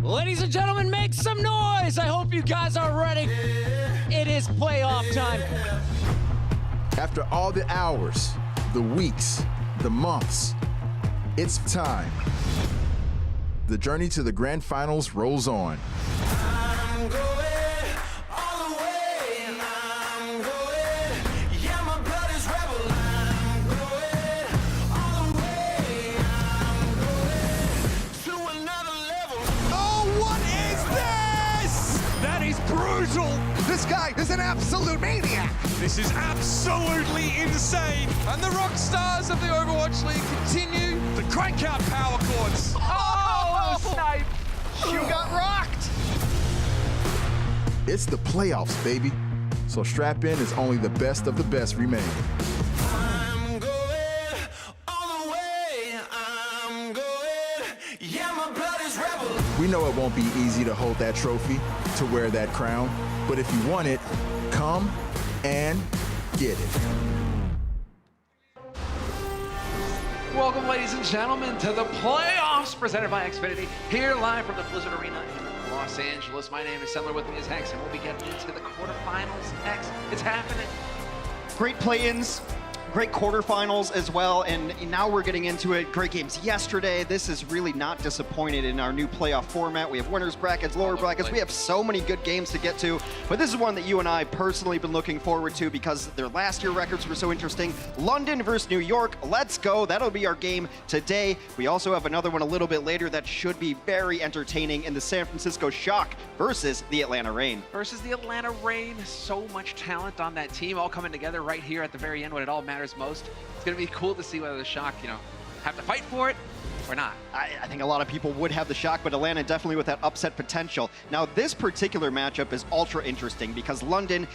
Ladies and gentlemen, make some noise! I hope you guys are ready. It is playoff time. After all the hours, the weeks, the months, it's time. The journey to the grand finals rolls on. I'm going all the way, and I'm going, yeah, my blood is rebel. I'm going all the way, I'm going to another level. Oh, what is this? That is brutal! This guy is an absolute maniac. This is absolutely insane. And the rock stars of the Overwatch League continue to crank out power chords. Oh, snipe! You got rocked. It's the playoffs, baby. So strap in as only the best of the best remain. I'm going all the way, I'm going, yeah, my blood is rebel. We know it won't be easy to hold that trophy, to wear that crown, but if you want it, come and get it. Welcome, ladies and gentlemen, to the playoffs presented by Xfinity, here live from the Blizzard Arena in Los Angeles. My name is Sendler, with me is Hex, and we'll be getting into the quarterfinals. Hex, it's happening. Great play-ins, great quarterfinals as well, and now we're getting into it. Great games yesterday. This is really not disappointed in our new playoff format. We have winners brackets, lower brackets. We have so many good games to get to, but this is one that you and I personally been looking forward to because their last year records were so interesting. London versus New York. Let's go. That'll be our game today. We also have another one a little bit later that should be very entertaining in the San Francisco Shock versus the Atlanta Reign. Versus the Atlanta Reign. So much talent on that team, all coming together right here at the very end when it all matters most. It's going to be cool to see whether the Shock, have to fight for it or not. I think a lot of people would have the Shock, but Atlanta definitely with that upset potential. Now, this particular matchup is ultra interesting because London,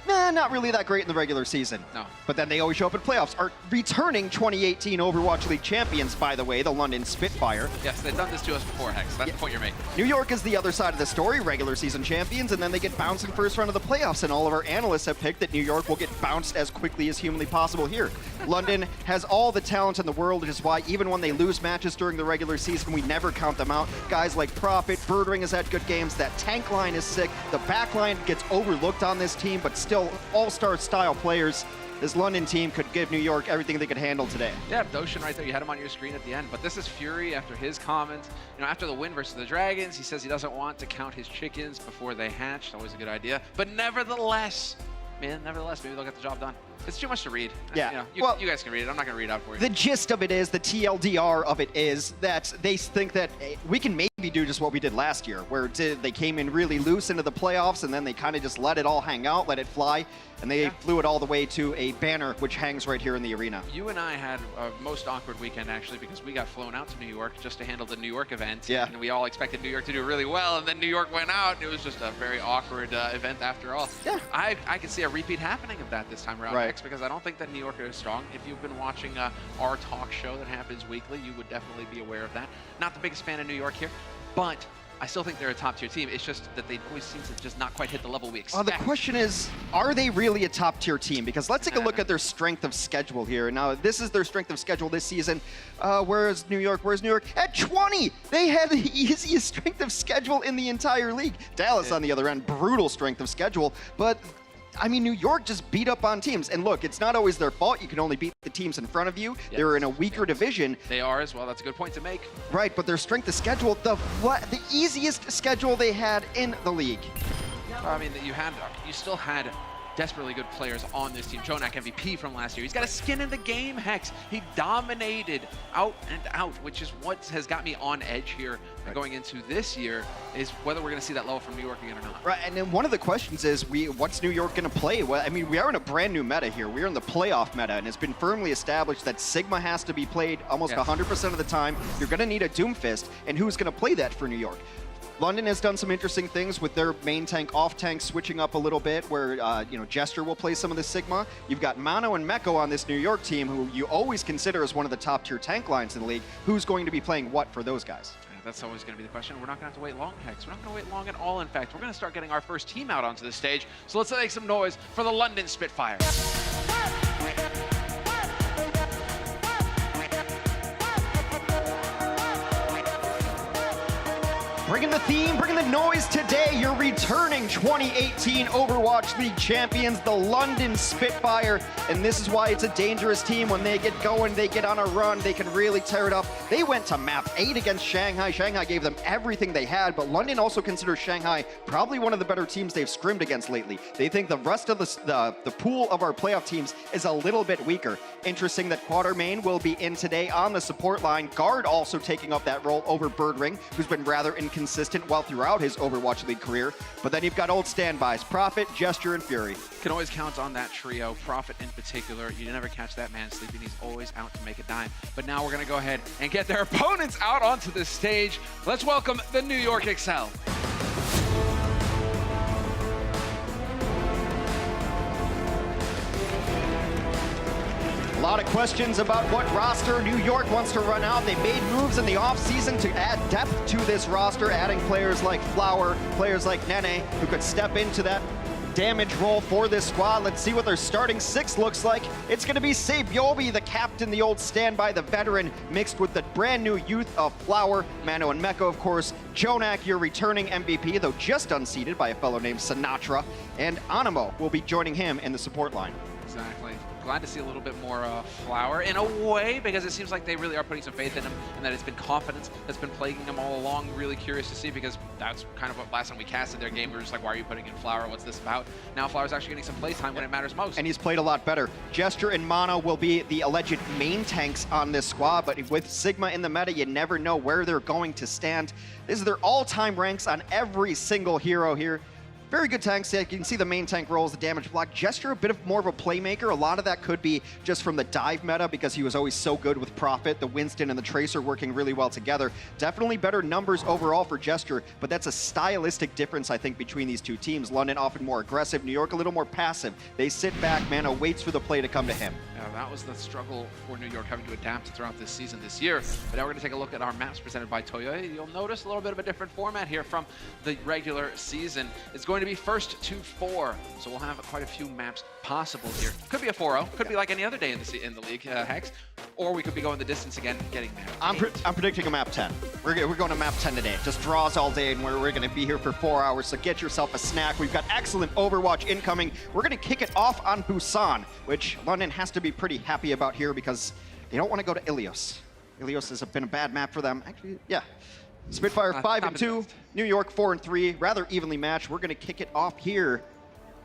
not really that great in the regular season. No. But then they always show up in playoffs. Are returning 2018 Overwatch League champions, by the way, the London Spitfire. Yes, they've done this to us before, Hex. That's the point you're making. New York is the other side of the story, regular season champions, and then they get bounced in first round of the playoffs, and all of our analysts have picked that New York will get bounced as quickly as humanly possible here. London has all the talent in the world, which is why even when they lose matches during the regular season, we never count them out. Guys like Prophet, Birdring has had good games, that tank line is sick, the back line gets overlooked on this team, but still all-star style players. This London team could give New York everything they could handle today. Yeah, Doshin right there. You had him on your screen at the end. But this is Fury after his comments. After the win versus the Dragons, he says he doesn't want to count his chickens before they hatch. Always a good idea. But nevertheless, maybe they'll get the job done. It's too much to read. Yeah. You guys can read it. I'm not going to read it out for you. The gist of it is, the TLDR of it is that they think that we can maybe do just what we did last year, where they came in really loose into the playoffs and then they kind of just let it all hang out, let it fly, and they flew it all the way to a banner which hangs right here in the arena. You and I had a most awkward weekend, actually, because we got flown out to New York just to handle the New York event. Yeah. And we all expected New York to do really well, and then New York went out, and it was just a very awkward event after all. Yeah. I can see a repeat happening of that this time around, Right. X, because I don't think that New York is strong. If you've been watching our talk show that happens weekly, you would definitely be aware of that. Not the biggest fan of New York here, but I still think they're a top-tier team. It's just that they always seem to just not quite hit the level we expect. The question is, are they really a top-tier team? Because let's take a look at their strength of schedule here. Now, this is their strength of schedule this season. Where's New York? At 20! They had the easiest strength of schedule in the entire league. Dallas, on the other end, brutal strength of schedule. But I mean, New York just beat up on teams. And look, it's not always their fault. You can only beat the teams in front of you. Yes. They're in a weaker division. They are as well. That's a good point to make. Right, but their strength of schedule, the easiest schedule they had in the league. I mean, you still had desperately good players on this team. Jonak, MVP from last year. He's got a skin in the game, Hex. He dominated out and out, which is what has got me on edge here going into this year, is whether we're going to see that level from New York again or not. Right, and then one of the questions is, what's New York going to play? Well, I mean, we are in a brand new meta here. We're in the playoff meta, and it's been firmly established that Sigma has to be played almost 100% of the time. You're going to need a Doomfist, and who's going to play that for New York? London has done some interesting things with their main tank, off tank switching up a little bit, where Jester will play some of the Sigma. You've got Mano and Mecca on this New York team, who you always consider as one of the top tier tank lines in the league. Who's going to be playing what for those guys? That's always going to be the question. We're not going to have to wait long, Hex. We're not going to wait long at all, in fact. We're going to start getting our first team out onto the stage. So let's make some noise for the London Spitfire. Bringing the theme, bringing the noise today, your returning 2018 Overwatch League champions, the London Spitfire. And this is why it's a dangerous team. When they get going, they get on a run, they can really tear it up. They went to map 8 against Shanghai. Shanghai gave them everything they had, but London also considers Shanghai probably one of the better teams they've scrimmed against lately. They think the rest of the pool of our playoff teams is a little bit weaker. Interesting that Quatermain will be in today on the support line. Guard also taking up that role over Birdring, who's been rather inconsistent well throughout his Overwatch League career. But then you've got old standbys, Prophet, Gesture, and Fury. Can always count on that trio, Prophet in particular. You never catch that man sleeping. He's always out to make a dime. But now we're going to go ahead and get their opponents out onto the stage. Let's welcome the New York Excel. A lot of questions about what roster New York wants to run out. They made moves in the offseason to add depth to this roster, adding players like Flower, players like Nene, who could step into that damage role for this squad. Let's see what their starting 6 looks like. It's going to be Sabiobi, the captain, the old standby, the veteran, mixed with the brand new youth of Flower, Mano, and Mecca, of course. Jonak, your returning MVP, though just unseated by a fellow named Sinatra. And Animo will be joining him in the support line. Exactly. Glad to see a little bit more Flower in a way, because it seems like they really are putting some faith in him, and that it's been confidence that's been plaguing him all along. Really curious to see, because that's kind of what last time we casted their game, we were just like, why are you putting in Flower? What's this about? Now Flower's actually getting some playtime when it matters most. And he's played a lot better. Gesture and Mono will be the alleged main tanks on this squad, but with Sigma in the meta, you never know where they're going to stand. This is their all-time ranks on every single hero here. Very good tanks. You can see the main tank rolls, the damage block. Gesture, a bit of more of a playmaker. A lot of that could be just from the dive meta, because he was always so good with Prophet, the Winston, and the Tracer working really well together. Definitely better numbers overall for Gesture, but that's a stylistic difference, I think, between these two teams. London often more aggressive, New York a little more passive. They sit back, Mana waits for the play to come to him. Yeah, that was the struggle for New York, having to adapt throughout this season this year. But now we're going to take a look at our maps presented by Toyo. You'll notice a little bit of a different format here from the regular season. It's going to be first to 4, so we'll have quite a few maps possible here. Could be a 4-0, could be like any other day in the league, Hex, or we could be going the distance again, getting map I'm predicting a map 10. We're going to map 10 today. Just draws all day, and we're going to be here for 4 hours, so get yourself a snack. We've got excellent Overwatch incoming. We're going to kick it off on Busan, which London has to be pretty happy about here, because they don't want to go to Ilios. Ilios has been a bad map for them. Actually, yeah. Spitfire 5-2, New York 4-3, rather evenly matched. We're going to kick it off here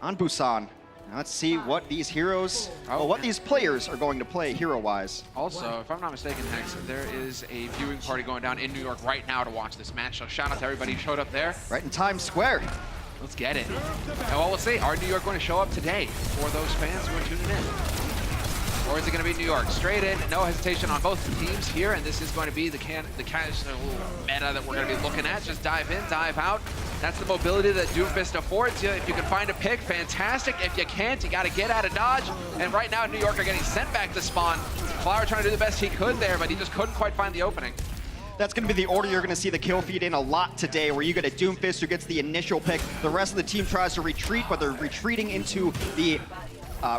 on Busan. Now let's see what these heroes, what these players are going to play hero-wise. Also, if I'm not mistaken, Hex, there is a viewing party going down in New York right now to watch this match. So shout out to everybody who showed up there. Right in Times Square. Let's get it. And well, we'll see. Are New York going to show up today for those fans who are tuning in? Or is it going to be New York? Straight in, no hesitation on both teams here, and this is going to be the casual meta that we're going to be looking at. Just dive in, dive out. That's the mobility that Doomfist affords you. If you can find a pick, fantastic. If you can't, you got to get out of dodge. And right now, New York are getting sent back to spawn. Flower trying to do the best he could there, but he just couldn't quite find the opening. That's going to be the order you're going to see the kill feed in a lot today, where you get a Doomfist who gets the initial pick. The rest of the team tries to retreat, but they're retreating into the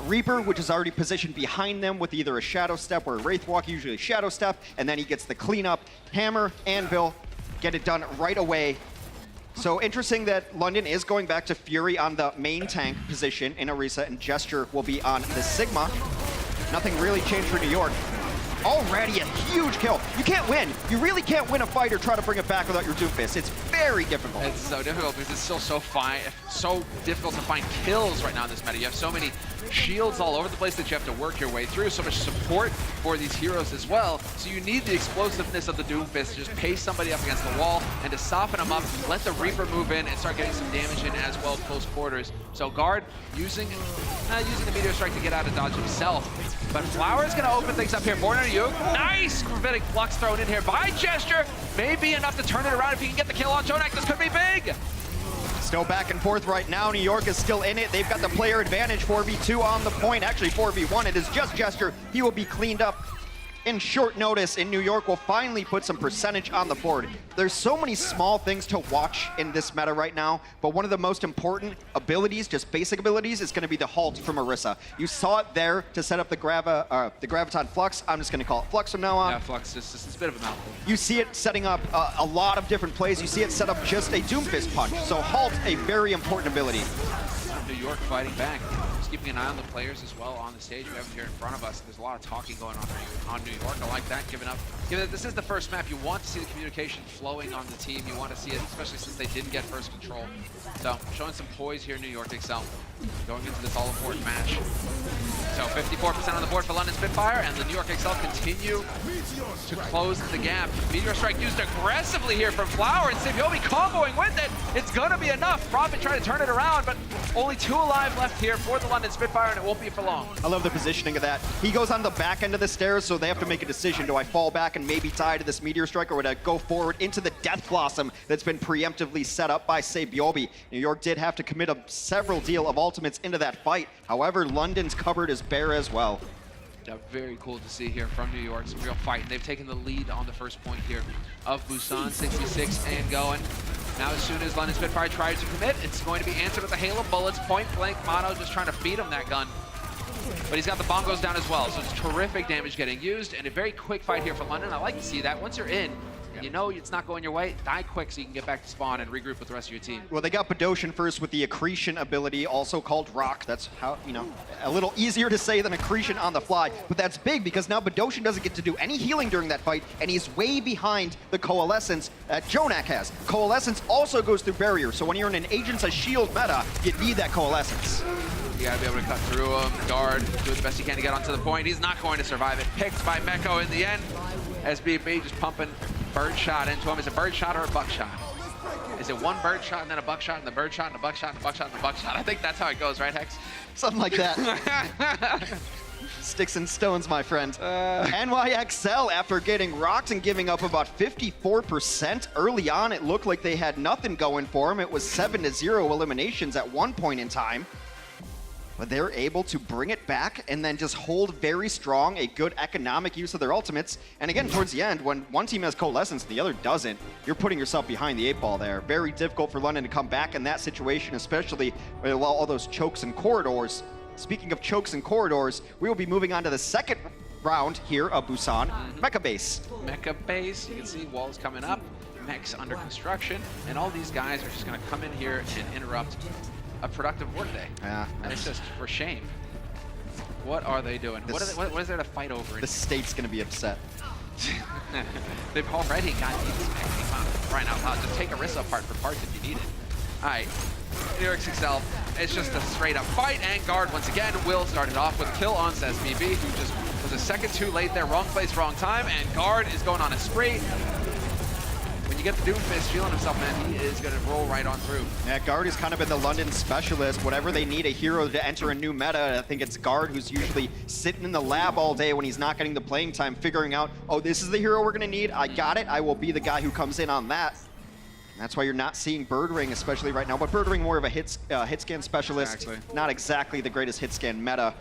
Reaper, which is already positioned behind them with either a Shadow Step or a Wraith Walk, usually a Shadow Step, and then he gets the cleanup. Hammer, Anvil, get it done right away. So interesting that London is going back to Fury on the main tank position in Orisa, and Gesture will be on the Sigma. Nothing really changed for New York. Already a huge kill. You can't win. You really can't win a fight or try to bring it back without your Doomfist. It's very difficult. It's so difficult because it's still so difficult to find kills right now in this meta. You have so many shields all over the place that you have to work your way through, so much support for these heroes as well. So you need the explosiveness of the Doomfist to just pace somebody up against the wall and to soften them up, let the Reaper move in and start getting some damage in as well, close quarters. So Guard using the Meteor Strike to get out of dodge himself. But Flower is going to open things up here. Born under you. Nice Gravitic Flux thrown in here by Gesture. Maybe enough to turn it around if he can get the kill on Jonak. This could be big. Still back and forth right now. New York is still in it. They've got the player advantage. 4v2 on the point. Actually, 4v1. It is just Gesture. He will be cleaned up. in short notice, and New York will finally put some percentage on the board. There's so many small things to watch in this meta right now, but one of the most important abilities, just basic abilities, is going to be the halt from Orisa. You saw it there to set up the Graviton Flux. I'm just going to call it Flux from now on. Yeah, Flux, it's a bit of a mouthful. You see it setting up a lot of different plays. You see it set up just a Doomfist punch. So halt, a very important ability. New York fighting back. Just keeping an eye on the players as well on the stage. We have them here in front of us. There's a lot of talking going on New York. I like that. Given that this is the first map, you want to see the communication flowing on the team. You want to see it, especially since they didn't get first control. So showing some poise here in New York Excel. Going into this all-important match. So 54% on the board for London Spitfire, and the New York Excel continue to close the gap. Meteor Strike used aggressively here from Flower, and Sibyobi comboing with it. It's gonna be enough. Prophet trying to turn it around, but only 2 alive left here for the London Spitfire, and it won't be for long. I love the positioning of that. He goes on the back end of the stairs, so they have to make a decision. Do I fall back and maybe die to this Meteor Strike, or would I go forward into the Death Blossom that's been preemptively set up by Sibyobi? New York did have to commit a several deal of ultimates into that fight. However, London's cupboard is bare as well. Yeah, very cool to see here from New York. Some real fight. They've taken the lead on the first point here of Busan, 66 and going. Now, as soon as London Spitfire tries to commit, it's going to be answered with a hail of bullets. Point blank, Mono just trying to feed him that gun. But he's got the bongos down as well, so it's terrific damage getting used, and a very quick fight here for London. I like to see that. Once you're in, you know it's not going your way, die quick so you can get back to spawn and regroup with the rest of your team. Well, they got Badoshan first with the Accretion ability, also called Rock. That's how, you know, a little easier to say than Accretion on the fly, but that's big because now Badoshan doesn't get to do any healing during that fight, and he's way behind the Coalescence that Jonak has. Coalescence also goes through Barrier, so when you're in an Agents of S.H.I.E.L.D. meta, you need that Coalescence. You gotta be able to cut through him, guard, do the best you can to get onto the point. He's not going to survive it. Picked by Mecca in the end. SBB just pumping bird shot into him. Is it bird shot or a buckshot? Is it one bird shot and then a buckshot and the bird shot and a buckshot and a buckshot and a buckshot? I think that's how it goes, right, Hex? Something like that. Sticks and stones, my friend. NYXL, after getting rocked and giving up about 54% early on, it looked like they had nothing going for them. It was 7-0 eliminations at one point in time. But they're able to bring it back and then just hold very strong, a good economic use of their ultimates. And again, towards the end, when one team has Coalescence and the other doesn't, you're putting yourself behind the 8 ball there. Very difficult for London to come back in that situation, especially with all those chokes and corridors. Speaking of chokes and corridors, we will be moving on to the second round here of Busan, Mecca base. Mecca base, you can see walls coming up, mechs under construction, and all these guys are just gonna come in here and interrupt a productive workday. Yeah. And it's just for shame. What are they doing? What is there to fight over? The state's gonna be upset. They've already got these mechs right out loud. Just take Orisa apart for parts if you need it. All right, New York Excel. It's just a straight up fight, and guard once again will start it off with a kill on SBB, who just was a second too late there. Wrong place, wrong time, and guard is going on a spree. When you get the Doomfist feeling himself, man, he is going to roll right on through. Yeah, Guard has kind of been the London specialist. Whenever they need a hero to enter a new meta, I think it's Guard who's usually sitting in the lab all day when he's not getting the playing time, figuring out, oh, this is the hero we're going to need. I got it. I will be the guy who comes in on that. And that's why you're not seeing Birdring, especially right now. But Birdring more of a hit scan specialist. Exactly. Not exactly the greatest hit scan meta.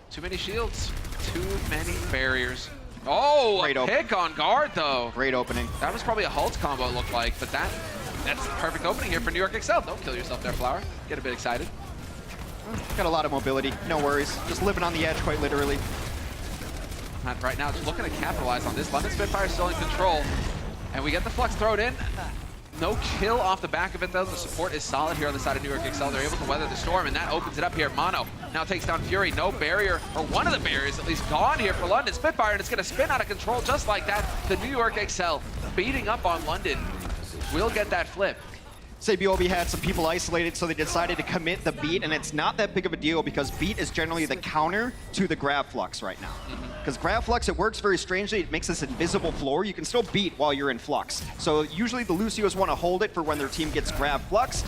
Too many shields, too many barriers. Oh, Great a pick on guard, though. Great opening. That was probably a halt combo, it looked like, but that's the perfect opening here for New York Excel. Don't kill yourself there, Flower. Get a bit excited. Got a lot of mobility. No worries. Just living on the edge, quite literally. And right now, just looking to capitalize on this. London Spitfire still in control, and we get the Flux thrown in. No kill off the back of it, though. The support is solid here on the side of New York Excel. They're able to weather the storm, and that opens it up here. Mono now takes down Fury. No barrier, or one of the barriers at least, gone here for London Spitfire, and it's going to spin out of control just like that. The New York Excel beating up on London will get that flip. Sibyobi had some people isolated, so they decided to commit the beat, and it's not that big of a deal because beat is generally the counter to the grab flux right now. Because grab flux, it works very strangely. It makes this invisible floor. You can still beat while you're in flux. So usually the Lucios want to hold it for when their team gets grab fluxed.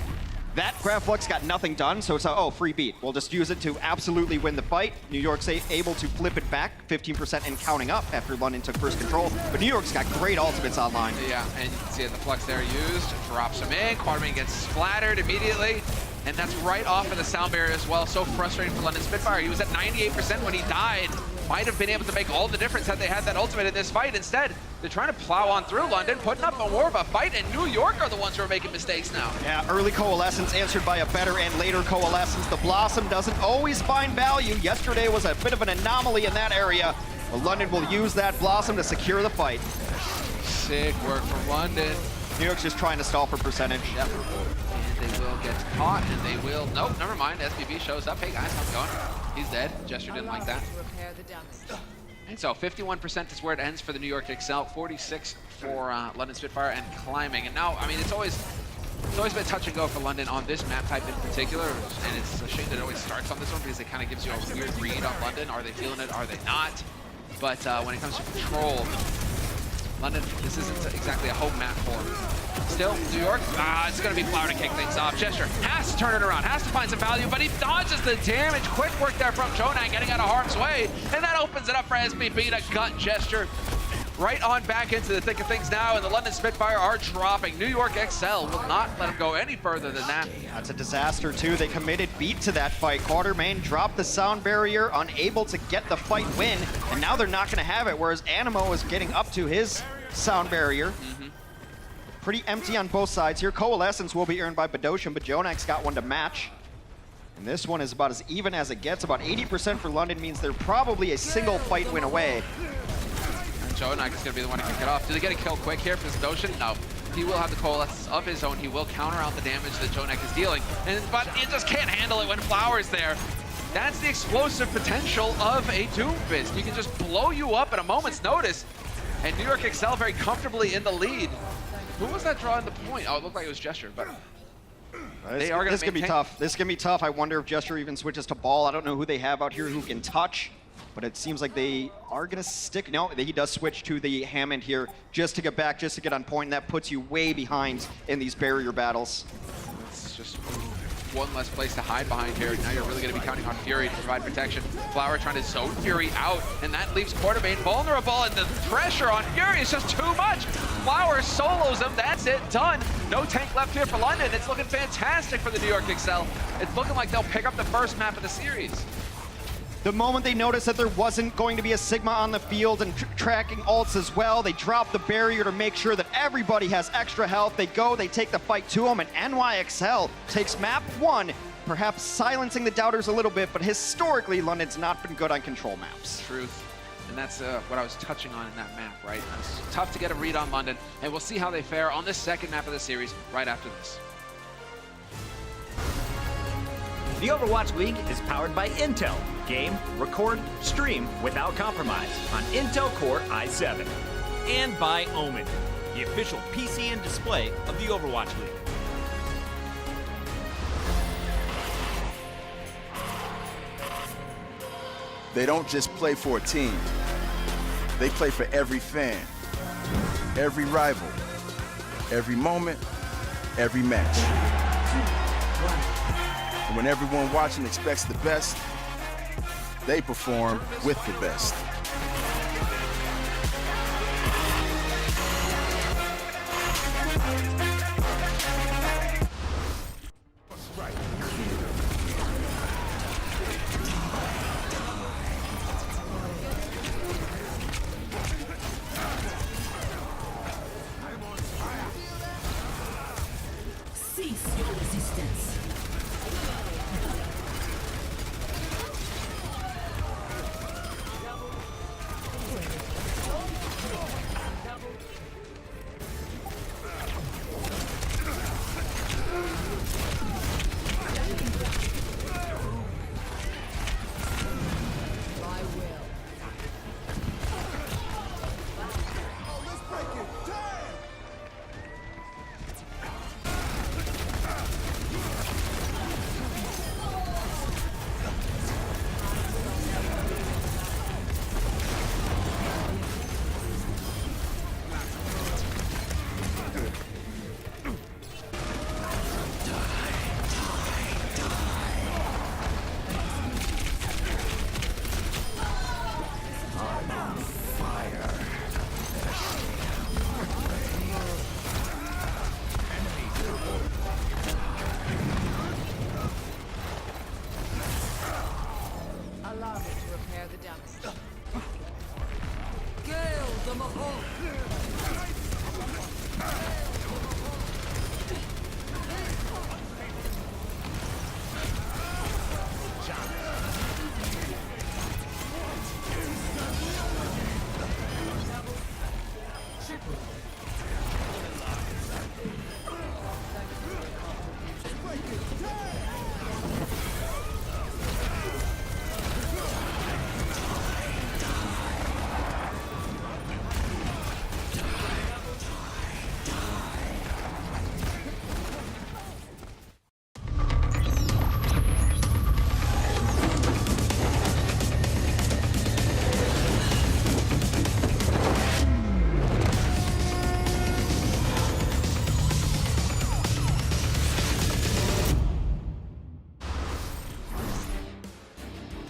That grab flux got nothing done, so it's oh, free beat. We'll just use it to absolutely win the fight. New York's able to flip it back, 15% and counting up after London took first control. But New York's got great ultimates online. Yeah, and you can see the Flux there used, drops him in, Quatermain gets splattered immediately, and that's right off of the sound barrier as well. So frustrating for London Spitfire. He was at 98% when he died, might have been able to make all the difference had they had that ultimate in this fight. Instead, they're trying to plow on through London, putting up more of a fight, and New York are the ones who are making mistakes now. Yeah, early Coalescence answered by a better and later Coalescence. The Blossom doesn't always find value. Yesterday was a bit of an anomaly in that area. But London will use that Blossom to secure the fight. Sick work from London. New York's just trying to stall for percentage. Yep. And they will get caught, and they will... Nope, never mind. SBB shows up. Hey, guys, how's it going? He's dead. Gesture didn't like that. And so 51% is where it ends for the New York Excel, 46 for London Spitfire, and climbing. And now, I mean, it's always been touch and go for London on this map type in particular, and it's a shame that it always starts on this one because it kind of gives you a weird read on London. Are they feeling it? Are they not? But when it comes to control, London, this isn't exactly a home map for them. Still, New York, it's going to be Flower to kick things off. Gesture has to turn it around, has to find some value, but he dodges the damage. Quick work there from Jonak, getting out of harm's way, and that opens it up for SBB to gut Gesture right on back into the thick of things now, and the London Spitfire are dropping. New York XL will not let them go any further than that. That's a disaster, too. They committed beat to that fight. Quartermain dropped the sound barrier, unable to get the fight win, and now they're not going to have it, whereas Animo is getting up to his sound barrier. Pretty empty on both sides here. Coalescence will be earned by Badoshan, but Jonak's got one to match. And this one is about as even as it gets. About 80% for London means they're probably a single fight win away. And Jonak is going to be the one to kick it off. Do they get a kill quick here for Badoshan? No. He will have the Coalescence of his own. He will counter out the damage that Jonak is dealing. But it just can't handle it when Flower's there. That's the explosive potential of a Doomfist. You can just blow you up at a moment's notice. And New York XL very comfortably in the lead. Who was that drawing the point? Oh, it looked like it was Gesture, but they are going to This can be tough. This can be tough. I wonder if Gesture even switches to Ball. I don't know who they have out here who can touch, but it seems like they are going to stick. No, he does switch to the Hammond here just to get back, just to get on point, and that puts you way behind in these barrier battles. It's just one less place to hide behind here. Now you're really going to be counting on Fury to provide protection. Flower trying to zone Fury out, and that leaves Quartermain vulnerable, and the pressure on Fury is just too much. Flower solos him. That's it. Done. No tank left here for London. It's looking fantastic for the New York XL. It's looking like they'll pick up the first map of the series. The moment they noticed that there wasn't going to be a Sigma on the field and tracking ults as well, they drop the barrier to make sure that everybody has extra health. They go, they take the fight to them, and NYXL takes map 1, perhaps silencing the doubters a little bit, but historically, London's not been good on control maps. Truth. And that's what I was touching on in that map, right? It's tough to get a read on London, and we'll see how they fare on this second map of the series right after this. The Overwatch League is powered by Intel. Game, record, stream without compromise on Intel Core i7. And by Omen, the official PC and display of the Overwatch League. They don't just play for a team. They play for every fan, every rival, every moment, every match. And when everyone watching expects the best, they perform with the best. Cease your resistance.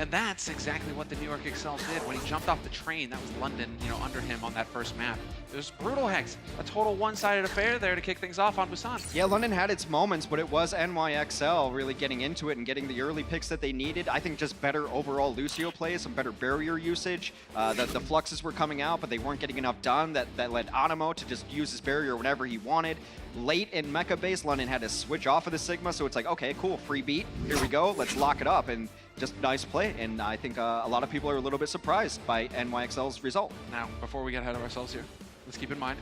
And that's exactly what the New York Excels did. When he jumped off the train, that was London, you know, under him on that first map. It was brutal, Hex. A total one-sided affair there to kick things off on Busan. Yeah, London had its moments, but it was NYXL really getting into it and getting the early picks that they needed. I think just better overall Lucio play, some better barrier usage. The fluxes were coming out, but they weren't getting enough done. That led Animo to just use his barrier whenever he wanted. Late in Mecca base, London had to switch off of the Sigma, so it's like, okay, cool, free beat. Here we go, let's lock it up. And just nice play, and I think a lot of people are a little bit surprised by NYXL's result. Now, before we get ahead of ourselves here, let's keep in mind,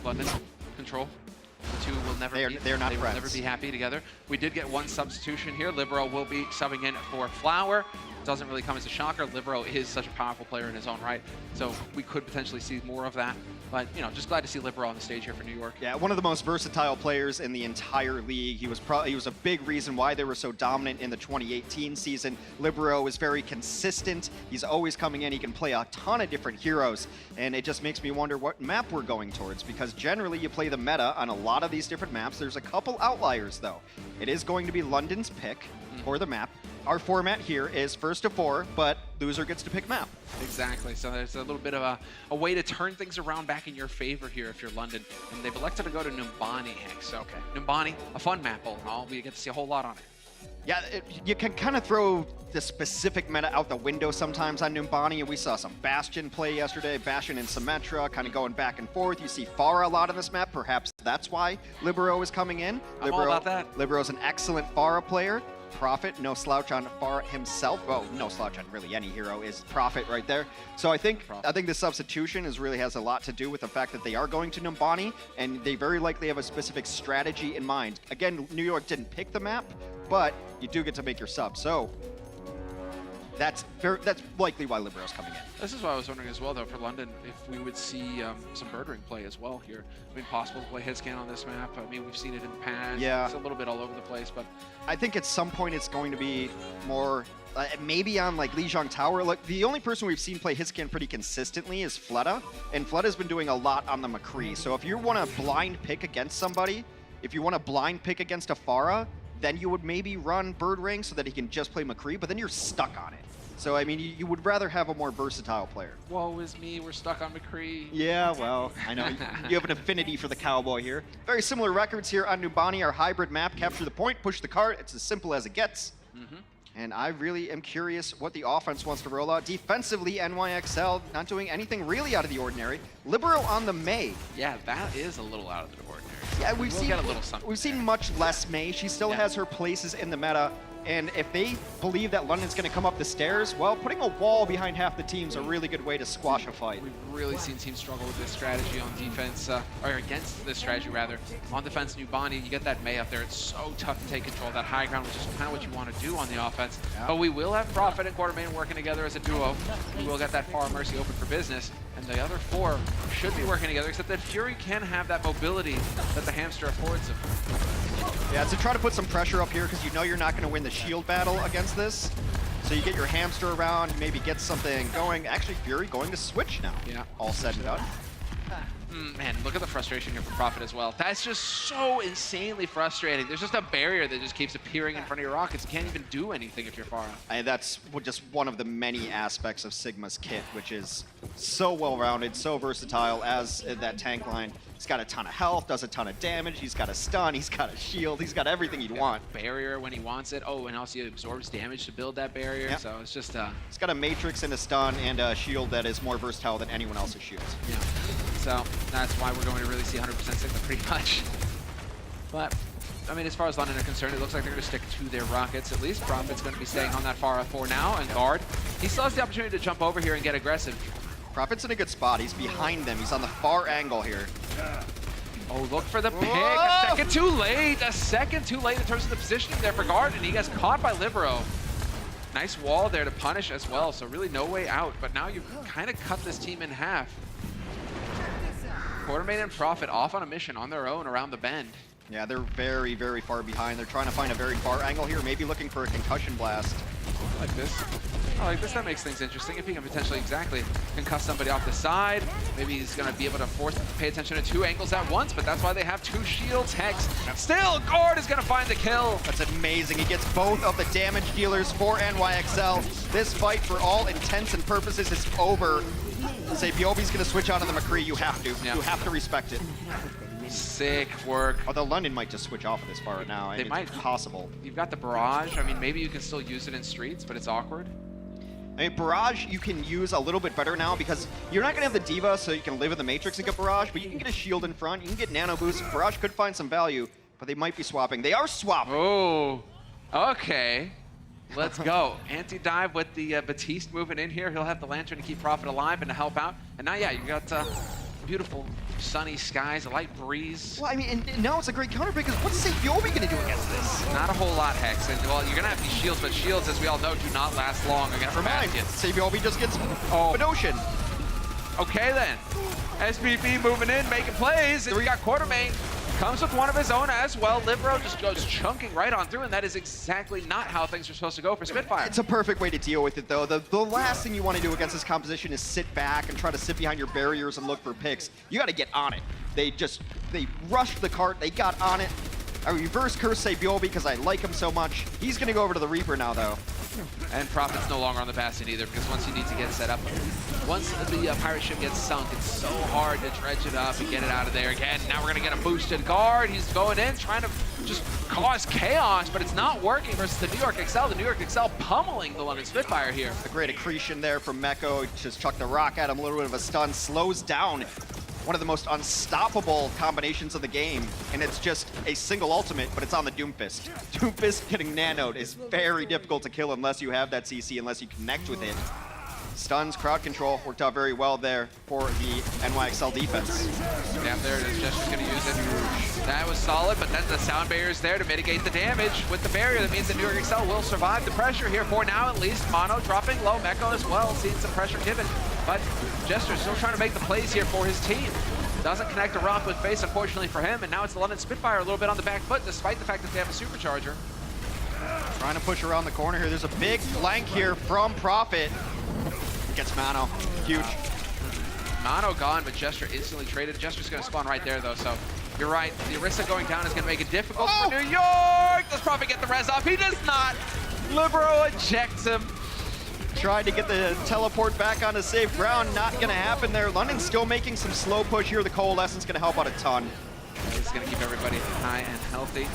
London, Control, the two will never they're not they will friends. never be happy together. We did get one substitution here. Libero will be subbing in for Flower. Doesn't really come as a shocker. Libero is such a powerful player in his own right, so we could potentially see more of that. But, you know, just glad to see Libero on the stage here for New York. Yeah, one of the most versatile players in the entire league. He was a big reason why they were so dominant in the 2018 season. Libero is very consistent. He's always coming in. He can play a ton of different heroes, and it just makes me wonder what map we're going towards, because generally you play the meta on a lot of these different maps. There's a couple outliers, though. It is going to be London's pick for the map. Our format here is first to 4, but loser gets to pick map. Exactly. So there's a little bit of a way to turn things around back in your favor here if you're London. And they've elected to go to Numbani, Hank. So, okay. Numbani, a fun map all in all. We get to see a whole lot on it. Yeah, you can kind of throw the specific meta out the window sometimes on Numbani, and we saw some Bastion play yesterday, Bastion and Symmetra kind of going back and forth. You see Pharah a lot on this map, perhaps that's why Libero is coming in. I'm all about that. Libero's an excellent Pharah player. Prophet, no slouch on Pharah himself. Well, no slouch on really any hero is Prophet right there. So I think the substitution really has a lot to do with the fact that they are going to Numbani, and they very likely have a specific strategy in mind. Again, New York didn't pick the map, but you do get to make your sub. So that's likely why Libero's coming in. This is why I was wondering as well, though, for London, if we would see some bird ring play as well here. I mean, possible to play hit scan on this map. I mean, we've seen it in the past. Yeah. It's a little bit all over the place, but I think at some point it's going to be more maybe on like Lijiang Tower. Like the only person we've seen play hit scan pretty consistently is Fleta, and Fleta's been doing a lot on the McCree. So if you want to blind pick against somebody, if you want to blind pick against a Pharah, then you would maybe run bird ring so that he can just play McCree, but then you're stuck on it. So, I mean, you would rather have a more versatile player. woe is me, we're stuck on McCree. Yeah, well, I know. You have an affinity for the cowboy here. Very similar records here on Numbani, our hybrid map. Capture the point, push the cart. It's as simple as it gets. And I really am curious what the offense wants to roll out. Defensively, NYXL not doing anything really out of the ordinary. Libero on the Mei. Yeah, that is a little out of the ordinary. Yeah, we've seen get a little something we've seen much less Mei. She still has her places in the meta. And if they believe that London's going to come up the stairs, well, putting a wall behind half the team's a really good way to squash a fight. We've really seen teams struggle with this strategy on defense, or against this strategy rather. On defense, Numbani, you get that Mei up there. It's so tough to take control of that high ground, which is kind of what you want to do on the offense. Yeah. But we will have Prophet and Quartermain working together as a duo. We will get that Far Mercy open for business, and the other 4 should be working together, except that Fury can have that mobility that the hamster affords him. Yeah, so try to put some pressure up here because you know you're not going to win the shield battle against this. So you get your hamster around, you maybe get something going. Actually, Fury going to switch now. Yeah. All said and done. Man, look at the frustration here from Prophet as well. That's just so insanely frustrating. There's just a barrier that just keeps appearing in front of your rockets. You can't even do anything if you're far out. And that's just one of the many aspects of Sigma's kit, which is so well-rounded, so versatile as that tank line. He's got a ton of health, does a ton of damage, he's got a stun, he's got a shield, he's got everything you'd want. Barrier when he wants it. Oh, and also he absorbs damage to build that barrier. Yep. So it's just He's got a matrix and a stun and a shield that is more versatile than anyone else's shields. yeah. So that's why we're going to really see 100% Sigma pretty much. But I mean, as far as London are concerned, it looks like they're going to stick to their rockets. At least Prophet's going to be staying on that Pharah for now and guard. He still has the opportunity to jump over here and get aggressive. Prophet's in a good spot. He's behind them. He's on the far angle here. Oh, look for the pick. A second too late. A second too late in terms of the positioning there for guard, and he gets caught by Libero. Nice wall there to punish as well, so really no way out. But now you've kind of cut this team in half. Quartermain and Prophet off on a mission on their own around the bend. Yeah, they're very, very far behind. They're trying to find a very far angle here, maybe looking for a concussion blast. Like this. I like this. That makes things interesting. If he can potentially concuss somebody off the side, maybe he's going to be able to force them to pay attention to 2 angles at once, but that's why they have 2 shields. Hex still, Gord is going to find the kill. That's amazing. He gets both of the damage dealers for NYXL. This fight, for all intents and purposes, is over. Say Biobi's going to switch on to the McCree. You have to. Yeah. You have to respect it. Sick work. Although London might just switch off of this far now. They might. It's possible. You've got the barrage. I mean, maybe you can still use it in streets, but it's awkward. I mean, Barrage you can use a little bit better now because you're not going to have the Diva, so you can live in the Matrix and get Barrage, but you can get a shield in front, you can get Nano Boost. Barrage could find some value, but they might be swapping. They are swapping. Oh, okay. Let's go. Anti-dive with the Batiste moving in here. He'll have the Lantern to keep Prophet alive and to help out. And now, yeah, you got beautiful sunny skies, a light breeze. Well, I mean, and now it's a great counter because what's Biobi going to do against this? Not a whole lot, Hex. And, well, you're going to have these shields, but shields, as we all know, do not last long against baskets. Biobi just gets Bedosian. Okay, then. SBB moving in, making plays. And we got Quartermain. Comes with one of his own as well. Libero just goes chunking right on through, and that is exactly not how things are supposed to go for Spitfire. It's a perfect way to deal with it, though. The last thing you want to do against this composition is sit back and try to sit behind your barriers and look for picks. You got to get on it. They rushed the cart. They got on it. I reverse curse Biobi because I like him so much. He's going to go over to the Reaper now, though. And Prophet's no longer on the Bastion either, because once you need to get set up, once the pirate ship gets sunk, it's so hard to dredge it up and get it out of there again. Now we're going to get a boosted guard. He's going in, trying to just cause chaos, but it's not working versus the New York Excel. The New York Excel pummeling the London Spitfire here. A great accretion there from Mecca. Just chucked the rock at him, a little bit of a stun, slows down one of the most unstoppable combinations of the game, and it's just a single ultimate, but it's on the Doomfist. Doomfist getting nanoed is very difficult to kill unless you have that CC, unless you connect with it. Stuns, crowd control, worked out very well there for the NYXL defense. Yeah, there it is. Jester's going to use it. That was solid, but then the sound barrier is there to mitigate the damage. With the barrier, that means the New York Excel will survive the pressure here for now at least. Mono dropping low, Mecca as well, seeing some pressure given. But Jester's still trying to make the plays here for his team. Doesn't connect to Rock with face, unfortunately for him, and now it's the London Spitfire a little bit on the back foot, despite the fact that they have a supercharger. Trying to push around the corner here. There's a big flank here from Prophet. Gets Mono. Huge. Mono gone, but Jester instantly traded. Jester's going to spawn right there, though, so you're right. The Orisa going down is going to make it difficult for New York. Does Prophet get the res off? He does not. Libero ejects him. Tried to get the teleport back onto safe ground. Not going to happen there. London's still making some slow push here. The Coalescence going to help out a ton. It's going to keep everybody high and healthy.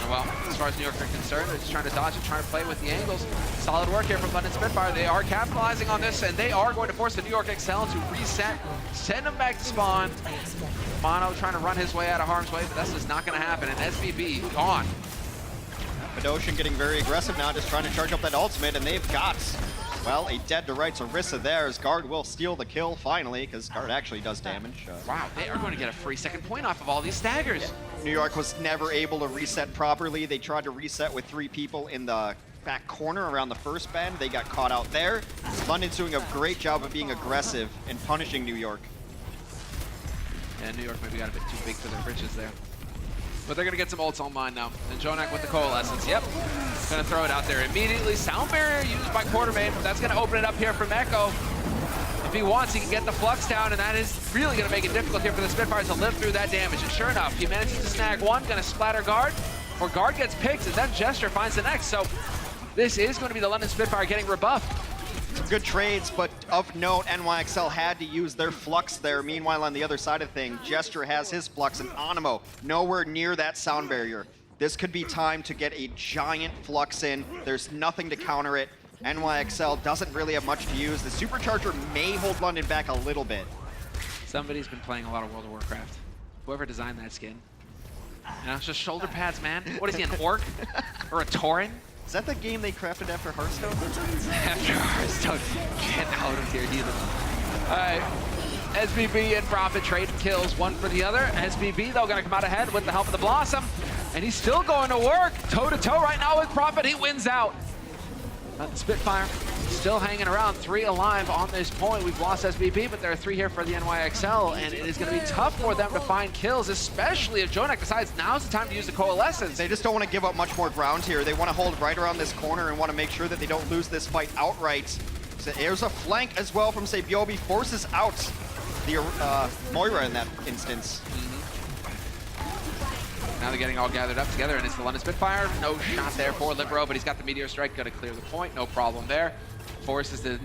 Well, as far as New York are concerned, they're just trying to dodge and trying to play with the angles. Solid work here from London Spitfire. They are capitalizing on this, and they are going to force the New York Excel to reset, send them back to spawn. Mono trying to run his way out of harm's way, but this is not going to happen, and SBB gone. Bedosian getting very aggressive now, just trying to charge up that ultimate, and they've got, well, a dead to rights Orisa there, as Guard will steal the kill finally, because Guard actually does damage. Wow, they are going to get a free second point off of all these staggers. Yeah. New York was never able to reset properly. They tried to reset with 3 people in the back corner around the first bend. They got caught out there. London's doing a great job of being aggressive and punishing New York. And New York maybe got a bit too big for their britches there. But they're going to get some ults online now. And Jonak with the Coalescence. Yep. Going to throw it out there immediately. Sound barrier used by Quartermain. That's going to open it up here from Echo. If he wants, he can get the flux down, and that is really going to make it difficult here for the Spitfire to live through that damage. And sure enough, he manages to snag one, going to splatter Guard, or Guard gets picked, and then Jester finds the next. So this is going to be the London Spitfire getting rebuffed. Some good trades, but of note, NYXL had to use their flux there. Meanwhile, on the other side of things, Jester has his flux, and Animo nowhere near that sound barrier. This could be time to get a giant flux in. There's nothing to counter it. NYXL doesn't really have much to use. The supercharger may hold London back a little bit. Somebody's been playing a lot of World of Warcraft. Whoever designed that skin. You know, it's just shoulder pads, man. What is he, an orc? Or a Tauren? Is that the game they crafted after Hearthstone? After Hearthstone. Get out of here, heathen. All right. SBB and Prophet trading kills, one for the other. SBB, though, gonna come out ahead with the help of the Blossom. And he's still going to work. Toe-to-toe right now with Prophet. He wins out. But the Spitfire still hanging around, 3 alive on this point. We've lost SBB, but there are 3 here for the NYXL, and it is going to be tough for them to find kills, especially if Jonak decides now's the time to use the Coalescence. They just don't want to give up much more ground here. They want to hold right around this corner and want to make sure that they don't lose this fight outright. So there's a flank as well from Sabiobi, forces out the Moira in that instance. Now they're getting all gathered up together, and it's the London Spitfire. No shot there for Libero, but he's got the Meteor Strike, got to clear the point, no problem there. Forces the,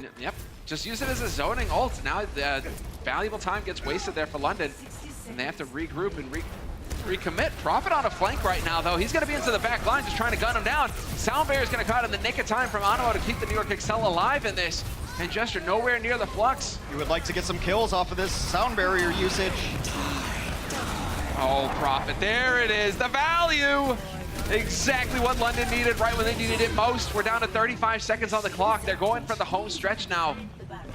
just use it as a zoning ult. Now the valuable time gets wasted there for London, and they have to regroup and recommit. Prophet on a flank right now, though. He's going to be into the back line, just trying to gun him down. Sound Barrier is going to cut in the nick of time from Ano to keep the New York Excel alive in this. And Jester nowhere near the flux. You would like to get some kills off of this Sound Barrier usage. Oh, Prophet, there it is, the value. Exactly what London needed right when they needed it most. We're down to 35 seconds on the clock. They're going for the home stretch now.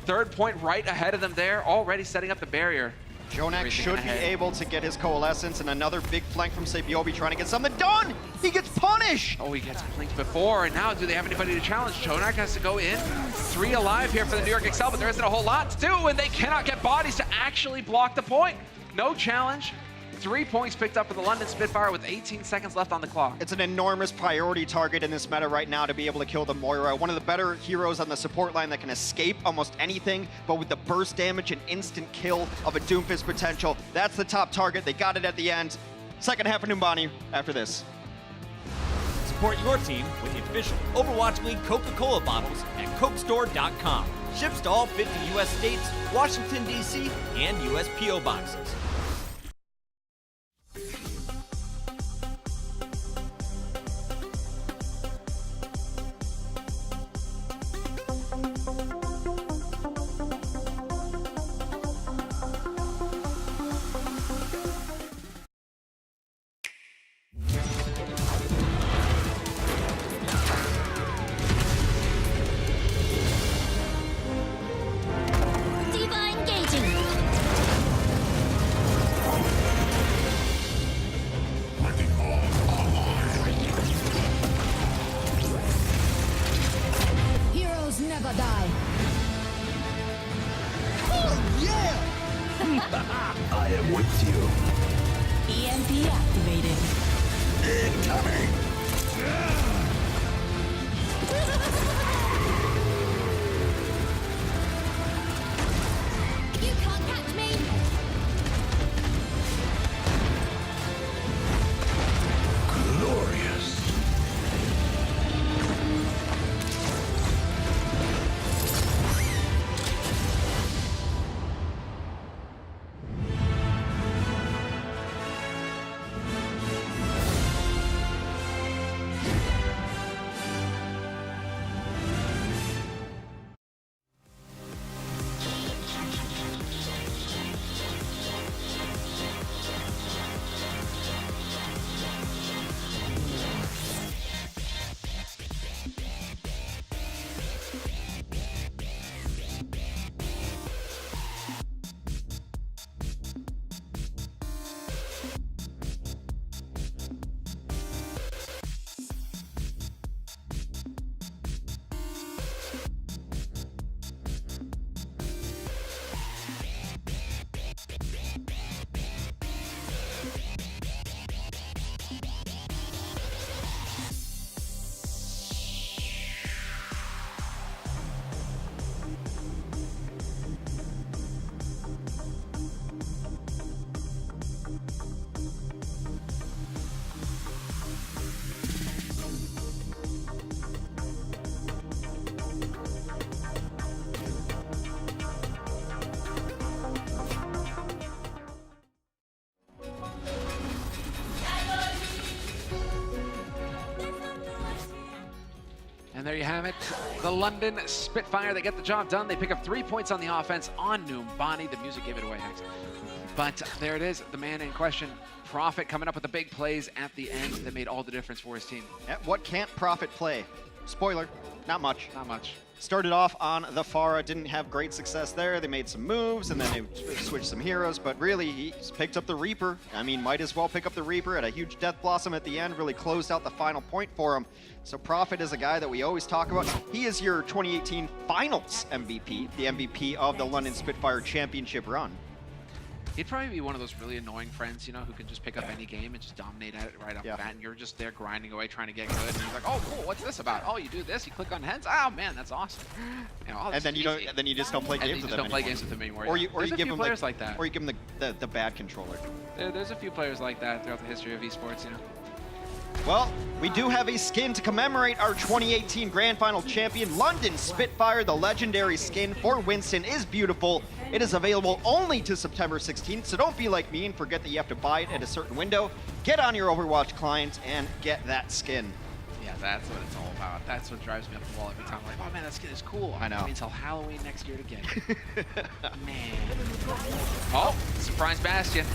Third point right ahead of them there, already setting up the barrier. Jonak should be able to get his coalescence, and another big flank from Sabiobi trying to get something done. He gets punished. Oh, he gets blinked before, and now do they have anybody to challenge? Jonak has to go in. 3 alive here for the New York Excel, but there isn't a whole lot to do, and they cannot get bodies to actually block the point. No challenge. 3 points picked up for the London Spitfire with 18 seconds left on the clock. It's an enormous priority target in this meta right now to be able to kill the Moira. One of the better heroes on the support line that can escape almost anything, but with the burst damage and instant kill of a Doomfist potential, that's the top target. They got it at the end. Second half of Numbani after this. Support your team with the official Overwatch League Coca-Cola bottles at cokestore.com. Ships to all 50 U.S. states, Washington, D.C., and U.S. P.O. boxes. Never die. Oh, yeah! I am with you. EMP activated. Incoming! You can't catch me! Glorious. And there you have it. The London Spitfire, they get the job done. They pick up 3 points on the offense on Numbani. The music gave it away, Hex. But there it is, the man in question. Prophet coming up with the big plays at the end that made all the difference for his team. What can't Prophet play? Spoiler, not much. Not much. Started off on the Pharah, didn't have great success there. They made some moves, and then they switched some heroes, but really, he picked up the Reaper. I mean, might as well pick up the Reaper at a huge Death Blossom at the end, really closed out the final point for him. So Prophet is a guy that we always talk about. He is your 2018 Finals MVP, the MVP of the London Spitfire Championship run. He'd probably be one of those really annoying friends, you know, who can just pick up any game and just dominate at it right off the bat, and you're just there grinding away trying to get good, and he's like, oh, cool, what's this about? Oh, you do this, you click on heads? Oh, man, that's awesome. You know, oh, and then you don't, then you just don't play games with them anymore. Games with him anymore. Or you give him players like that. Or you give him the bad controller. There's a few players like that throughout the history of esports, you know. Well, we do have a skin to commemorate our 2018 Grand Final champion, London Spitfire. The legendary skin for Winston is beautiful. It is available only to September 16th, so don't be like me and forget that you have to buy it at a certain window. Get on your Overwatch client and get that skin. Yeah, that's what it's all about. That's what drives me up the wall every time. I'm like, oh man, that skin is cool. I know. That means till Halloween next year to get it. Man. Oh, surprise Bastion.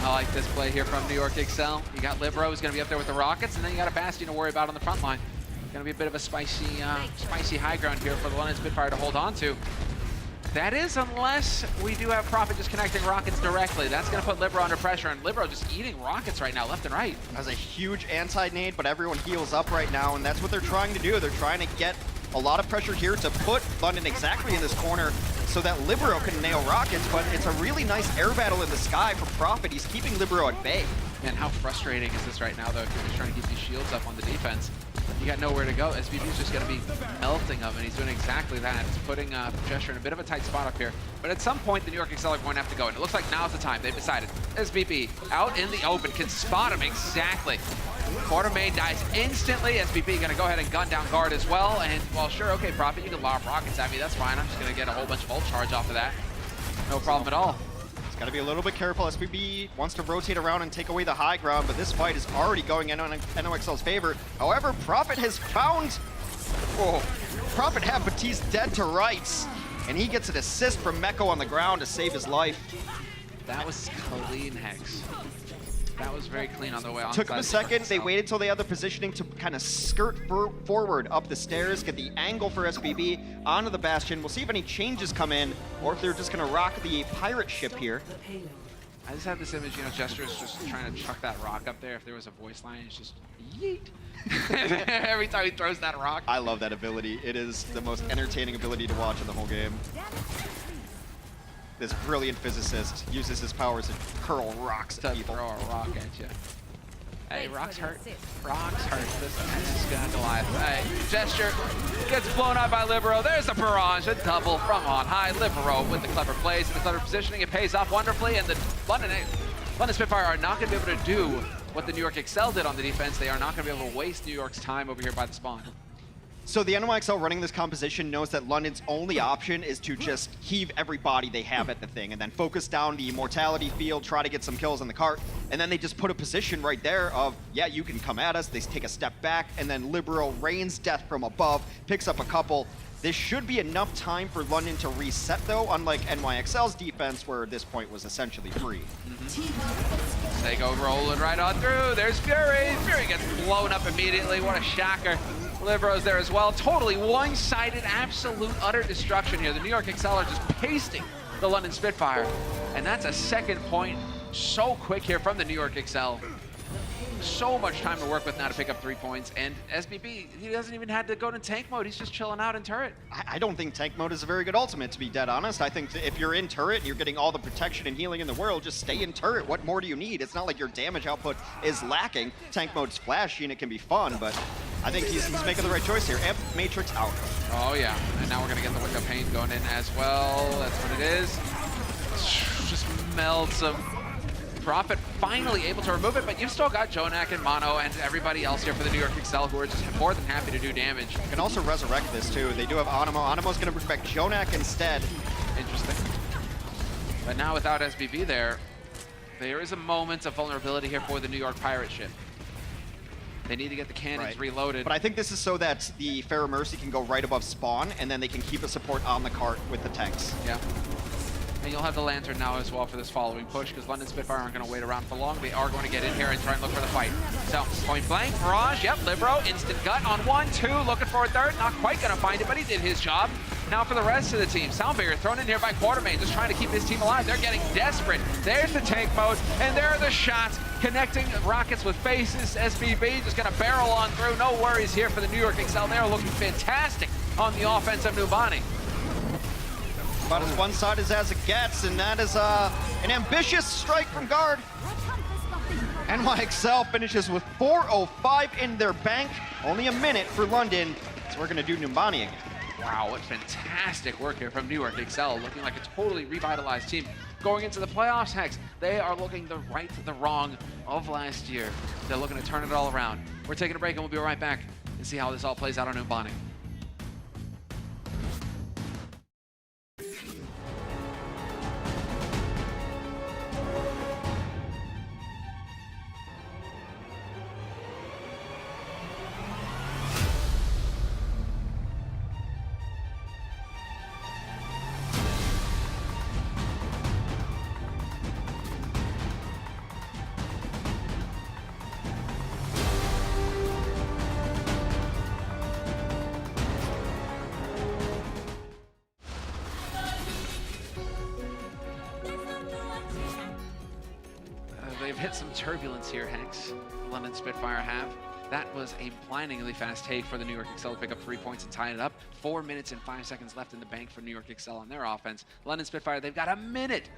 I like this play here from New York Excel. You got Libero, who's going to be up there with the Rockets, and then you got a Bastion to worry about on the front line. Going to be a bit of a spicy high ground here for the London Spitfire to hold on to. That is, unless we do have Prophet just connecting Rockets directly. That's going to put Libero under pressure, and Libero just eating Rockets right now, left and right. Has a huge anti-nade, but everyone heals up right now, and that's what they're trying to do. They're trying to get a lot of pressure here to put London exactly in this corner so that Libero can nail Rockets, but it's a really nice air battle in the sky for Prophet. He's keeping Libero at bay. Man, how frustrating is this right now, though, if you're just trying to keep these shields up on the defense? You got nowhere to go. SVP's just going to be melting them, and he's doing exactly that. He's putting Gesture in a bit of a tight spot up here. But at some point, the New York Excel are going to have to go, and it looks like now's the time. They've decided. SVP out in the open, can spot him exactly. Quartermain dies instantly. SVP going to go ahead and gun down guard as well. And, well, sure, okay, Prophet, you can lob rockets at me. That's fine. I'm just going to get a whole bunch of ult charge off of that. No problem at all. He's got to be a little bit careful. SPB wants to rotate around and take away the high ground, but this fight is already going in on NOXL's favor. However, Prophet has found... Oh, Prophet had Batiste dead to rights, and he gets an assist from Mecca on the ground to save his life. That was clean, Hex. That was very clean on the way on. Took him a second. They waited till they had the positioning to kind of skirt forward up the stairs, get the angle for SBB onto the Bastion. We'll see if any changes come in, or if they're just going to rock the pirate ship here. I just have this image, you know, Gesture is just trying to chuck that rock up there. If there was a voice line, it's just yeet. Every time he throws that rock. I love that ability. It is the most entertaining ability to watch in the whole game. This brilliant physicist uses his powers to hurl rocks at people. Throw a rock at you. Hey, rocks hurt. Rocks hurt. This is gonna Goliath. Hey, Gesture gets blown out by Libero. There's the barrage, a double from on high. Libero with the clever plays and the clever positioning. It pays off wonderfully, and the London Spitfire are not gonna be able to do what the New York Excel did on the defense. They are not gonna be able to waste New York's time over here by the spawn. So the NYXL running this composition knows that London's only option is to just heave every body they have at the thing and then focus down the mortality field, try to get some kills on the cart, and then they just put a position right there of, yeah, you can come at us. They take a step back, and then Libero rains death from above, picks up a couple. This should be enough time for London to reset, though, unlike NYXL's defense, where this point was essentially free. They go rolling right on through. There's Fury. Fury gets blown up immediately. What a shocker. Libero's there as well. Totally one-sided, absolute, utter destruction here. The New York Excel are just pasting the London Spitfire. And that's a second point so quick here from the New York Excel. So much time to work with now to pick up 3 points. And SBB, he doesn't even have to go to tank mode. He's just chilling out in turret. I don't think tank mode is a very good ultimate, to be dead honest. I think if you're in turret and you're getting all the protection and healing in the world, just stay in turret. What more do you need? It's not like your damage output is lacking. Tank mode's flashy and it can be fun, but I think he's making the right choice here. Amp Matrix out. Oh yeah, and now we're gonna get the Wick of Pain going in as well. That's what it is. Just melts him. Prophet finally able to remove it, but you've still got Jonak and Mono and everybody else here for the New York Excel who are just more than happy to do damage. You can also resurrect this too. They do have Animo. Animo's gonna respect Jonak instead. Interesting. But now without SBB there is a moment of vulnerability here for the New York pirate ship. They need to get the cannons reloaded. But I think this is so that the Pharaoh Mercy can go right above spawn, and then they can keep a support on the cart with the tanks. Yeah. And you'll have the Lantern now as well for this following push, because London Spitfire aren't going to wait around for long. They are going to get in here and try and look for the fight. So, point blank, Barrage, yep, Libero, instant gut on 1, 2, looking for a third. Not quite going to find it, but he did his job. Now for the rest of the team, Soundfigure thrown in here by Quartermain, just trying to keep his team alive. They're getting desperate. There's the tank mode, and there are the shots, connecting rockets with faces. SBB just going to barrel on through. No worries here for the New York Excel. They're looking fantastic on the offense of Numbani. about as one-sided as it gets, and that is an ambitious strike from guard. NYXL finishes with 4:05 in their bank. Only a minute for London, so we're gonna do Numbani again. Wow, what fantastic work here from New York Excel, looking like a totally revitalized team. Going into the playoffs, Hex, they are looking the right to the wrong of last year. They're looking to turn it all around. We're taking a break and we'll be right back and see how this all plays out on Numbani. They've hit some turbulence here, Hex. London Spitfire have. That was a blindingly fast take for the New York Excel to pick up 3 points and tie it up. 4 minutes and 5 seconds left in the bank for New York Excel on their offense. London Spitfire, they've got a minute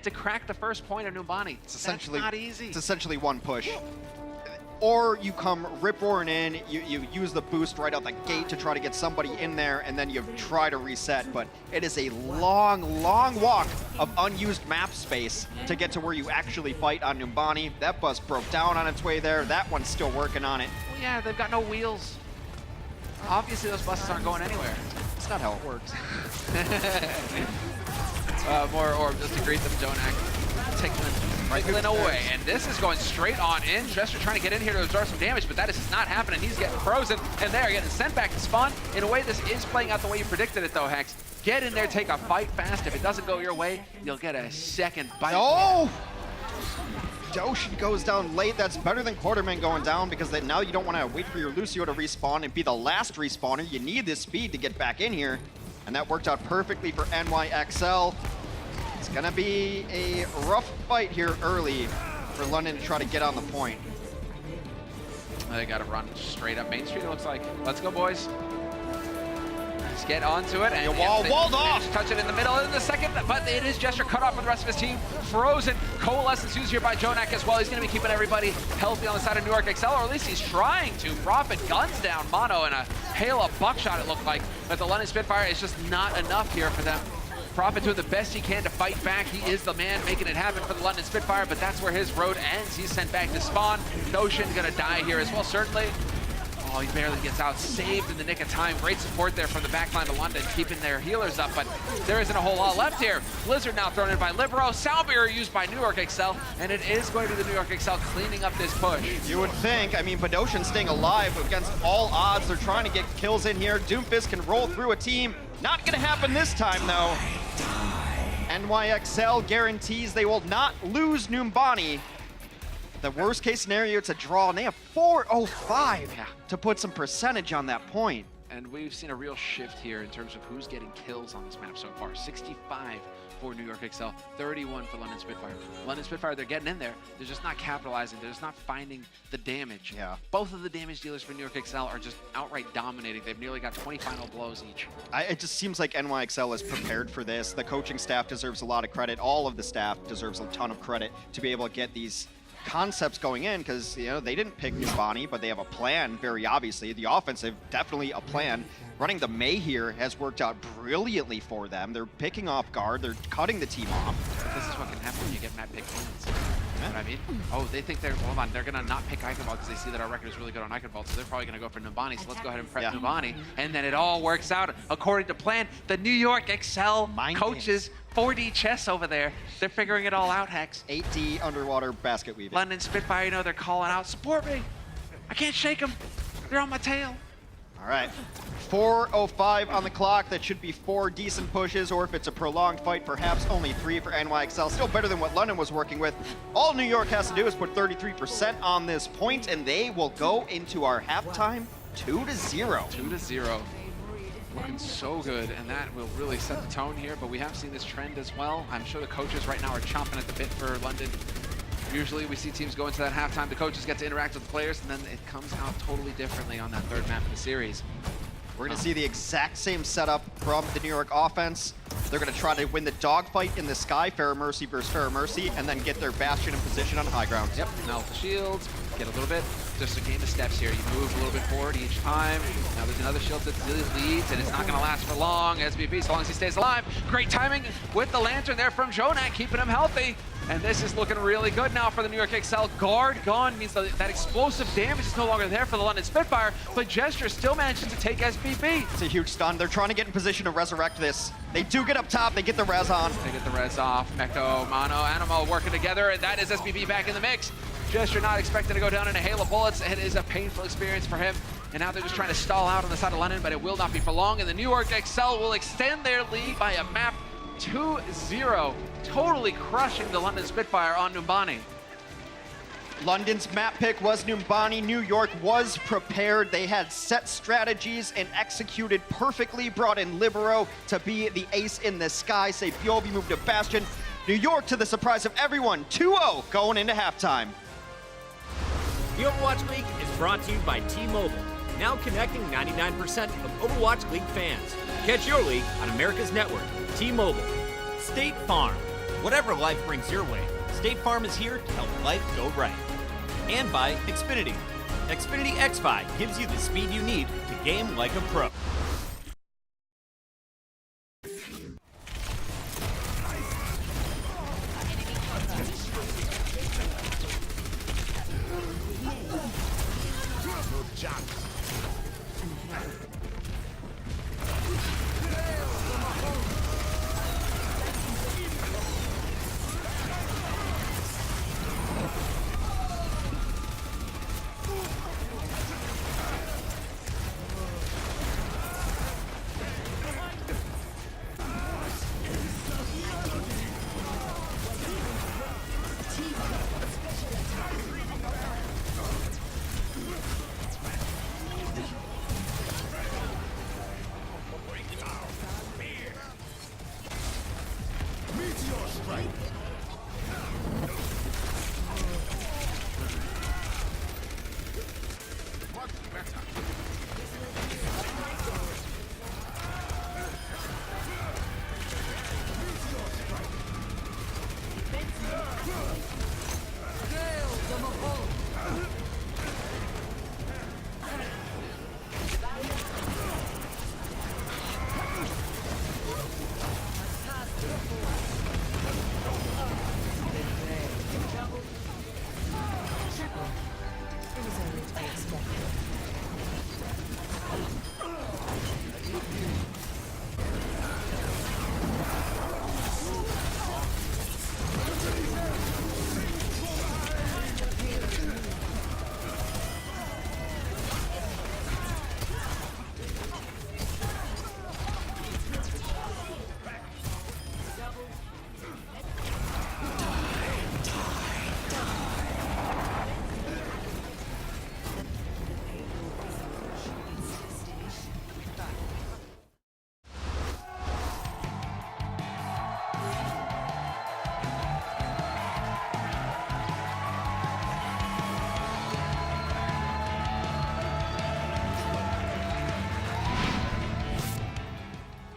to crack the first point of Numbani. That's not easy. It's essentially one push. Or you come rip-roaring in, you use the boost right out the gate to try to get somebody in there, and then you try to reset. But it is a long, long walk of unused map space to get to where you actually fight on Numbani. That bus broke down on its way there. That one's still working on it. Well, yeah, they've got no wheels. Obviously, those buses aren't going anywhere. That's not how it works. More orb just to greet them, Jonak. Tickling away, and this is going straight on in. Jester trying to get in here to absorb some damage, but that is just not happening. He's getting frozen, and they are getting sent back to spawn. In a way, this is playing out the way you predicted it, though, Hex. Get in there, take a fight fast. If it doesn't go your way, you'll get a second bite. Oh! Doshin goes down late. That's better than Quarterman going down, because now you don't want to wait for your Lucio to respawn and be the last respawner. You need this speed to get back in here, and that worked out perfectly for NYXL. It's gonna be a rough fight here early for London to try to get on the point. They gotta run straight up Main Street, it looks like. Let's go, boys. Let's get onto it. And walled off. Touch it in the middle in the second, but it is Gesture cut off with the rest of his team. Frozen. Coalescence used here by Jonak as well. He's gonna be keeping everybody healthy on the side of New York Excel, or at least he's trying to. Profit guns down Mono and a hail of buckshot, it looked like. But the London Spitfire is just not enough here for them. Profit doing the best he can to fight back. He is the man making it happen for the London Spitfire, but that's where his road ends. He's sent back to spawn. Notion gonna die here as well, certainly. Oh, he barely gets out. Saved in the nick of time. Great support there from the backline of London, keeping their healers up, but there isn't a whole lot left here. Blizzard now thrown in by Libero. Soundbearer used by New York Excel, and it is going to be the New York Excel cleaning up this push. You would think. I mean, Badoshan staying alive against all odds. They're trying to get kills in here. Doomfist can roll through a team. Not gonna happen this time, though. NYXL guarantees they will not lose Numbani. The worst case scenario, it's a draw, and they have 4:05 to put some percentage on that point. And we've seen a real shift here in terms of who's getting kills on this map so far. 65 for New York Excel, 31 for London Spitfire. London Spitfire, they're getting in there. They're just not capitalizing. They're just not finding the damage. Yeah. Both of the damage dealers for New York Excel are just outright dominating. They've nearly got 20 final blows each. It just seems like NYXL is prepared for this. The coaching staff deserves a lot of credit. All of the staff deserves a ton of credit to be able to get these concepts going in, because they didn't pick Numbani, but they have a plan, very obviously. The offensive, definitely a plan. Running the May here has worked out brilliantly for them. They're picking off guard, they're cutting the team off. This is what can happen when you get map pick wins. You know what I mean? Oh, they think hold on, they're gonna not pick Eichenwald because they see that our record is really good on Eichenwald, so they're probably gonna go for Numbani, so let's go ahead and prep Numbani, and then it all works out according to plan. The New York Excel coaches, 4D chess over there, they're figuring it all out, Hex. 8D underwater basket weaving. London Spitfire, they're calling out, support me. I can't shake them. They're on my tail. All right, 4:05 on the clock. That should be 4 decent pushes, or if it's a prolonged fight, perhaps only 3 for NYXL. Still better than what London was working with. All New York has to do is put 33% on this point, and they will go into our halftime 2-0. 2-0. Looking so good, and that will really set the tone here, but we have seen this trend as well. I'm sure the coaches right now are chomping at the bit for London. Usually we see teams go into that halftime, the coaches get to interact with the players, and then it comes out totally differently on that third map of the series. We're going to see the exact same setup from the New York offense. They're going to try to win the dogfight in the sky, Fair Mercy versus Fair Mercy, and then get their Bastion in position on high ground. Yep, now with the shields, get a little bit, just a game of steps here. You move a little bit forward each time. Now there's another shield that leads, and it's not going to last for long. SBB, so long as he stays alive. Great timing with the Lantern there from Jonak, keeping him healthy. And this is looking really good now for the New York Excel. Guard gone means that explosive damage is no longer there for the London Spitfire, but Gesture still manages to take SBB. It's a huge stun. They're trying to get in position to resurrect this. They do get up top. They get the res on. They get the res off. Mecca, Mono, Animo working together, and that is SBB back in the mix. Gesture not expected to go down in a hail of bullets. It is a painful experience for him. And now they're just trying to stall out on the side of London, but it will not be for long. And the New York Excel will extend their lead by a map 2-0, totally crushing the London Spitfire on Numbani. London's map pick was Numbani. New York was prepared. They had set strategies and executed perfectly. Brought in Libero to be the ace in the sky. Say Biobi moved to Bastion. New York, to the surprise of everyone, 2-0 going into halftime. The Overwatch League is brought to you by T-Mobile, now connecting 99% of Overwatch League fans. Catch your league on America's network, T-Mobile. State Farm. Whatever life brings your way, State Farm is here to help life go right. And by Xfinity. Xfinity X5 gives you the speed you need to game like a pro.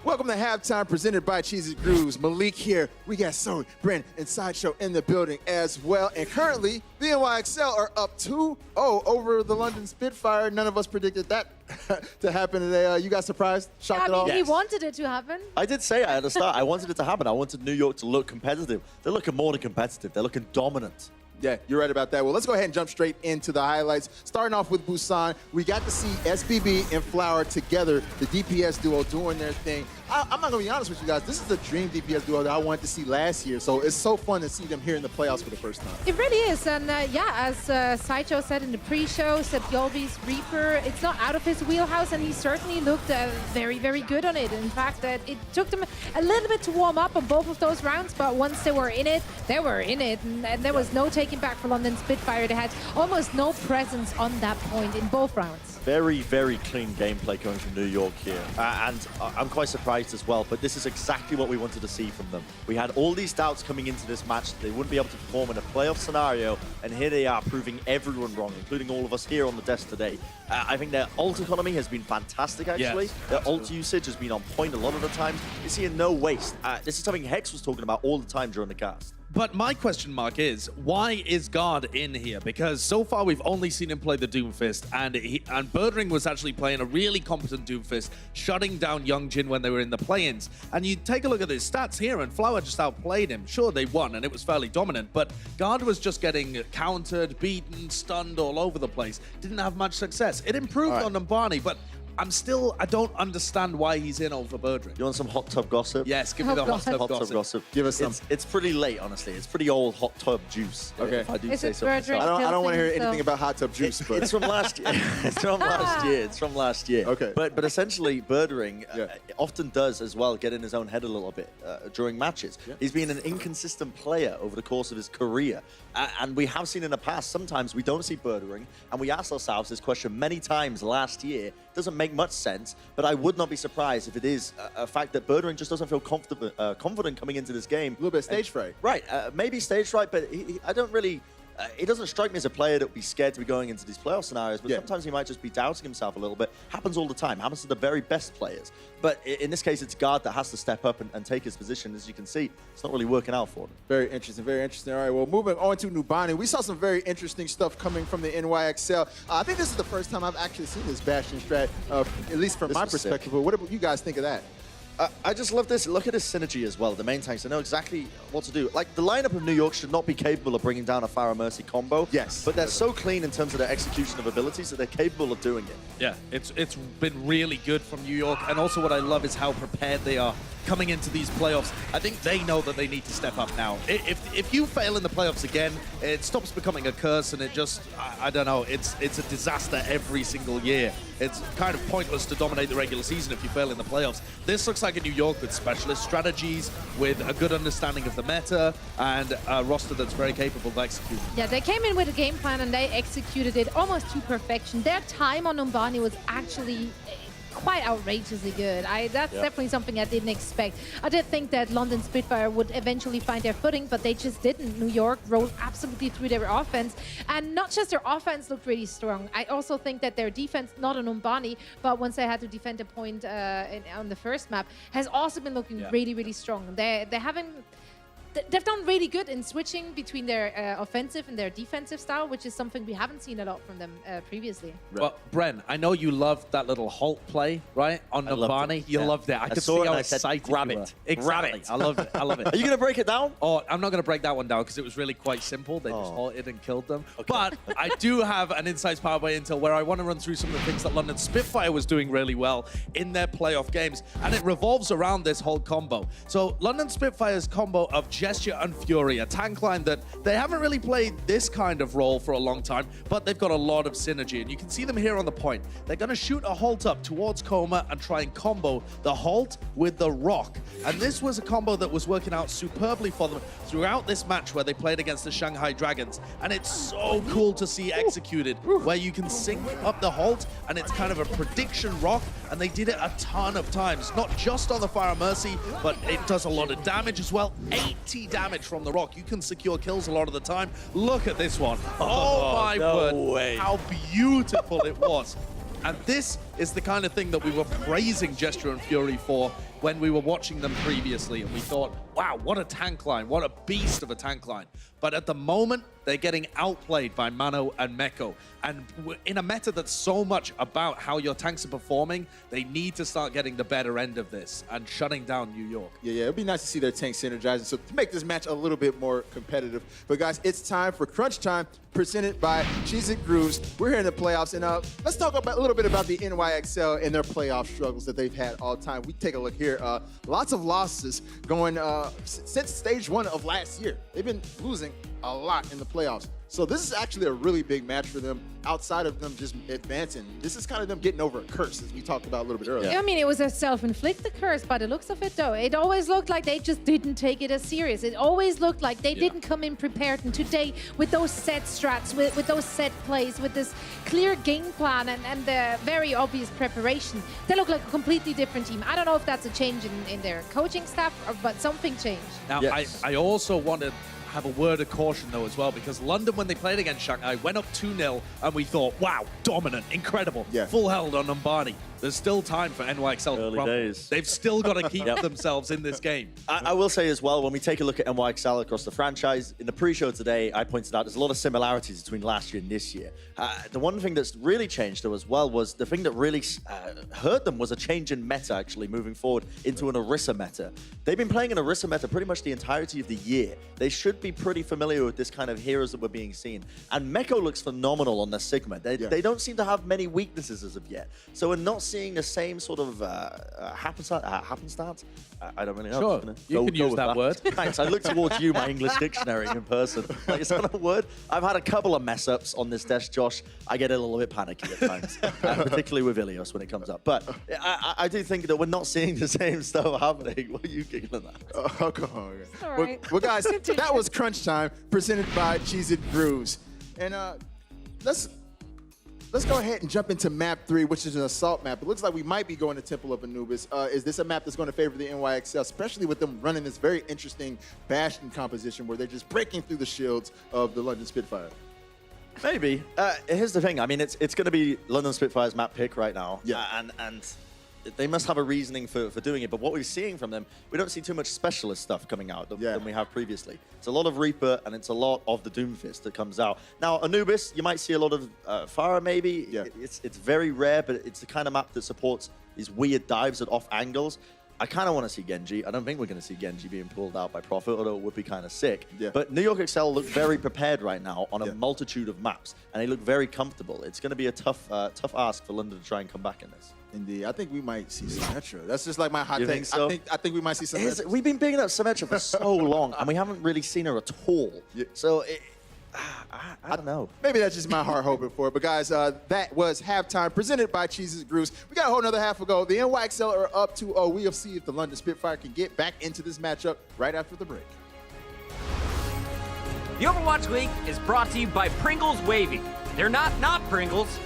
Welcome to Halftime, presented by Cheesy Grooves. Malik here. We got Zoe, Brent, and Sideshow in the building as well. And currently, the NYXL are up 2-0 over the London Spitfire. None of us predicted that to happen today. You guys surprised? Shocked at all? He wanted it to happen. I did say at the start, I wanted it to happen. I wanted New York to look competitive. They're looking more than competitive. They're looking dominant. Yeah, you're right about that. Well, let's go ahead and jump straight into the highlights. Starting off with Busan, we got to see SBB and Flower together, the DPS duo doing their thing. I'm not going to be honest with you guys. This is the dream DPS duo that I wanted to see last year, so it's so fun to see them here in the playoffs for the first time. It really is, and yeah, as Sideshow said in the pre-show, Yolbi's Reaper, it's not out of his wheelhouse, and he certainly looked very, very good on it. In fact, it took them a little bit to warm up on both of those rounds, but once they were in it, and there was no taking back for London Spitfire. They had almost no presence on that point in both rounds. Very, very clean gameplay coming from New York here, and I'm quite surprised surprised as well, but this is exactly what we wanted to see from them. We had all these doubts coming into this match that they wouldn't be able to perform in a playoff scenario, and here they are proving everyone wrong, including all of us here on the desk today. I think their ult economy has been fantastic, actually. Yes, their ult usage has been on point a lot of the times. You're seeing no waste. This is something Hex was talking about all the time during the cast. But my question mark is, why is Guard in here? Because so far we've only seen him play the Doomfist, and Birdring was actually playing a really competent Doomfist, shutting down Young Jin when they were in the play-ins. And you take a look at his stats here, and Flower just outplayed him. Sure, they won, and it was fairly dominant, but Guard was just getting countered, beaten, stunned all over the place. Didn't have much success. It improved on Numbani, but I don't understand why he's in over Birdring. You want some hot tub gossip? Yes, give me the hot tub gossip. Give us some. It's pretty late, honestly. It's pretty old hot tub juice. Okay. If I do Is say it so myself. Birdring? I don't want to hear anything about hot tub juice, but It's from last year. It's from last year. It's from last year. Okay. But essentially, Birdring often does as well get in his own head a little bit during matches. He's been an inconsistent player over the course of his career. And we have seen in the past, sometimes we don't see Birdring, and we asked ourselves this question many times last year. Doesn't make much sense, but I would not be surprised if it is a fact that Birdring just doesn't feel confident coming into this game. a little bit of stage fright. Right, maybe stage fright, but I don't really... he doesn't strike me as a player that would be scared to be going into these playoff scenarios, but sometimes he might just be doubting himself a little bit. Happens all the time. Happens to the very best players. But in this case, it's Guard that has to step up and take his position. As you can see, it's not really working out for him. Very interesting, very interesting. All right, well, moving on to Numbani. We saw some very interesting stuff coming from the NYXL. I think this is the first time I've actually seen this Bastion strat, at least from my perspective. But what do you guys think of that? I just love this. Look at his synergy as well. The main tanks, they know exactly what to do. Like, the lineup of New York should not be capable of bringing down a Pharah Mercy combo. Yes. But they're so clean in terms of their execution of abilities that they're capable of doing it. Yeah, it's been really good from New York. And also what I love is how prepared they are coming into these playoffs. I think they know that they need to step up now. If you fail in the playoffs again, it stops becoming a curse, and it just, I don't know, it's a disaster every single year. It's kind of pointless to dominate the regular season if you fail in the playoffs. This looks like a New York with specialist strategies, with a good understanding of the meta, and a roster that's very capable of executing. Yeah, they came in with a game plan and they executed it almost to perfection. Their time on Numbani was actually quite outrageously good. That's definitely something I didn't expect. I did think that London Spitfire would eventually find their footing, but they just didn't. New York rolled absolutely through their offense, and not just their offense looked really strong. I also think that their defense, not on Numbani, but once they had to defend a point on the first map, has also been looking really, really strong. They've done really good in switching between their offensive and their defensive style, which is something we haven't seen a lot from them previously. Well, Bren, I know you loved that little halt play, right? On Numbani. You loved it. I could see how excited grab you were. it. Exactly. Grab it. I loved it. I love it. Are you going to break it down? Oh, I'm not going to break that one down because it was really quite simple. They just halted and killed them. But I do have an Insights powered by Intel where I want to run through some of the things that London Spitfire was doing really well in their playoff games. And it revolves around this whole combo. So London Spitfire's combo of Gesture and Fury, a tank line that they haven't really played this kind of role for a long time, but they've got a lot of synergy. And you can see them here on the point. They're going to shoot a halt up towards Coma and try and combo the halt with the rock. And this was a combo that was working out superbly for them throughout this match where they played against the Shanghai Dragons. And it's so cool to see executed, where you can sync up the halt and it's kind of a prediction rock. And they did it a ton of times, not just on the Pharah Mercy, but it does a lot of damage as well. 80 damage from the rock. You can secure kills a lot of the time. Look at this one. Oh my word. How beautiful it was. And this is the kind of thing that we were praising Gesture and Fury for when we were watching them previously. And we thought, wow, what a tank line. What a beast of a tank line. But at the moment, they're getting outplayed by Mano and Mecca. And in a meta that's so much about how your tanks are performing, they need to start getting the better end of this and shutting down New York. Yeah, it'd be nice to see their tanks synergizing. So to make this match a little bit more competitive. But guys, it's time for Crunch Time, presented by Cheez It Grooves. We're here in the playoffs, and let's talk about a little bit about the NYXL and their playoff struggles that they've had all time. We take a look here. Lots of losses going since stage 1 of last year. They've been losing a lot in the playoffs. So this is actually a really big match for them outside of them just advancing. This is kind of them getting over a curse, as we talked about a little bit earlier. I mean, it was a self-inflicted curse by the looks of it, though. It always looked like they just didn't take it as serious. It always looked like they didn't come in prepared. And today, with those set strats, with those set plays, with this clear game plan and the very obvious preparation, they look like a completely different team. I don't know if that's a change in their coaching staff, but something changed. Now, I also want to have a word of caution, though, as well, because London, when they played against Shanghai, went up 2-0, and we thought, wow, dominant, incredible, full held on Numbani. There's still time for NYXL. Early days. They've still got to keep themselves in this game. I will say as well, when we take a look at NYXL across the franchise, in the pre-show today, I pointed out there's a lot of similarities between last year and this year. The one thing that's really changed, though, as well, was the thing that really hurt them was a change in meta, actually, moving forward into an Orisa meta. They've been playing an Orisa meta pretty much the entirety of the year. They should be pretty familiar with this kind of heroes that we're being seen. And Mecca looks phenomenal on the Sigma. They don't seem to have many weaknesses as of yet. So we're not seeing the same sort of happenstance. I don't really know. Sure, you can use that word. Thanks. I look towards you, my English dictionary in person. Like, is that a word? I've had a couple of mess ups on this desk, Josh. I get a little bit panicky at times, particularly with Ilios when it comes up. But I do think that we're not seeing the same stuff happening. What are you giggling at? Oh, come on. All right. Well, guys, that was Crunch Time, presented by Cheez-It Grooves. And let's go ahead and jump into map 3, which is an assault map. It looks like we might be going to Temple of Anubis. Is this a map that's going to favor the NYXL, especially with them running this very interesting Bastion composition where they're just breaking through the shields of the London Spitfire? Maybe. Here's the thing. I mean, it's going to be London Spitfire's map pick right now. Yeah. And they must have a reasoning for doing it. But what we're seeing from them, we don't see too much specialist stuff coming out than we have previously. It's a lot of Reaper, and it's a lot of the Doomfist that comes out. Now, Anubis, you might see a lot of Farah, maybe. Yeah. It's very rare, but it's the kind of map that supports these weird dives at off angles. I kind of want to see Genji. I don't think we're going to see Genji being pulled out by Prophet, although it would be kind of sick. Yeah. But New York Excel look very prepared right now on a multitude of maps, and they look very comfortable. It's going to be a tough ask for London to try and come back in this. Indeed. I think we might see Symmetra. That's just like my hot You take. think so? I think we might see Symmetra. We've been bigging up Symmetra for so long, and we haven't really seen her at all. Yeah. So I don't know. Maybe that's just my heart hoping for it. But guys, that was halftime presented by Cheez-It Grooves. We got a whole nother half to go. The NYXL are up 2-0. We'll see if the London Spitfire can get back into this matchup right after the break. The Overwatch League is brought to you by Pringles Wavy. They're not Pringles.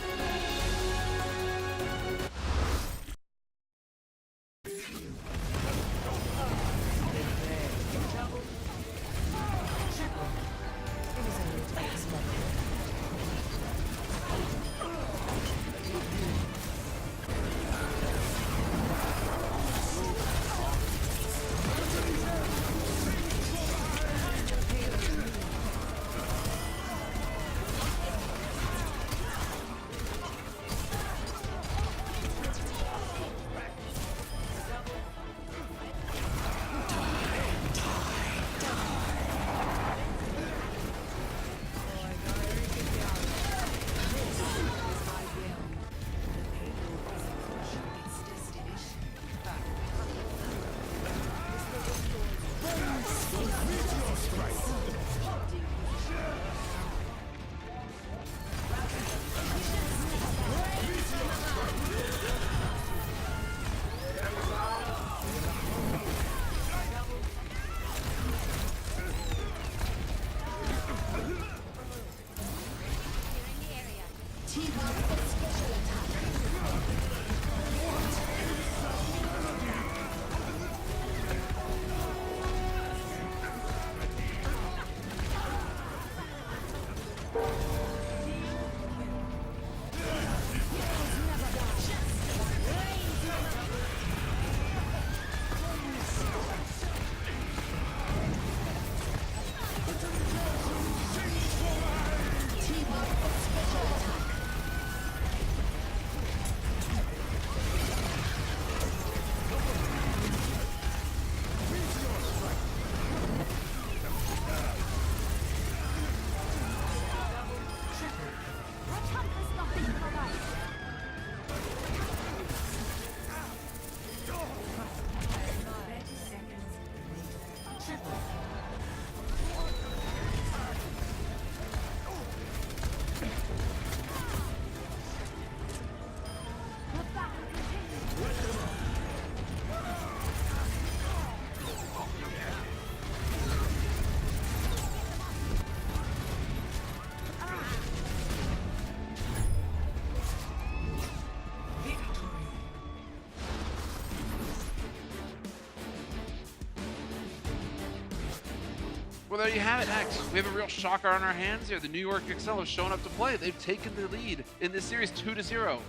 Well, there you have it, Hex. We have a real shocker on our hands here. The New York Excel have shown up to play. They've taken the lead in this series 2-0.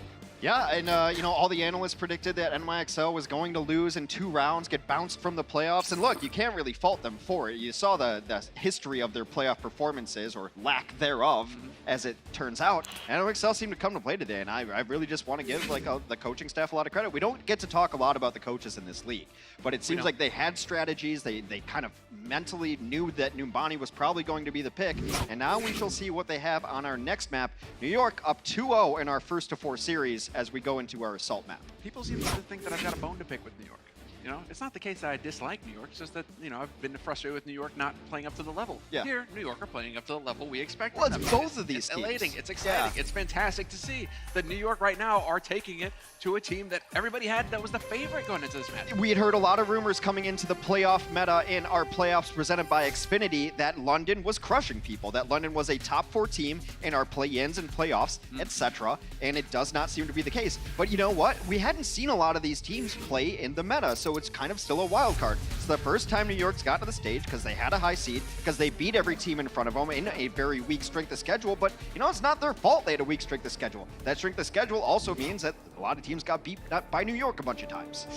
Yeah, and you know, all the analysts predicted that NYXL was going to lose in 2 rounds, get bounced from the playoffs, and look, you can't really fault them for it. You saw the history of their playoff performances, or lack thereof, as it turns out. NYXL seemed to come to play today, and I really just want to give like the coaching staff a lot of credit. We don't get to talk a lot about the coaches in this league, but it seems like they had strategies. They kind of mentally knew that Numbani was probably going to be the pick, and now we shall see what they have on our next map. New York up 2-0 in our first of 4 series as we go into our assault map. People seem to think that I've got a bone to pick with New York. You know, it's not the case that I dislike New York. It's just that, you know, I've been frustrated with New York not playing up to the level. Yeah. Here, New York are playing up to the level we expected. Well, it's both of these It's teams. elating. It's exciting. Yeah. It's fantastic to see that New York right now are taking it to a team that everybody had that was the favorite going into this match. We had heard a lot of rumors coming into the playoff meta in our playoffs presented by Xfinity that London was crushing people, that London was a top 4 team in our play-ins and playoffs, etc. And it does not seem to be the case. But you know what? We hadn't seen a lot of these teams play in the meta, so it's kind of still a wild card. It's the first time New York's got to the stage because they had a high seed, because they beat every team in front of them in a very weak strength of schedule. But you know, it's not their fault they had a weak strength of schedule. That strength of schedule also means that a lot of teams got beat by New York a bunch of times.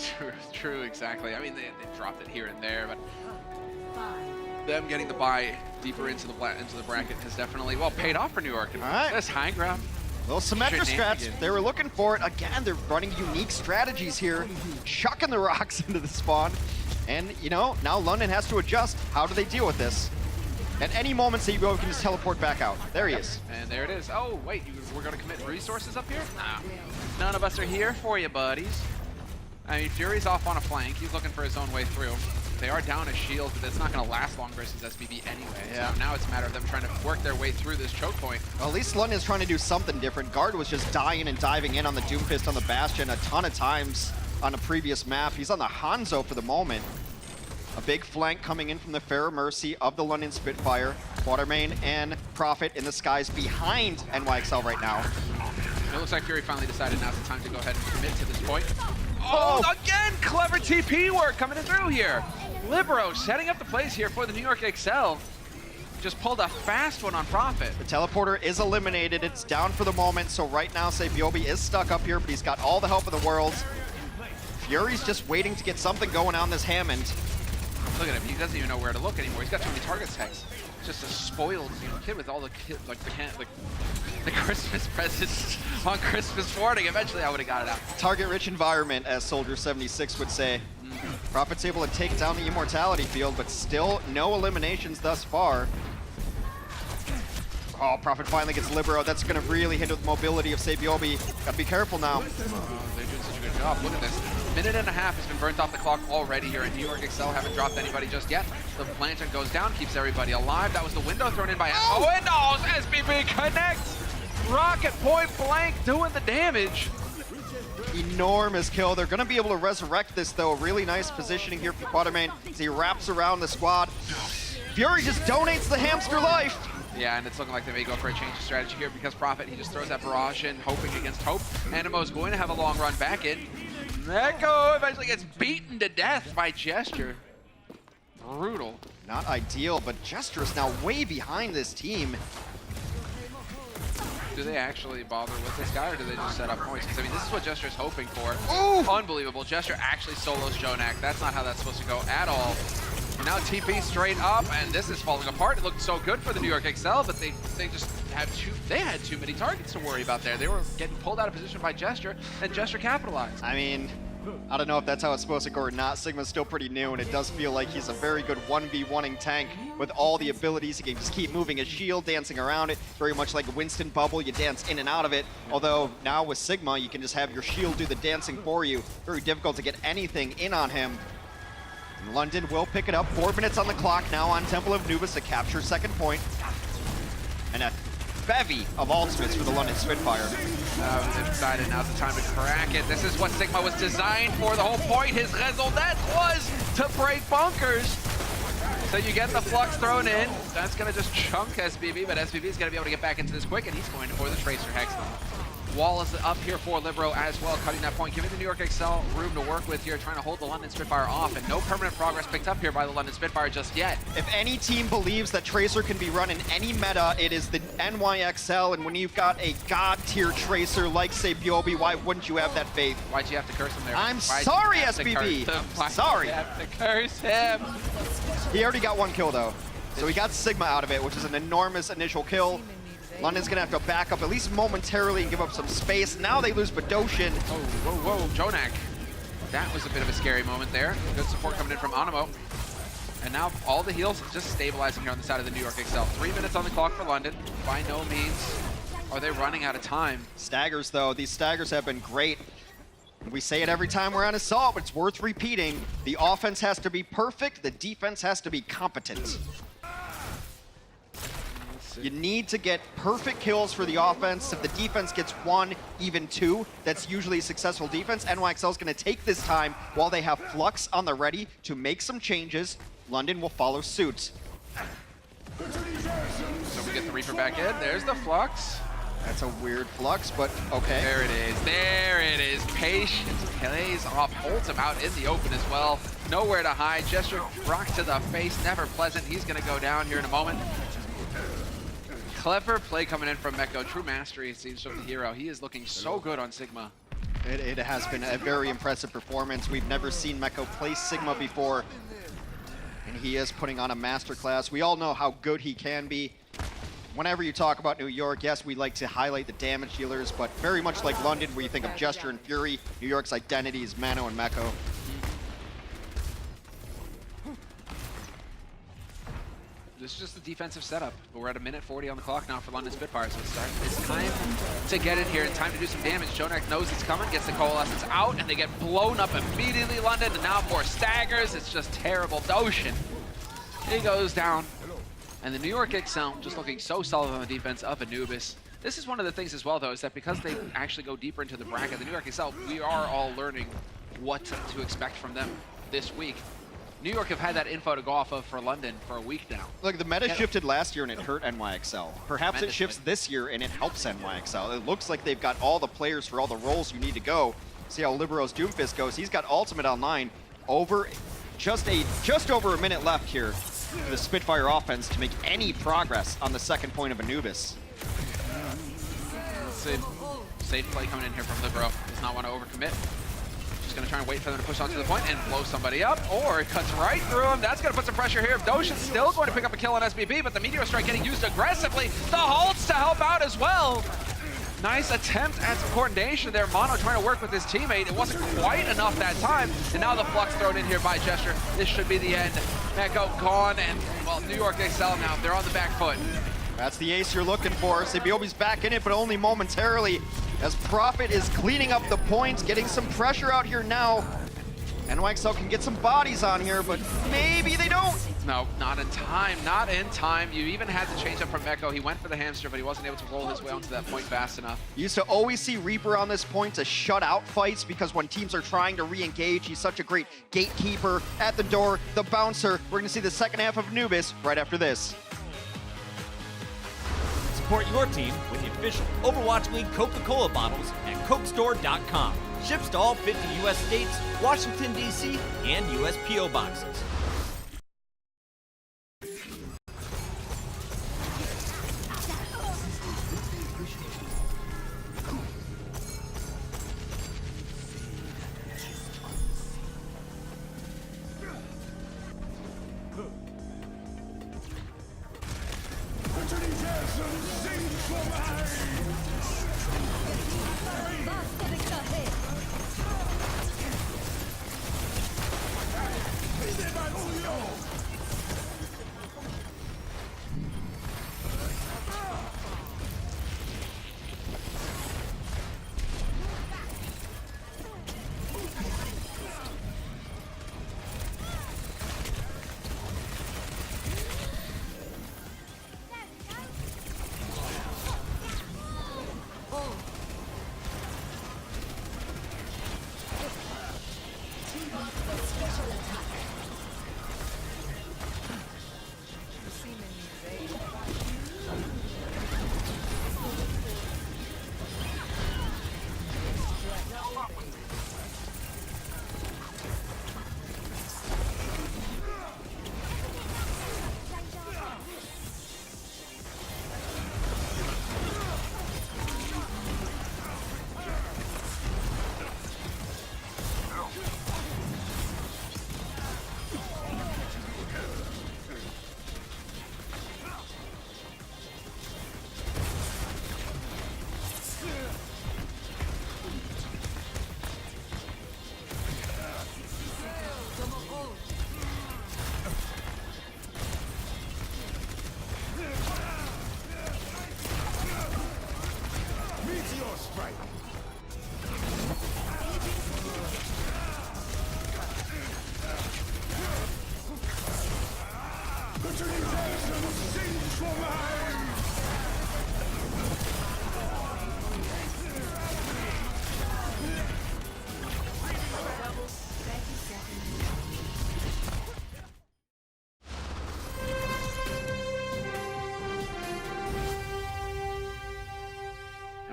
True, exactly. I mean, they dropped it here and there, but them getting the bye deeper into the bracket has definitely, well, paid off for New York. And all right. This high ground. Little Symmetra strats, they were looking for it. Again, they're running unique strategies here, chucking the rocks into the spawn. And, you know, now London has to adjust. How do they deal with this? At any moment, Sago can just teleport back out. There he is. And there it is. Oh, wait, we're going to commit resources up here? Nah. None of us are here for you, buddies. I mean, Fury's off on a flank. He's looking for his own way through. They are down a shield, but it's not going to last long versus SBB anyway. Yeah. So now it's a matter of them trying to work their way through this choke point. Well, at least London's trying to do something different. Guard was just dying and diving in on the Doomfist on the Bastion a ton of times on the previous map. He's on the Hanzo for the moment. A big flank coming in from the Fair Mercy of the London Spitfire. Watermain and Prophet in the skies behind NYXL right now. It looks like Fury finally decided now's the time to go ahead and commit to this point. Oh, again, clever TP work coming in through here. Libero setting up the plays here for the New York Excel. Just pulled a fast one on Prophet. The teleporter is eliminated. It's down for the moment. So right now, Sabiobi is stuck up here, but he's got all the help in the world. Fury's just waiting to get something going on this Hammond. Look at him. He doesn't even know where to look anymore. He's got too many targets, Hex. Just a spoiled, you know, kid with all the the Christmas presents on Christmas morning. Eventually, I would have got it out. Target-rich environment, as Soldier 76 would say. Prophet's able to take down the Immortality field, but still no eliminations thus far. Oh, Prophet finally gets Libero. That's going to really hinder the mobility of Sabiobi. Gotta be careful now. They're doing such a good job. Look at this. Minute and a half has been burnt off the clock already here, and New York Excel haven't dropped anybody just yet. The lantern goes down, keeps everybody alive. That was the window thrown in by windows. SBB connects. Rocket point blank doing the damage. Enormous kill. They're going to be able to resurrect this, though. Really nice positioning here for Watermain as he wraps around the squad. Fury just donates the hamster life. Yeah, and it's looking like they may go for a change of strategy here because Prophet, he just throws that barrage in, hoping against hope. Animo's going to have a long run back in. Mecca eventually gets beaten to death by Gesture. Brutal. Not ideal, but Gesture is now way behind this team. Do they actually bother with this guy, or do they just set up points? Because, I mean, this is what Gesture's hoping for. Ooh. Unbelievable. Gesture actually solos Jonak. That's not how that's supposed to go at all. And now TP straight up, and this is falling apart. It looked so good for the New York Excel, but they just had too many targets to worry about there. They were getting pulled out of position by Gesture, and Gesture capitalized. I mean, I don't know if that's how it's supposed to go or not. Sigma's still pretty new, and it does feel like he's a very good 1v1ing tank with all the abilities. He can just keep moving his shield, dancing around it, very much like a Winston bubble. You dance in and out of it. Although now with Sigma, you can just have your shield do the dancing for you. Very difficult to get anything in on him. And London will pick it up. 4 minutes on the clock now on Temple of Anubis to capture second point. And a bevy of ultimates for the London Spitfire. They've decided now's the time to crack it. This is what Sigma was designed for. The whole point, his raison d'etre was to break bunkers. So you get the flux thrown in. That's going to just chunk SBB, but SBB is going to be able to get back into this quick, and he's going for the Tracer Hex. Wall is up here for Libero as well, cutting that point, giving the New York Excel room to work with here, trying to hold the London Spitfire off, and no permanent progress picked up here by the London Spitfire just yet. If any team believes that Tracer can be run in any meta, it is the NYXL, and when you've got a god-tier Tracer like, say, Byobi, why wouldn't you have that faith? Why'd you have to curse him there? I'm sorry, SBB! Sorry! You have to curse him! He already got 1 kill, though. So he got Sigma out of it, which is an enormous initial kill. London's gonna have to back up at least momentarily and give up some space. Now they lose Badoshin. Oh, whoa, Jonak. That was a bit of a scary moment there. Good support coming in from Anamo. And now all the heals just stabilizing here on the side of the New York Excel. 3 minutes on the clock for London. By no means are they running out of time. Staggers, though. These staggers have been great. We say it every time we're on Assault, but it's worth repeating. The offense has to be perfect. The defense has to be competent. You need to get perfect kills for the offense. If the defense gets 1, even 2, that's usually a successful defense. NYXL is going to take this time while they have Flux on the ready to make some changes. London will follow suit. So we get the Reaper back in. There's the Flux. That's a weird Flux, but okay. There it is. There it is. Patience plays off, holds him out in the open as well. Nowhere to hide. Gesture rock to the face. Never pleasant. He's going to go down here in a moment. Clever play coming in from Mecca. True mastery, it seems, from the hero. He is looking so good on Sigma. It has been a very impressive performance. We've never seen Mecca play Sigma before, and he is putting on a masterclass. We all know how good he can be. Whenever you talk about New York, yes, we like to highlight the damage dealers, but very much like London, where you think of Gesture and Fury, New York's identity is Mano and Mecca. This is just the defensive setup, but we're at 1:40 on the clock now for London Spitfire, so it's time to get in here and time to do some damage. Jonak knows it's coming, gets the Coalescence out, and they get blown up immediately, London, and now more staggers. It's just terrible. Doshin, he goes down. And the New York Excel just looking so solid on the defense of Anubis. This is one of the things as well, though, is that because they actually go deeper into the bracket, the New York Excel, we are all learning what to expect from them this week. New York have had that info to go off of for London for a week now. Look, the meta shifted last year and it hurt NYXL. Perhaps it shifts this year and it helps NYXL. It looks like they've got all the players for all the roles you need to go. See how Libero's Doomfist goes. He's got Ultimate online. Just over a minute left here for the Spitfire offense to make any progress on the second point of Anubis. Safe play coming in here from Libero. Does not want to overcommit. Just going to try and wait for them to push onto the point and blow somebody up, or it cuts right through him. That's going to put some pressure here. Doshin's still going to pick up a kill on SBB, but the Meteor Strike getting used aggressively. The Halts to help out as well. Nice attempt at some coordination there. Mono trying to work with his teammate. It wasn't quite enough that time, and now the Flux thrown in here by Gesture. This should be the end. Mecca gone, and, well, New York Excel now. They're on the back foot. That's the ace you're looking for. Sabiobi's back in it, but only momentarily, as Prophet is cleaning up the points, getting some pressure out here now. NYXL can get some bodies on here, but maybe they don't. No, not in time, not in time. You even had to change up from Mecca. He went for the hamster, but he wasn't able to roll his way onto that point fast enough. You used to always see Reaper on this point to shut out fights, because when teams are trying to re-engage, he's such a great gatekeeper at the door, the bouncer. We're gonna see the second half of Anubis right after this. Support your team with the official Overwatch League Coca-Cola bottles at CokeStore.com. Ships to all 50 U.S. states, Washington, D.C., and U.S. P.O. boxes.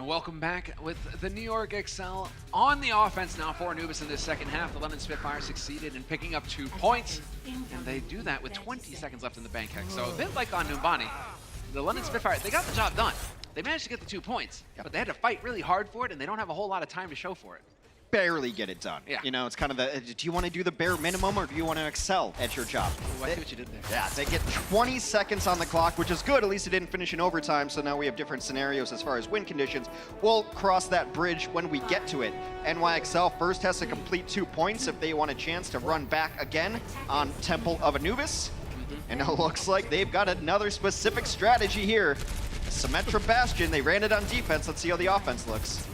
Welcome back with the New York Excel on the offense now for Anubis in this second half. The London Spitfire succeeded in picking up 2 points, and they do that with 20 seconds left in the bank hex. So a bit like on Numbani, the London Spitfire, they got the job done. They managed to get the 2 points, but they had to fight really hard for it, and they don't have a whole lot of time to show for it. Barely get it done. Yeah. You know, it's kind of the, do you want to do the bare minimum or do you want to excel at your job? Ooh, I see what you did there. Yeah, they get 20 seconds on the clock, which is good. At least it didn't finish in overtime, so now we have different scenarios as far as win conditions. We'll cross that bridge when we get to it. NYXL first has to complete 2 points if they want a chance to run back again on Temple of Anubis. And it looks like they've got another specific strategy here. Symmetra Bastion, they ran it on defense. Let's see how the offense looks.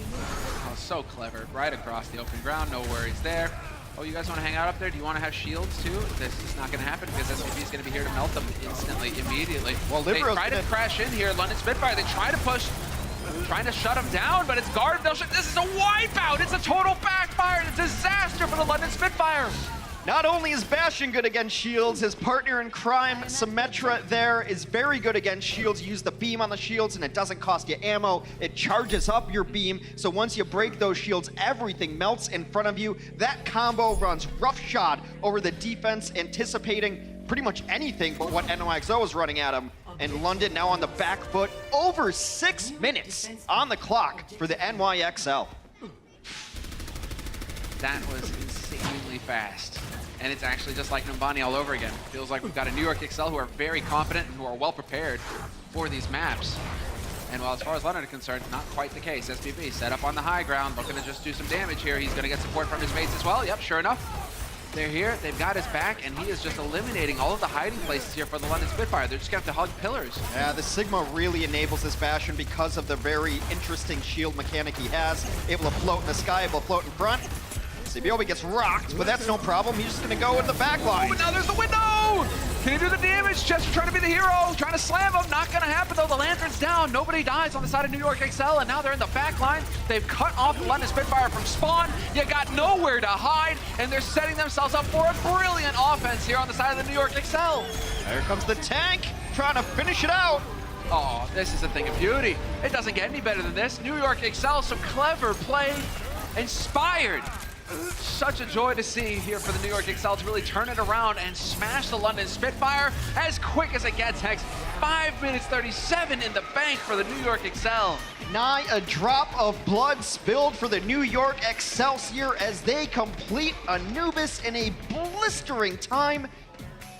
Oh, so clever. Right across the open ground, no worries there. Oh, you guys want to hang out up there? Do you want to have shields too? This is not going to happen because SVP is going to be here to melt them instantly, immediately. Well, they try to crash in here. London Spitfire, they try to push, trying to shut them down, but it's guard. This is a wipeout. It's a total backfire. It's a disaster for the London Spitfire. Not only is Bastion good against shields, his partner in crime, Symmetra, there is very good against shields. You use the beam on the shields and it doesn't cost you ammo. It charges up your beam, so once you break those shields, everything melts in front of you. That combo runs roughshod over the defense, anticipating pretty much anything but what NYXO is running at him. And London now on the back foot, over 6 minutes on the clock for the NYXL. That was insanely fast. And it's actually just like Numbani all over again. Feels like we've got a New York Excel who are very confident and who are well prepared for these maps. And while as far as London is concerned, not quite the case. SPB set up on the high ground, looking to just do some damage here. He's gonna get support from his mates as well. Yep, sure enough. They're here, they've got his back, and he is just eliminating all of the hiding places here for the London Spitfire. They're just gonna have to hug pillars. Yeah, the Sigma really enables this Bastion because of the very interesting shield mechanic he has. Able to float in the sky, able to float in front. Cbobi gets rocked, but that's no problem. He's just gonna go in the back line. Oh, now there's the window! Can he do the damage? Chester trying to be the hero, trying to slam him. Not gonna happen though. The lantern's down. Nobody dies on the side of New York Excel, and now they're in the back line. They've cut off the London Spitfire from spawn. You got nowhere to hide, and they're setting themselves up for a brilliant offense here on the side of the New York Excel. There comes the tank, trying to finish it out. Oh, this is a thing of beauty. It doesn't get any better than this. New York Excel, some clever play, inspired. Such a joy to see here for the New York Excel to really turn it around and smash the London Spitfire as quick as it gets, Hex. 5 minutes 37 in the bank for the New York Excel. Nigh a drop of blood spilled for the New York Excelsior as they complete Anubis in a blistering time.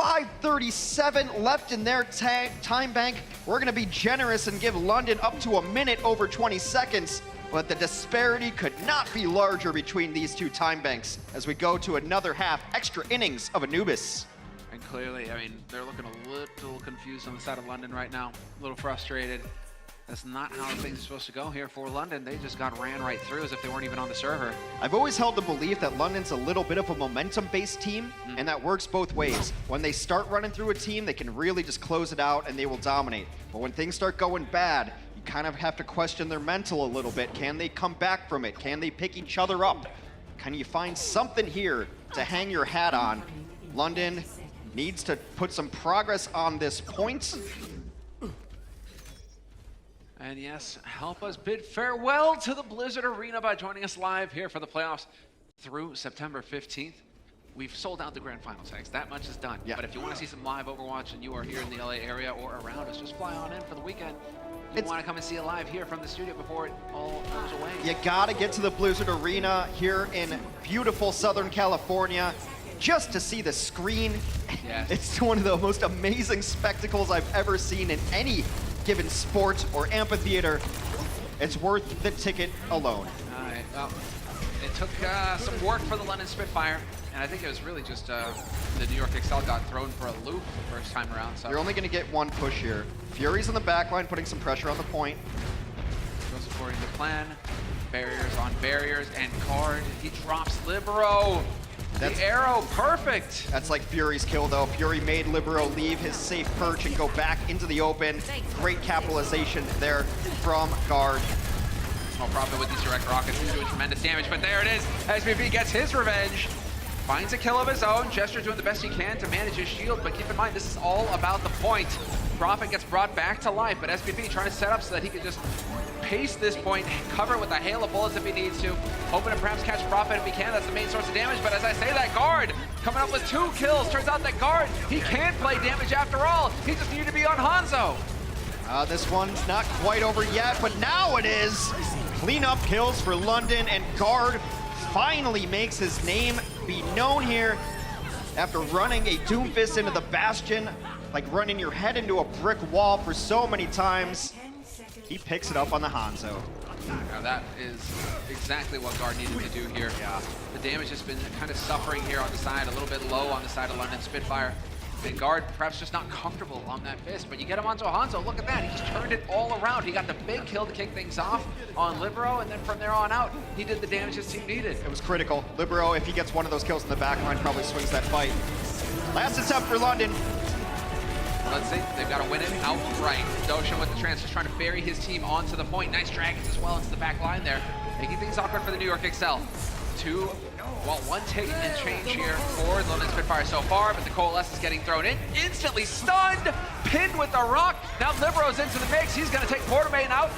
5:37 left in their time bank. We're gonna be generous and give London up to a minute over 20 seconds. But the disparity could not be larger between these two time banks as we go to another half, extra innings of Anubis. And clearly, I mean, they're looking a little confused on the side of London right now, a little frustrated. That's not how things are supposed to go here for London. They just got ran right through as if they weren't even on the server. I've always held the belief that London's a little bit of a momentum-based team, and that works both ways. When they start running through a team, they can really just close it out and they will dominate. But when things start going bad, kind of have to question their mental a little bit. Can they come back from it? Can they pick each other up? Can you find something here to hang your hat on? London needs to put some progress on this point. And yes, help us bid farewell to the Blizzard Arena by joining us live here for the playoffs through September 15th. We've sold out the grand finals, Hex. That much is done. Yeah. But if you want to see some live Overwatch and you are here in the LA area or around us, just fly on in for the weekend. You want to come and see it live here from the studio before it all goes away. You gotta get to the Blizzard Arena here in beautiful Southern California just to see the screen. Yes. It's one of the most amazing spectacles I've ever seen in any given sport or amphitheater. It's worth the ticket alone. All right, well, it took some work for the London Spitfire, and I think it was really just the New York Excel got thrown for a loop the first time around. So you're only gonna get one push here. Fury's in the back line, putting some pressure on the point. according to plan. Barriers on barriers, and Card, he drops Libero. The arrow, perfect. That's like Fury's kill, though. Fury made Libero leave his safe perch and go back into the open. Great capitalization there from Guard. Small Prophet with these direct rockets. He's doing tremendous damage, but there it is. SBB gets his revenge. Finds a kill of his own. Gesture doing the best he can to manage his shield, but keep in mind, this is all about the point. Prophet gets brought back to life, but SBB trying to set up so that he can just pace this point, cover it with a hail of bullets if he needs to, hoping to perhaps catch Prophet if he can. That's the main source of damage, but as I say that, Guard coming up with 2 kills. Turns out that Guard, he can play damage after all. He just needed to be on Hanzo. This one's not quite over yet, but now it is. Cleanup kills for London, and Guard finally makes his name be known here after running a Doomfist into the Bastion, like running your head into a brick wall for so many times. He picks it up on the Hanzo. Now that is exactly what Guard needed to do here. Yeah. The damage has been kind of suffering here on the side, a little bit low on the side of London Spitfire. And Guard perhaps just not comfortable on that fist, but you get him onto a Hanzo, look at that, he just turned it all around. He got the big kill to kick things off on Libero, and then from there on out, he did the damage his team needed. It was critical. Libero, if he gets one of those kills in the back line, probably swings that fight. Last attempt for London. Let's see, they've got to win it outright. Doshan with the transfers trying to ferry his team onto the point. Nice dragons as well into the back line there, making things awkward for the New York Excel. One take and change here for London Spitfire so far, but the Coalesce is getting thrown in. Instantly stunned, pinned with the rock. Now Libero's into the mix. He's going to take Portermain out.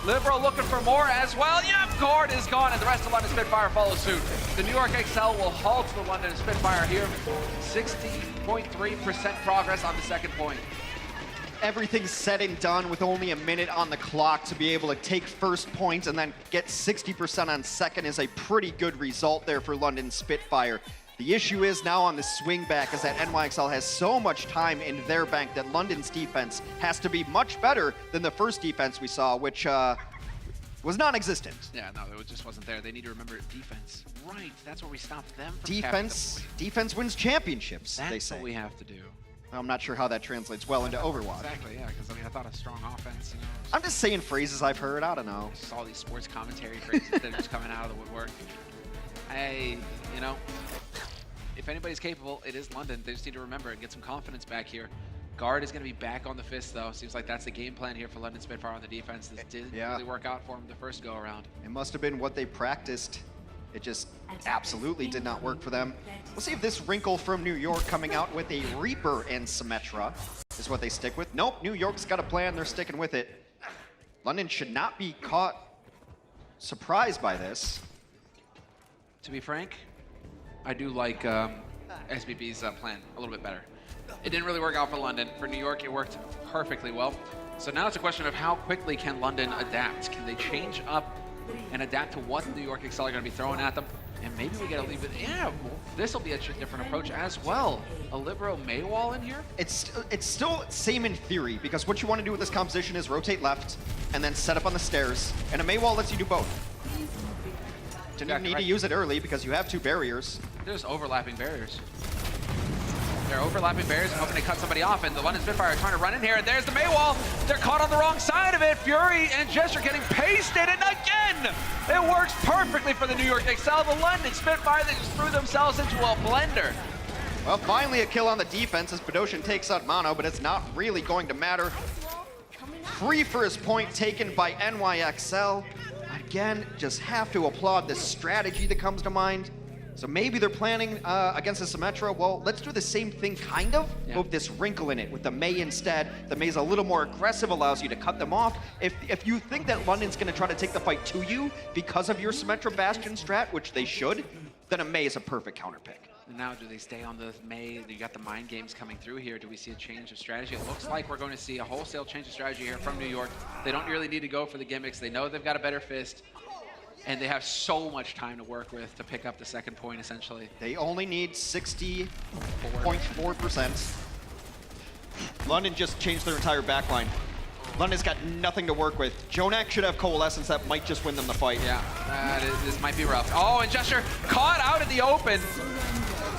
Libero looking for more as well. Yep, Guard is gone, and the rest of London Spitfire follow suit. The New York Excel will halt the London Spitfire here. 60.3% progress on the second point. Everything's said and done with only a minute on the clock. To be able to take first point and then get 60% on second is a pretty good result there for London Spitfire. The issue is now on the swing back is that NYXL has so much time in their bank that London's defense has to be much better than the first defense we saw, which was non-existent. Yeah, no, it just wasn't there. They need to remember defense. Right, that's where we stopped them from Defense wins championships, that's they say. What we have to do. I'm not sure how that translates well into Overwatch. Exactly, yeah, because I mean, I thought a strong offense, you know. I'm just saying phrases I've heard, I don't know. Just all these sports commentary phrases that are just coming out of the woodwork. Hey, you know, if anybody's capable, it is London. They just need to remember and get some confidence back here. Guard is going to be back on the fist, though. Seems like that's the game plan here for London Spitfire on the defense. This didn't really work out for him the first go-around. It must have been what they practiced. It just absolutely did not work for them. We'll see if this wrinkle from New York coming out with a Reaper and Symmetra is what they stick with. Nope, New York's got a plan. They're sticking with it. London should not be caught surprised by this. To be frank, I do like SBB's plan a little bit better. It didn't really work out for London. For New York, it worked perfectly well. So now it's a question of how quickly can London adapt? Can they change up and adapt to what the New York Excel are going to be throwing at them? And maybe we get a little bit, this will be a different approach as well. A Libero Maywall in here? It's still same in theory, because what you want to do with this composition is rotate left and then set up on the stairs. And a Maywall lets you do both. Didn't even need to use it early because you have 2 barriers. There's overlapping barriers. They're overlapping barriers and hoping to cut somebody off, and the London Spitfire are trying to run in here, and there's the Maywall. They're caught on the wrong side of it. Fury and Gesture getting pasted, and again, it works perfectly for the New York Excel. The London Spitfire, they just threw themselves into a blender. Well, finally a kill on the defense as Bedosian takes out Mono, but it's not really going to matter. Free first point taken by NYXL. Again, just have to applaud the strategy that comes to mind. So maybe they're planning against the Symmetra. Well, let's do the same thing, kind of, but with this wrinkle in it, with the Mei instead. The Mei's a little more aggressive, allows you to cut them off. If you think that London's going to try to take the fight to you because of your Symmetra Bastion strat, which they should, then a Mei is a perfect counter pick. Now, do they stay on the Mei? You got the mind games coming through here. Do we see a change of strategy? It looks like we're going to see a wholesale change of strategy here from New York. They don't really need to go for the gimmicks. They know they've got a better fist. And they have so much time to work with to pick up the second point, essentially. They only need 60.4%. London just changed their entire backline. London's got nothing to work with. Jonak should have Coalescence that might just win them the fight. Yeah, this might be rough. Oh, and Gesture caught out in the open.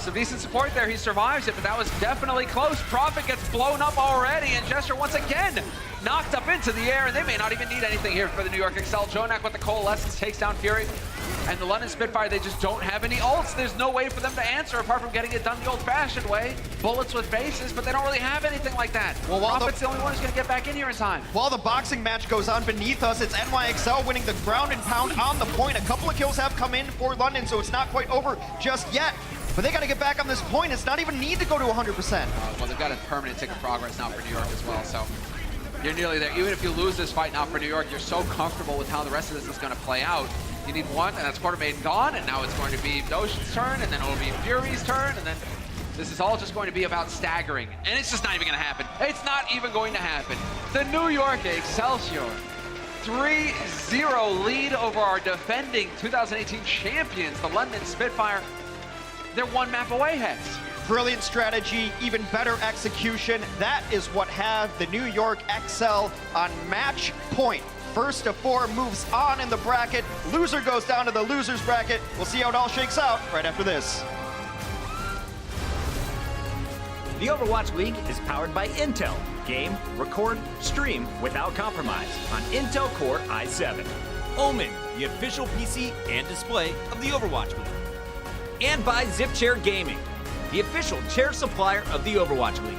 Some decent support there. He survives it, but that was definitely close. Prophet gets blown up already, and Gesture once again knocked up into the air, and they may not even need anything here for the New York Excel. Jonak with the Coalescence takes down Fury. And the London Spitfire, they just don't have any ults. There's no way for them to answer apart from getting it done the old-fashioned way. Bullets with bases, but they don't really have anything like that. Well, Prophet's the only one who's going to get back in here in time. While the boxing match goes on beneath us, it's NYXL winning the ground and pound on the point. A couple of kills have come in for London, so it's not quite over just yet. But they got to get back on this point. It's not even need to go to 100%. Well, they've got a permanent tick of progress now for New York as well, so you're nearly there. Even if you lose this fight now for New York, you're so comfortable with how the rest of this is going to play out. You need one, and that's Quarter Maiden gone, and now it's going to be Notion's turn, and then it'll be Fury's turn, and then this is all just going to be about staggering. And it's just not even going to happen. It's not even going to happen. The New York Excelsior, 3-0 lead over our defending 2018 champions, the London Spitfire. They're one map away, Hex. Brilliant strategy, even better execution. That is what have the New York XL on match point. First of 4 moves on in the bracket. Loser goes down to the loser's bracket. We'll see how it all shakes out right after this. The Overwatch League is powered by Intel. Game, record, stream without compromise on Intel Core i7. Omen, the official PC and display of the Overwatch League. And by Zip Chair Gaming, the official chair supplier of the Overwatch League.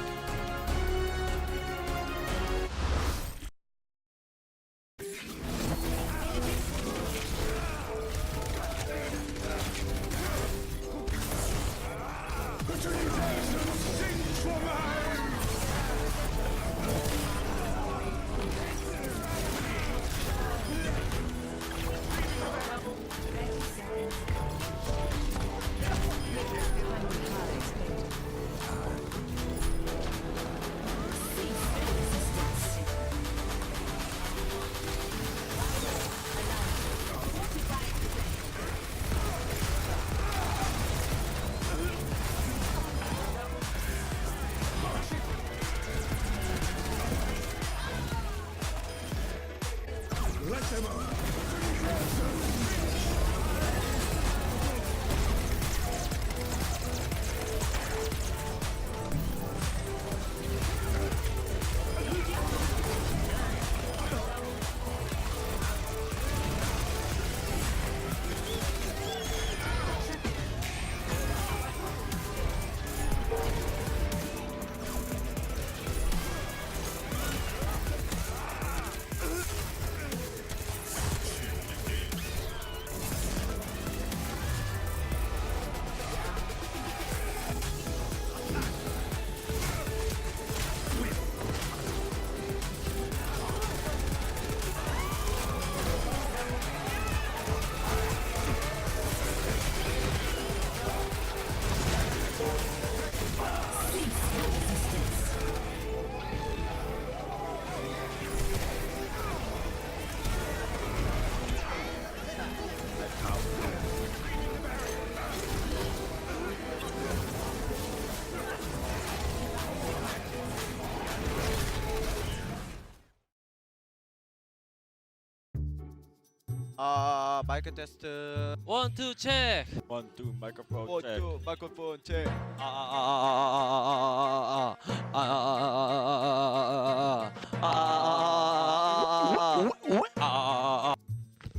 마이크 테스트. 1, 2, check. 1, 2, 마이크폰 체크. 1, 2, 마이크폰 체크.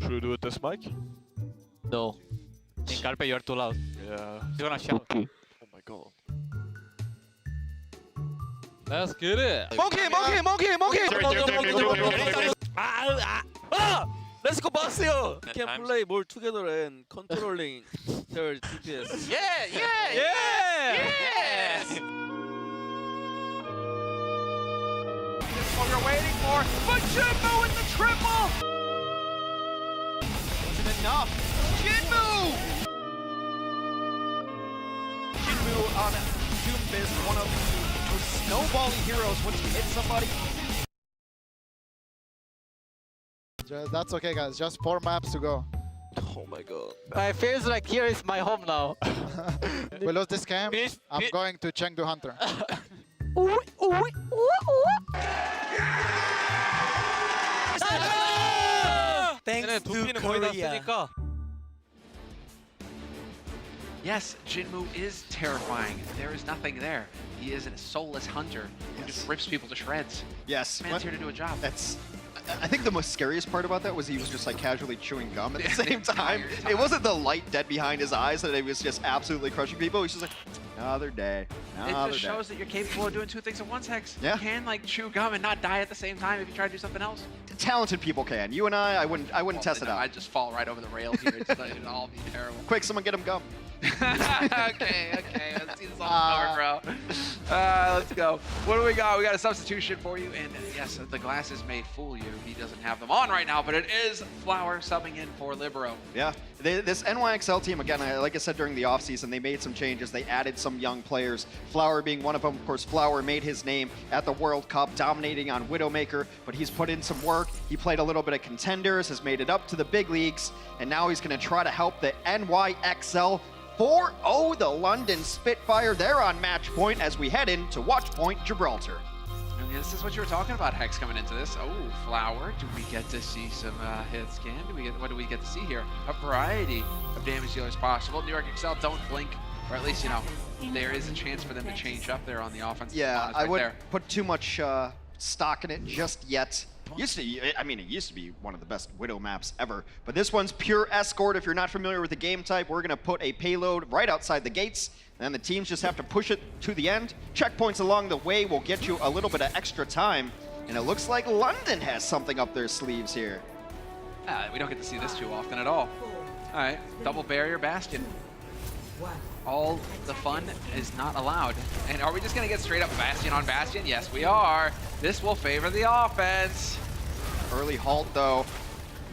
Should we do a test mic? No. In Carpe, you're too loud. Yeah. You're gonna shout. Oh my god. Let's get it. Monkey! Let's go, Basio! We can play more together and controlling their DPS. Yes! What you're waiting for, but Jinmu with the triple! Isn't enough. Jinmu! Jinmu on Doomfist, one of the snowballing heroes. Once you hit somebody, that's okay, guys. Just 4 maps to go. Oh my god. I feels like here is my home now. We lose this game. I'm going to Chengdu Hunter. Thanks to Korea. Yes, Jinmu is terrifying. There is nothing there. He is a soulless hunter who just rips people to shreds. Yes. This man's here to do a job. I think the most scariest part about that was he was just like casually chewing gum at the same time. It wasn't the light dead behind his eyes that he was just absolutely crushing people. He was just like, another day, another It just day. shows that you're capable of doing two things at once, Hex. Yeah. You can like chew gum and not die at the same time if you try to do something else. Talented people can. You and I wouldn't test it out. I'd just fall right over the rail here. It'd all be terrible. Quick, someone get him gum. okay. Let's see this on the bro. Let's go. What do we got? We got a substitution for you. And yes, the glasses may fool you. He doesn't have them on right now, but it is Flower subbing in for Libero. Yeah. This NYXL team, again, like I said during the offseason, they made some changes. They added some young players, Flower being one of them. Of course, Flower made his name at the World Cup, dominating on Widowmaker, but he's put in some work. He played a little bit of Contenders, has made it up to the big leagues, and now he's going to try to help the NYXL 4-0 the London Spitfire. They're on match point as we head into Watch Point Gibraltar. And this is what you were talking about, Hex, coming into this. Oh, Flower. Do we get to see some hit scan? What do we get to see here? A variety of damage dealers possible. New York Excel don't blink, or at least, you know, there is a chance for them to change up there on the offense. Yeah, I wouldn't put too much stock in it just yet. It used to be one of the best Widow maps ever, but this one's pure escort. If you're not familiar with the game type, we're gonna put a payload right outside the gates, and then the teams just have to push it to the end. Checkpoints along the way will get you a little bit of extra time, and it looks like London has something up their sleeves here. We don't get to see this too often at all. All right, double barrier Bastion. All the fun is not allowed. And are we just gonna get straight up Bastion on Bastion? Yes, we are. This will favor the offense. Early halt though,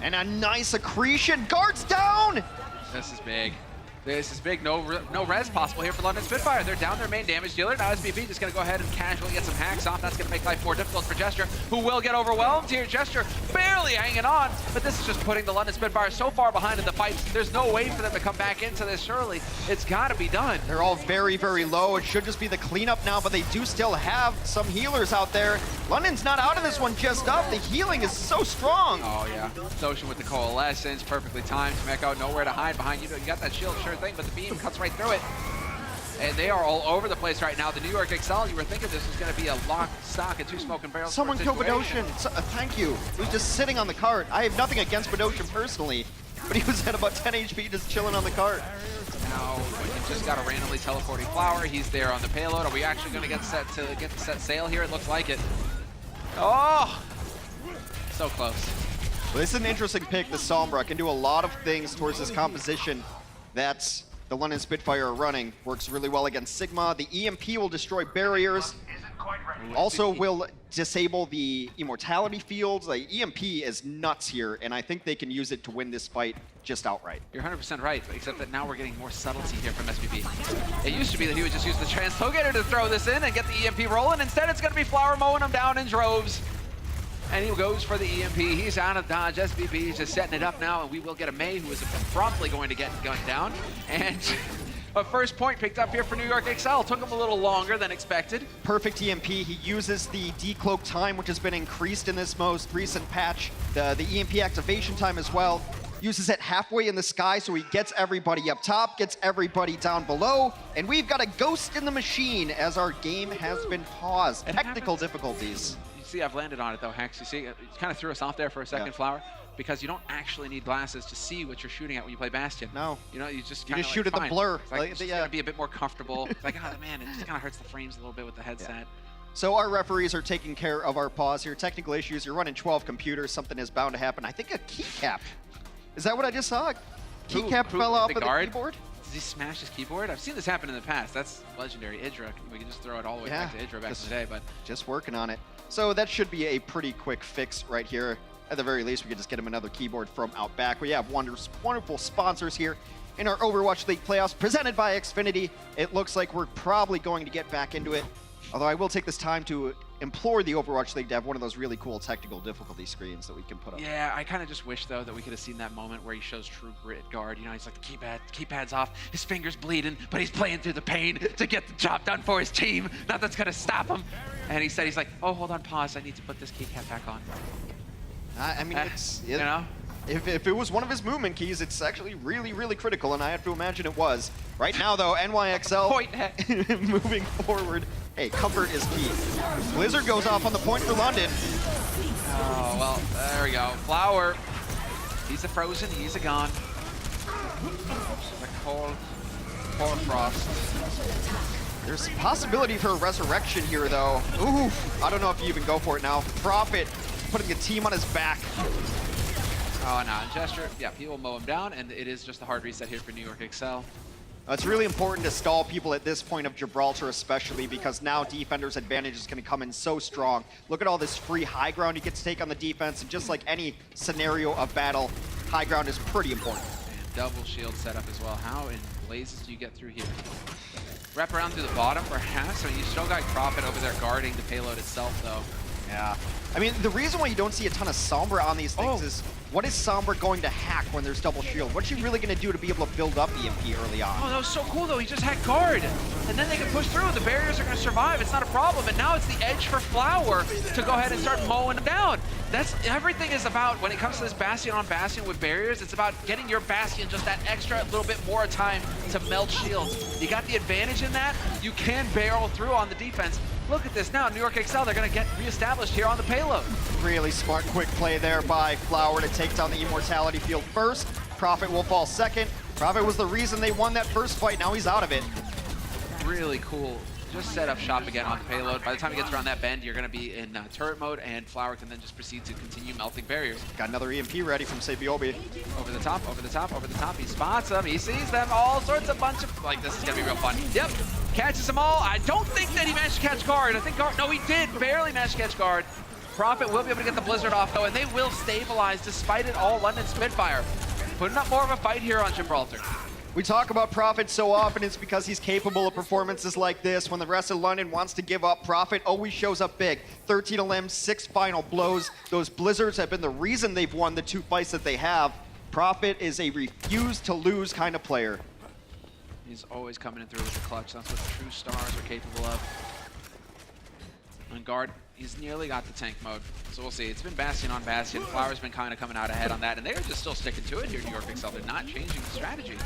and a nice accretion. Guards down! This is big. This is big. No res possible here for London Spitfire. They're down their main damage dealer. Now SBB just going to go ahead and casually get some hacks off. That's going to make life more difficult for Gesture, who will get overwhelmed here. Gesture barely hanging on, but this is just putting the London Spitfire so far behind in the fight. There's no way for them to come back into this, surely. It's got to be done. They're all very, very low. It should just be the cleanup now, but they do still have some healers out there. London's not out of this one just up. The healing is so strong. Oh, yeah. Notion with the Coalescence, perfectly timed. Mecca, nowhere to hide behind you. You got that shield, sure thing, but the beam cuts right through it. And they are all over the place right now. The New York Excel, you were thinking this was going to be a lock, stock, and two smoking barrels. Someone kill Bedosian. Thank you. He was just sitting on the cart. I have nothing against Bedosian personally, but he was at about 10 HP just chilling on the cart. Now, we just got a randomly teleporting Flower. He's there on the payload. Are we actually going to get set sail here? It looks like it. Oh! So close. Well, this is an interesting pick. The Sombra can do a lot of things towards this composition that the London Spitfire are running. Works really well against Sigma. The EMP will destroy barriers. Also will disable the immortality fields. The EMP is nuts here, and I think they can use it to win this fight just outright. You're 100% right, except that now we're getting more subtlety here from SBB. It used to be that he would just use the Translocator to throw this in and get the EMP rolling. Instead, it's going to be Flower mowing them down in droves. And he goes for the EMP. He's out of dodge. SBB is just setting it up now, and we will get a May who is promptly going to get gunned down. And a first point picked up here for New York Excel. Took him a little longer than expected. Perfect EMP. He uses the decloak time, which has been increased in this most recent patch. The EMP activation time as well. Uses it halfway in the sky, so he gets everybody up top, gets everybody down below, and we've got a ghost in the machine as our game has been paused. Technical difficulties. See, I've landed on it though, Hex. You see, it kind of threw us off there for a second, Flower, because you don't actually need glasses to see what you're shooting at when you play Bastion. No. You know, you just shoot at the blur. It's like, it's gonna be a bit more comfortable. It's like, oh man, it just kind of hurts the frames a little bit with the headset. Yeah. So our referees are taking care of our pause here. Technical issues, you're running 12 computers, something is bound to happen. I think a keycap. Is that what I just saw? Keycap fell off of the keyboard? Did he smash his keyboard? I've seen this happen in the past. That's legendary. Idra, we can just throw it all the way back to Idra back in the day, but just working on it. So that should be a pretty quick fix right here. At the very least, we could just get him another keyboard from out back. We have wonderful sponsors here in our Overwatch League playoffs presented by Xfinity. It looks like we're probably going to get back into it. Although I will take this time to implore the Overwatch League to have one of those really cool technical difficulty screens that we can put up. Yeah, I kind of just wish, though, that we could have seen that moment where he shows true grit guard. You know, he's like, the keypad's off, his finger's bleeding, but he's playing through the pain to get the job done for his team. Nothing's going to stop him. And he's like, oh, hold on, pause. I need to put this keycap back on. I mean, you know? If it was one of his movement keys, it's actually really, really critical, and I have to imagine it was. Right now, though, NYXL moving forward. Hey, comfort is key. Blizzard goes off on the point for London. Oh, well, there we go. Flower. He's a frozen, he's a gone. The cold frost. There's a possibility for a resurrection here, though. Ooh, I don't know if you even go for it now. Prophet putting the team on his back. Oh, no, Gesture, yeah, people mow him down, and it is just a hard reset here for New York Excel. It's really important to stall people at this point of Gibraltar especially, because now defender's advantage is going to come in so strong. Look at all this free high ground he gets to take on the defense, and just like any scenario of battle, high ground is pretty important. And double shield setup as well. How in blazes do you get through here? Wrap around through the bottom, perhaps? I mean, you still got Prophet over there guarding the payload itself, though. Yeah. I mean, the reason why you don't see a ton of Sombra on these things is, what is Sombra going to hack when there's double shield? What's she really going to do to be able to build up EMP early on? Oh, that was so cool, though. He just had guard. And then they can push through. The barriers are going to survive. It's not a problem. And now it's the edge for Flower to go ahead and start mowing them down. That's everything is about, when it comes to this Bastion on Bastion with barriers, it's about getting your Bastion just that extra little bit more time to melt shields. You got the advantage in that. You can barrel through on the defense. Look at this now, New York Excel, they're going to get reestablished here on the payload. Really smart, quick play there by Flower to take down the Immortality field first. Prophet will fall second. Prophet was the reason they won that first fight, now he's out of it. Really cool. Just set up shop again on the payload. By the time he gets around that bend, you're going to be in turret mode, and Flower can then just proceed to continue melting barriers. Got another EMP ready from Sabiobi. Over the top, over the top, over the top. He spots them, he sees them, all sorts of bunch of, like, this is going to be real fun. Yep, catches them all. I don't think that he managed to catch guard. I think guard, no, he did, barely managed to catch guard. Prophet will be able to get the Blizzard off, though, and they will stabilize despite it all. London Spitfire putting up more of a fight here on Gibraltar. We talk about Prophet so often, it's because he's capable of performances like this. When the rest of London wants to give up, Prophet always shows up big. 13 limbs, 6 final blows. Those Blizzards have been the reason they've won the 2 fights that they have. Prophet is a refuse to lose kind of player. He's always coming in through with the clutch. That's what true stars are capable of. And guard, he's nearly got the tank mode. So we'll see. It's been Bastion on Bastion. Flower's been kind of coming out ahead on that, and they're just still sticking to it here, New York Excel. They're not changing the strategy.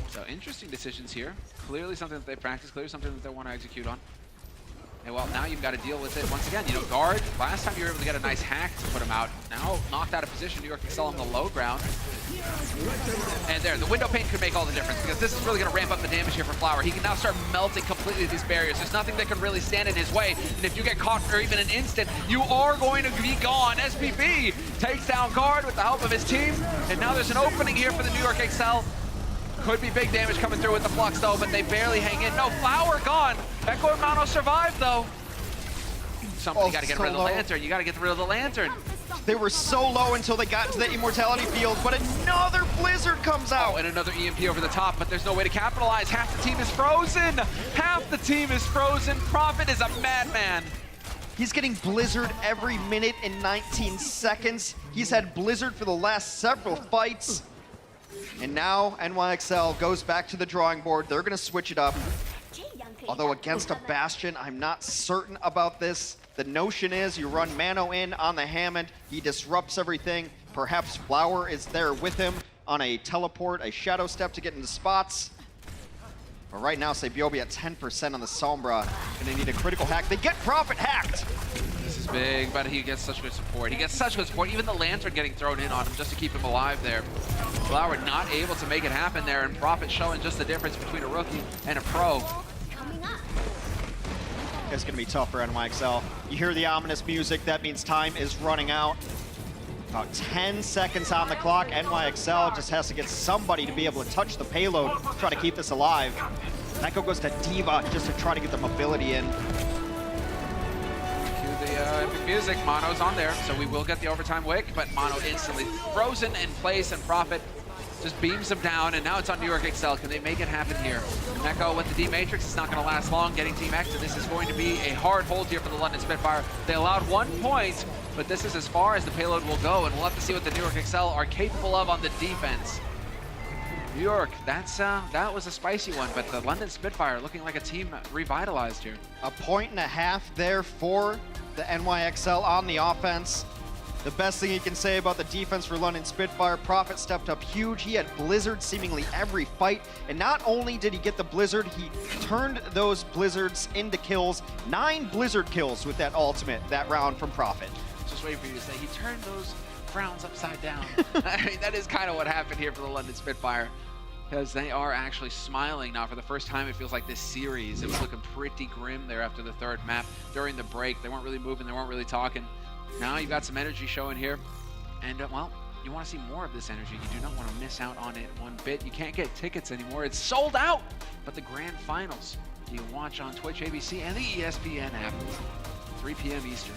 So interesting decisions here. Clearly something that they practice, clearly something that they want to execute on. And well, now you've got to deal with it once again. You know, guard, last time you were able to get a nice hack to put him out. Now knocked out of position, New York Excel on the low ground. And there, the window pane could make all the difference, because this is really going to ramp up the damage here for Flower. He can now start melting completely these barriers. There's nothing that can really stand in his way. And if you get caught for even an instant, you are going to be gone. SPB takes down guard with the help of his team. And now there's an opening here for the New York Excel. Could be big damage coming through with the flux, though, but they barely hang in. No, Flower gone. Echo and Mono survived, though. Somebody got to get rid of the lantern. You got to get rid of the lantern. They were so low until they got into the Immortality field, but another Blizzard comes out. Oh, and another EMP over the top, but there's no way to capitalize. Half the team is frozen. Half the team is frozen. Prophet is a madman. He's getting Blizzard every minute in 19 seconds. He's had Blizzard for the last several fights. And now NYXL goes back to the drawing board. They're going to switch it up. Although against a Bastion, I'm not certain about this. The notion is you run Mano in on the Hammond. He disrupts everything. Perhaps Flower is there with him on a teleport, a shadow step to get into spots. But right now, Sabiobi at 10% on the Sombra. Gonna need a critical hack. They get Prophet hacked. This is big, but he gets such good support. He gets such good support. Even the Lantern getting thrown in on him just to keep him alive there. Flower not able to make it happen there, and Prophet showing just the difference between a rookie and a pro. It's gonna be tough for NYXL. You hear the ominous music, that means time is running out. About 10 seconds on the clock. NYXL just has to get somebody to be able to touch the payload, try to keep this alive. Mecca goes to Diva just to try to get the mobility in. Cue the epic music. Mono's on there, so we will get the overtime wick, but Mono instantly frozen in place, and Prophet just beams him down, and now it's on New York Excel. Can they make it happen here? Mecca with the D-Matrix, it's not going to last long getting Team X, and this is going to be a hard hold here for the London Spitfire. They allowed 1 point, but this is as far as the payload will go, and we'll have to see what the New York Excel are capable of on the defense. New York, that was a spicy one, but the London Spitfire looking like a team revitalized here. 1.5 points there for the NYXL on the offense. The best thing you can say about the defense for London Spitfire, Prophet stepped up huge. He had Blizzard seemingly every fight. And not only did he get the Blizzard, he turned those Blizzards into kills. 9 Blizzard kills with that ultimate that round from Prophet. Just waiting for you to say, he turned those frowns upside down. I mean, that is kind of what happened here for the London Spitfire. Because they are actually smiling now for the first time. It feels like this series. It was looking pretty grim there after the 3rd map. During the break, they weren't really moving, they weren't really talking. Now you've got some energy showing here, and well, you want to see more of this energy. You do not want to miss out on it one bit. You can't get tickets anymore. It's sold out. But the grand finals, you can watch on Twitch, ABC, and the ESPN app, 3 p.m. Eastern.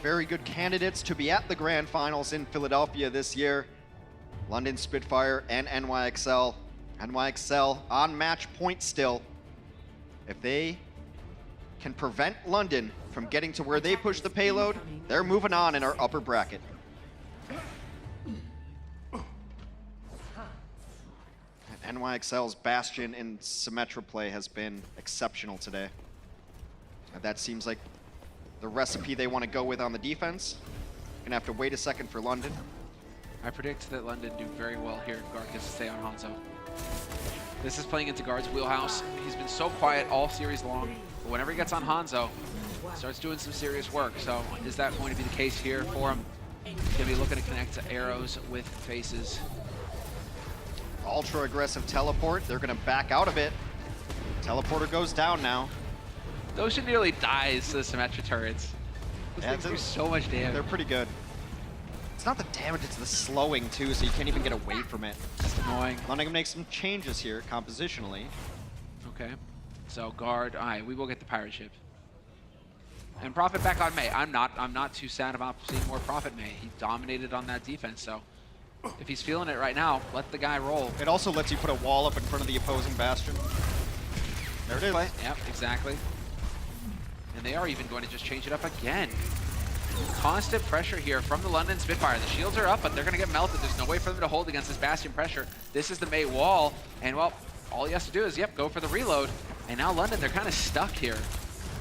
Very good candidates to be at the grand finals in Philadelphia this year. London Spitfire and NYXL. NYXL on match point still. If they can prevent London from getting to where they push the payload, they're moving on in our upper bracket. And NYXL's Bastion and Symmetra play has been exceptional today. And that seems like the recipe they want to go with on the defense. Gonna have to wait a second for London. I predict that London do very well here if Guard gets to stay on Hanzo. This is playing into Guard's wheelhouse. He's been so quiet all series long, but whenever he gets on Hanzo, starts doing some serious work. So is that going to be the case here for him? He's gonna be looking to connect to arrows with faces. Ultra aggressive teleport. They're gonna back out of it. Teleporter goes down now. Those should nearly dies to the Symmetra turrets. Those things do so much damage. They're pretty good. It's not the damage, it's the slowing too, so you can't even get away from it. Just annoying. London can make some changes here compositionally. Okay. So Guard, all right, we will get the pirate ship. And Prophet back on May. I'm not too sad about seeing more Prophet May. He dominated on that defense, so if he's feeling it right now, let the guy roll. It also lets you put a wall up in front of the opposing Bastion. There it is. Yep, exactly. And they are even going to just change it up again. Constant pressure here from the London Spitfire. The shields are up, but they're going to get melted. There's no way for them to hold against this Bastion pressure. This is the May wall, and well, all he has to do is, yep, go for the reload. And now London, they're kind of stuck here.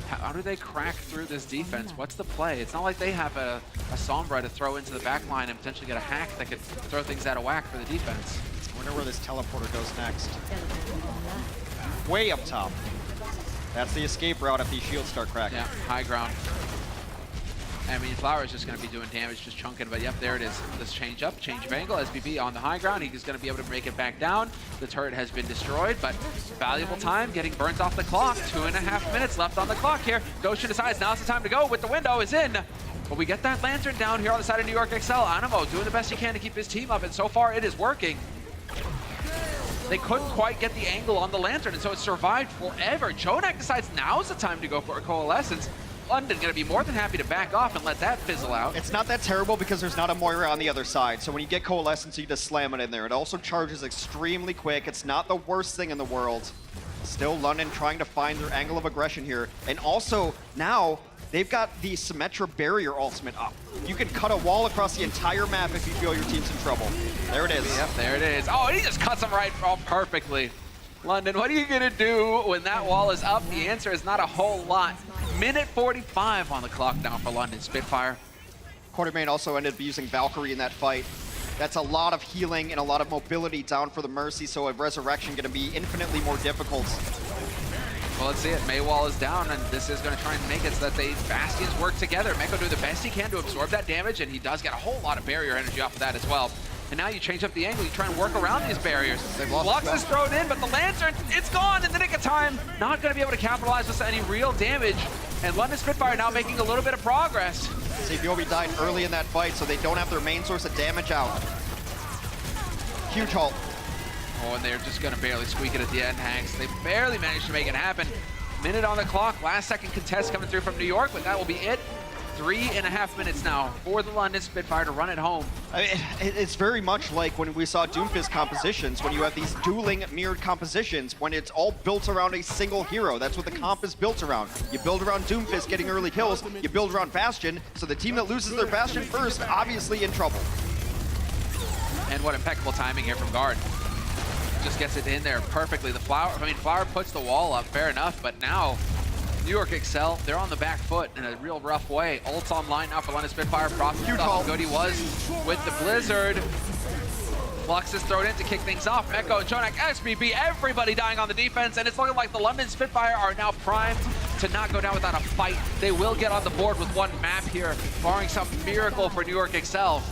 How do they crack through this defense? What's the play? It's not like they have a Sombra to throw into the back line and potentially get a hack that could throw things out of whack for the defense. I wonder where this teleporter goes next. Way up top. That's the escape route if these shields start cracking. Yeah, high ground. I mean, Flower is just going to be doing damage, just chunking, but yep, there it is. This change up, change of angle. SBB on the high ground. He's going to be able to break it back down. The turret has been destroyed, but valuable time getting burnt off the clock. 2.5 minutes left on the clock here. Goshen decides now's the time to go with the window is in. But we get that lantern down here on the side of New York XL. Animo doing the best he can to keep his team up, and so far it is working. They couldn't quite get the angle on the lantern, and so it survived forever. Jonak decides now's the time to go for a coalescence. London going to be more than happy to back off and let that fizzle out. It's not that terrible because there's not a Moira on the other side. So when you get Coalescence, you just slam it in there. It also charges extremely quick. It's not the worst thing in the world. Still London trying to find their angle of aggression here. And also now they've got the Symmetra barrier ultimate up. You can cut a wall across the entire map if you feel your team's in trouble. There it is. Yep, there it is. Oh, and he just cuts him right off perfectly. London, what are you going to do when that wall is up? The answer is not a whole lot. Minute 45 on the clock now for London Spitfire. Quartermain also ended up using Valkyrie in that fight. That's a lot of healing and a lot of mobility down for the Mercy, so a resurrection going to be infinitely more difficult. Well, let's see it. Maywall is down, and this is going to try and make it so that the Bastions work together. Mecca do the best he can to absorb that damage, and he does get a whole lot of barrier energy off of that as well. And now you change up the angle, you try and work around these barriers. Lux is thrown in, but the Lantern, it's gone in the nick of time. Not going to be able to capitalize with any real damage. And London Spitfire now making a little bit of progress. Sabiobi died early in that fight, so they don't have their main source of damage out. Huge halt. Oh, and they're just going to barely squeak it at the end, Hanks. They barely managed to make it happen. Minute on the clock, last second contest coming through from New York, but that will be it. 3.5 minutes now for the London Spitfire to run it home. I mean, it's very much like when we saw Doomfist compositions, when you have these dueling mirrored compositions, when it's all built around a single hero. That's what the comp is built around. You build around Doomfist getting early kills, you build around Bastion, so the team that loses their Bastion first, obviously in trouble. And what impeccable timing here from Guard. Just gets it in there perfectly. The Flower, Flower puts the wall up, fair enough, but now New York Excel, they're on the back foot in a real rough way. Ult's online now for London Spitfire. Prophet how good he was with the Blizzard. Flux is thrown in to kick things off. Mecca and Jonak, SBB, everybody dying on the defense, and it's looking like the London Spitfire are now primed to not go down without a fight. They will get on the board with one map here, barring some miracle for New York Excel.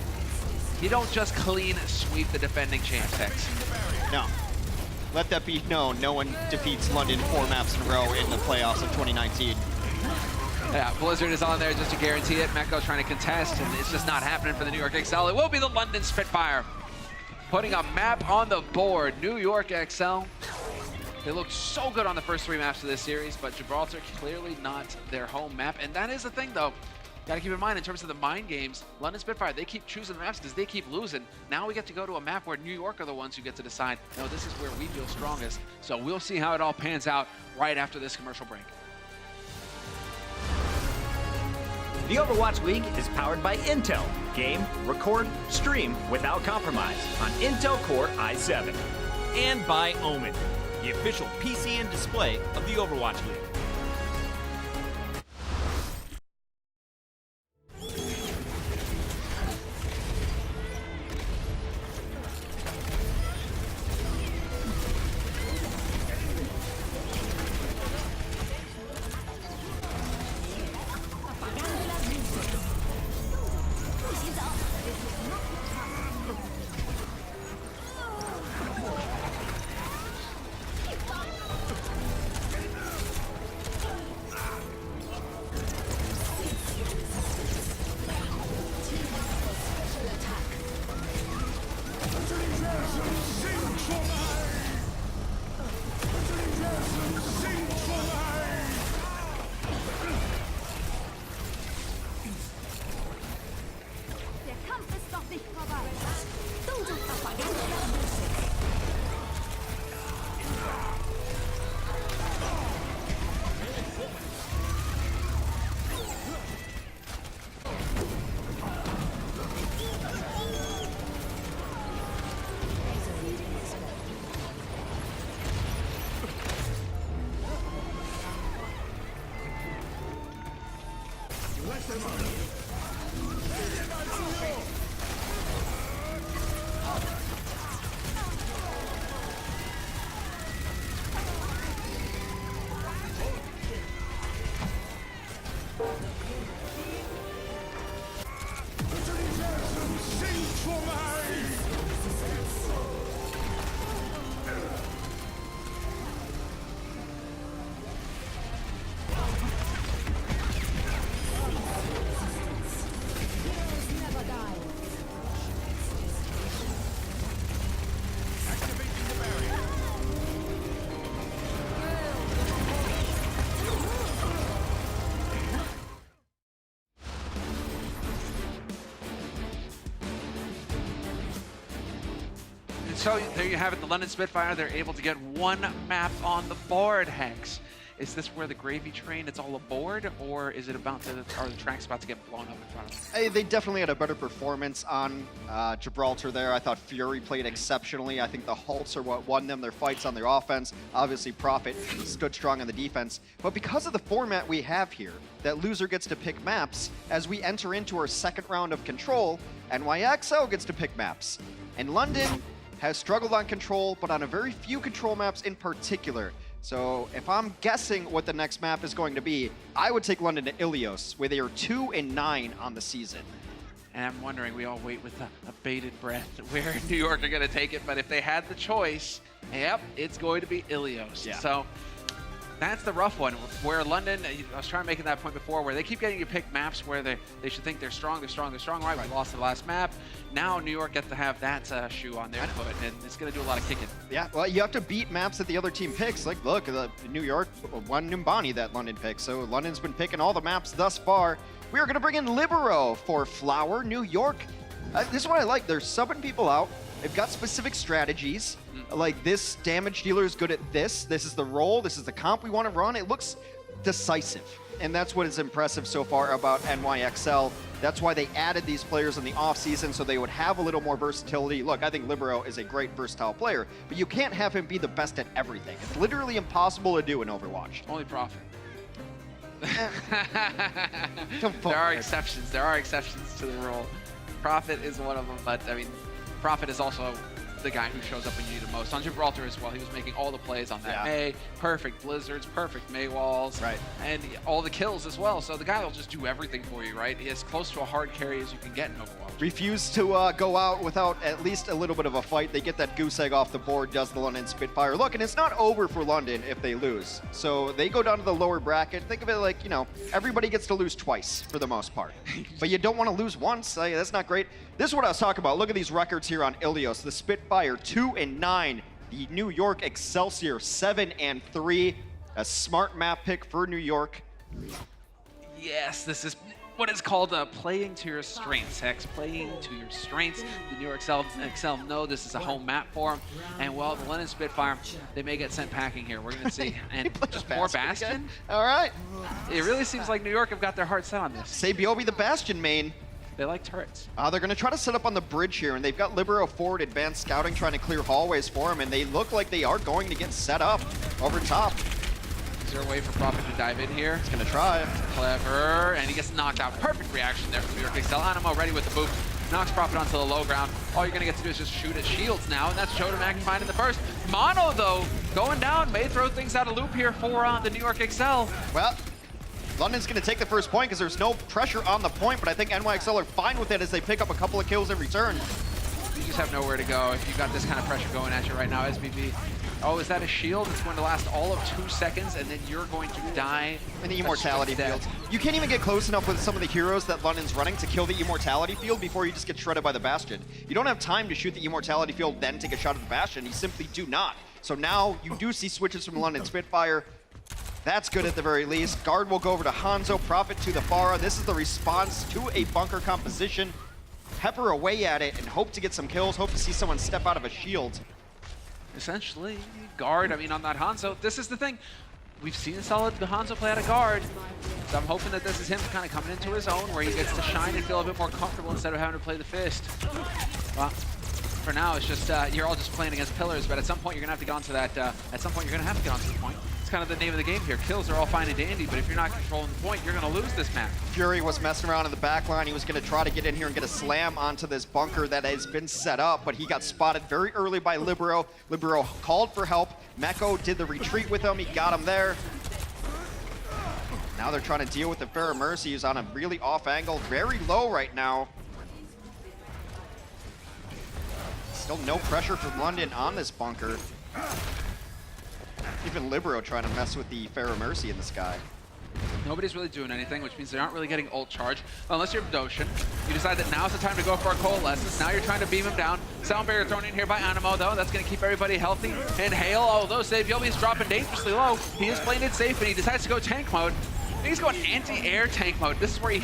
You don't just clean sweep the defending champs, Hex. No. Let that be known. No one defeats London 4 maps in a row in the playoffs of 2019. Yeah, Blizzard is on there just to guarantee it. Mecca trying to contest, and it's just not happening for the New York Excel. It will be the London Spitfire putting a map on the board. New York Excel. They looked so good on the first 3 maps of this series, but Gibraltar clearly not their home map. And that is the thing, though. Got to keep in mind, in terms of the mind games, London Spitfire, they keep choosing maps because they keep losing. Now we get to go to a map where New York are the ones who get to decide, no, this is where we feel strongest. So we'll see how it all pans out right after this commercial break. The Overwatch League is powered by Intel. Game, record, stream without compromise on Intel Core i7. And by Omen, the official PC and display of the Overwatch League. So there you have it, the London Spitfire, they're able to get one map on the board, Hex. Is this where the gravy train, it's all aboard, or is it about to, are the tracks about to get blown up in front of them? They definitely had a better performance on Gibraltar there. I thought Fury played exceptionally. I think the Halts are what won them their fights on their offense. Obviously, Prophet stood strong on the defense. But because of the format we have here, that loser gets to pick maps, as we enter into our second round of Control, NYXL gets to pick maps. And London has struggled on Control, but on a very few Control maps in particular. So if I'm guessing what the next map is going to be, I would take London to Ilios, where they are 2-9 on the season. And I'm wondering, we all wait with a bated breath where New York are going to take it, but if they had the choice, yep, it's going to be Ilios. Yeah. So that's the rough one, where London, I was trying to make that point before, where they keep getting you pick maps where they should think they're strong, right? We lost the last map. Now New York gets to have that shoe on their foot, and it's going to do a lot of kicking. Yeah, well, you have to beat maps that the other team picks. Like, look, New York won Numbani that London picked, so London's been picking all the maps thus far. We are going to bring in Libero for Flower, New York. This is what I like. They're subbing people out. They've got specific strategies. Like, this damage dealer is good at this. This is the role. This is the comp we want to run. It looks decisive. And that's what is impressive so far about NYXL. That's why they added these players in the offseason, so they would have a little more versatility. Look, I think Libero is a great versatile player, but you can't have him be the best at everything. It's literally impossible to do in Overwatch. Only Prophet. There are exceptions. There are exceptions to the rule. Prophet is one of them, but I mean, Prophet is also the guy who shows up when you need him most. On Gibraltar as well, he was making all the plays on that May, perfect blizzards, perfect May walls, and all the kills as well. So the guy will just do everything for you, right? He is close to a hard carry as you can get in Overwatch. Refuse to go out without at least a little bit of a fight. They get that goose egg off the board, does the London Spitfire. Look, and it's not over for London if they lose. So they go down to the lower bracket. Think of it like, you know, everybody gets to lose twice for the most part. But you don't want to lose once. That's not great. This is what I was talking about. Look at these records here on Ilios. The Spitfire 2-9. The New York Excelsior 7-3. A smart map pick for New York. Yes, this is what is called playing to your strengths, Hex. Playing to your strengths. The New York Excel know this is a home map for them. And well, the London Spitfire, they may get sent packing here. We're going to see. And just more Bastion. All right. It really seems like New York have got their heart set on this. Say Biobi the Bastion main. They like turrets. They're going to try to set up on the bridge here, and they've got Libero forward, advanced scouting, trying to clear hallways for him, and they look like they are going to get set up over top. Is there a way for Prophet to dive in here? He's going to try. Clever, and he gets knocked out. Perfect reaction there from New York Excel. Animo ready with the boot. Knocks Prophet onto the low ground. All you're going to get to do is just shoot at shields now, and that's Jodamak finding the burst. Mono, though, going down, may throw things out of loop here for the New York Excel. Well, London's going to take the first point because there's no pressure on the point, but I think NYXL are fine with it as they pick up a couple of kills in return. You just have nowhere to go if you've got this kind of pressure going at you right now, SBB. Oh, is that a shield? It's going to last all of 2 seconds, and then you're going to die. In the immortality field. You can't even get close enough with some of the heroes that London's running to kill the immortality field before you just get shredded by the Bastion. You don't have time to shoot the immortality field, then take a shot at the Bastion. You simply do not. So now you do see switches from London Spitfire. That's good at the very least. Guard will go over to Hanzo, Prophet to the Pharah. This is the response to a bunker composition. Pepper away at it and hope to get some kills, hope to see someone step out of a shield. Essentially, guard, I mean, on that Hanzo, this is the thing. We've seen solid Hanzo play out of guard, so I'm hoping that this is him kind of coming into his own where he gets to shine and feel a bit more comfortable instead of having to play the fist. Well, for now, it's just, you're all just playing against pillars, but at some point you're gonna have to get onto that, at some point you're gonna have to get onto the point. It's kind of the name of the game here. Kills are all fine and dandy, but if you're not controlling the point, you're gonna lose this map. Fury was messing around in the back line. He was gonna try to get in here and get a slam onto this bunker that has been set up, but he got spotted very early by Libero. Libero called for help. Mecca did the retreat with him. He got him there. Now they're trying to deal with the Pharaoh Mercy, who's on a really off angle, very low right now. Still no pressure from London on this bunker. Even Libero trying to mess with the Pharaoh Mercy in the sky. Nobody's really doing anything, which means they aren't really getting ult charge. Unless you're Doshin. You decide that now's the time to go for a Coalescence. Now you're trying to beam him down. Sound barrier thrown in here by Animo, though. That's going to keep everybody healthy. And Hale, although Yobi's dropping dangerously low, he is playing it safe, and he decides to go tank mode. He's going anti-air tank mode. This is where he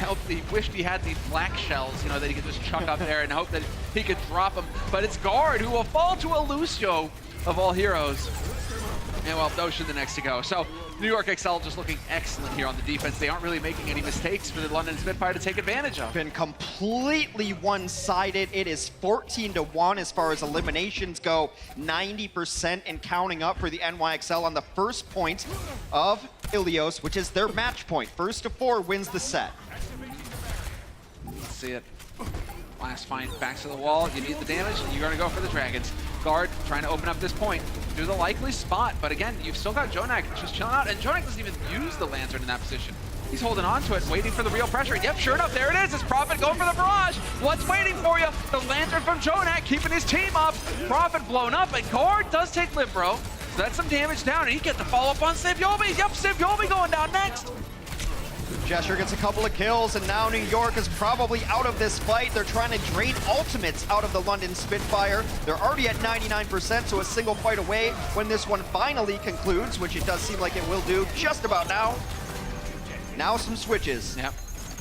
wished he had these black shells, you know, that he could just chuck up there and hope that he could drop them. But it's Guard who will fall to a Lucio of all heroes. And well, Doshin the next to go. So New York Excel just looking excellent here on the defense. They aren't really making any mistakes for the London Spitfire to take advantage of. Been completely one-sided. It is 14-1 as far as eliminations go. 90% and counting up for the NYXL on the first point of Ilios, which is their match point. First to 4 wins the set. Let's see it. Last find, back to the wall. You need the damage, and you're going to go for the Dragons. Guard trying to open up this point. Do the likely spot, but again, you've still got Jonak just chilling out, and Jonak doesn't even use the Lantern in that position. He's holding on to it, waiting for the real pressure. Yep, sure enough, there it is. It's Prophet going for the barrage. What's waiting for you? The Lantern from Jonak keeping his team up. Prophet blown up, and Guard does take Libero. So that's some damage down, and he gets the follow-up on Yobi. Yep, Yobi going down next. Gesture gets a couple of kills, and now New York is probably out of this fight. They're trying to drain ultimates out of the London Spitfire. They're already at 99%, so a single fight away when this one finally concludes, which it does seem like it will do just about now. Now some switches. Yep.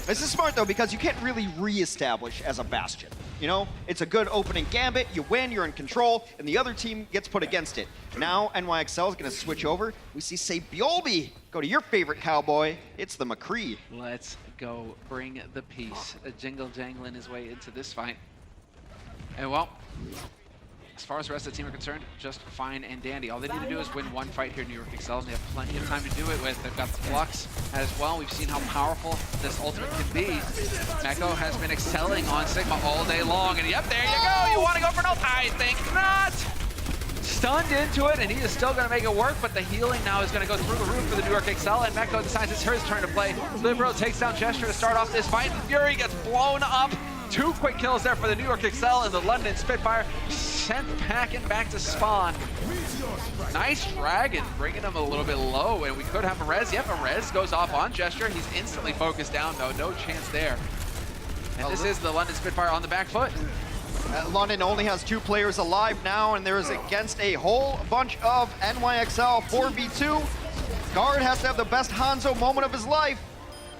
This is smart, though, because you can't really re-establish as a Bastion. You know, it's a good opening gambit, you win, you're in control, and the other team gets put against it. Now, NYXL is going to switch over. We see Sabiolbi go to your favorite cowboy. It's the McCree. Let's go bring the peace. Jingle jangling his way into this fight. And well, As far as the rest of the team are concerned, just fine and dandy. All they need to do is win one fight here in New York Excel, and they have plenty of time to do it with. They've got the Flux as well. We've seen how powerful this ultimate can be. Mecca has been excelling on Sigma all day long, and yep, there you go. You want to go for an ult? I think not. Stunned into it, and he is still going to make it work, but the healing now is going to go through the roof for the New York Excel, and Mecca decides it's his turn to play. Libero takes down Gesture to start off this fight, and Fury gets blown up. 2 quick kills there for the New York Excel, and the London Spitfire sent packing back to spawn. Nice dragon, bringing him a little bit low, and we could have a res. Yep, a res goes off on Gesture. He's instantly focused down, though. No chance there. And this is the London Spitfire on the back foot. London only has 2 players alive now, and there is against a whole bunch of NYXL 4v2. Guard has to have the best Hanzo moment of his life.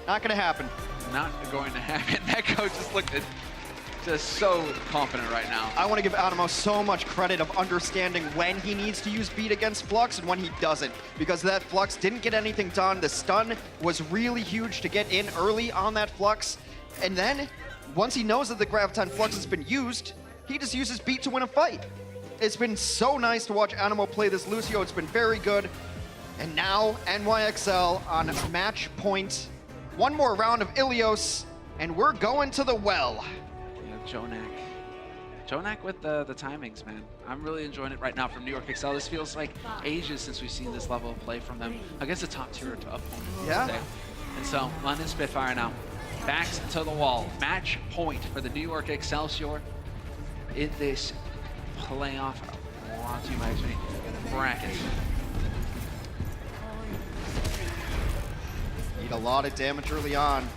Not gonna happen. Not going to happen. Mecca just looked at just so confident right now. I want to give Animo so much credit of understanding when he needs to use beat against Flux and when he doesn't, because that Flux didn't get anything done. The stun was really huge to get in early on that Flux, and then once he knows that the Graviton Flux has been used, he just uses beat to win a fight. It's been so nice to watch Animo play this Lucio. It's been very good. And now NYXL on match point. One more round of Ilios, and we're going to the well. Yeah, Jonak with the timings, man. I'm really enjoying it right now from New York Excel. This feels like ages since we've seen this level of play from them against a top tier opponent. Yeah. And so London Spitfire now backs to the wall. Match point for the New York Excelsior in this playoff bracket. Need a lot of damage early on.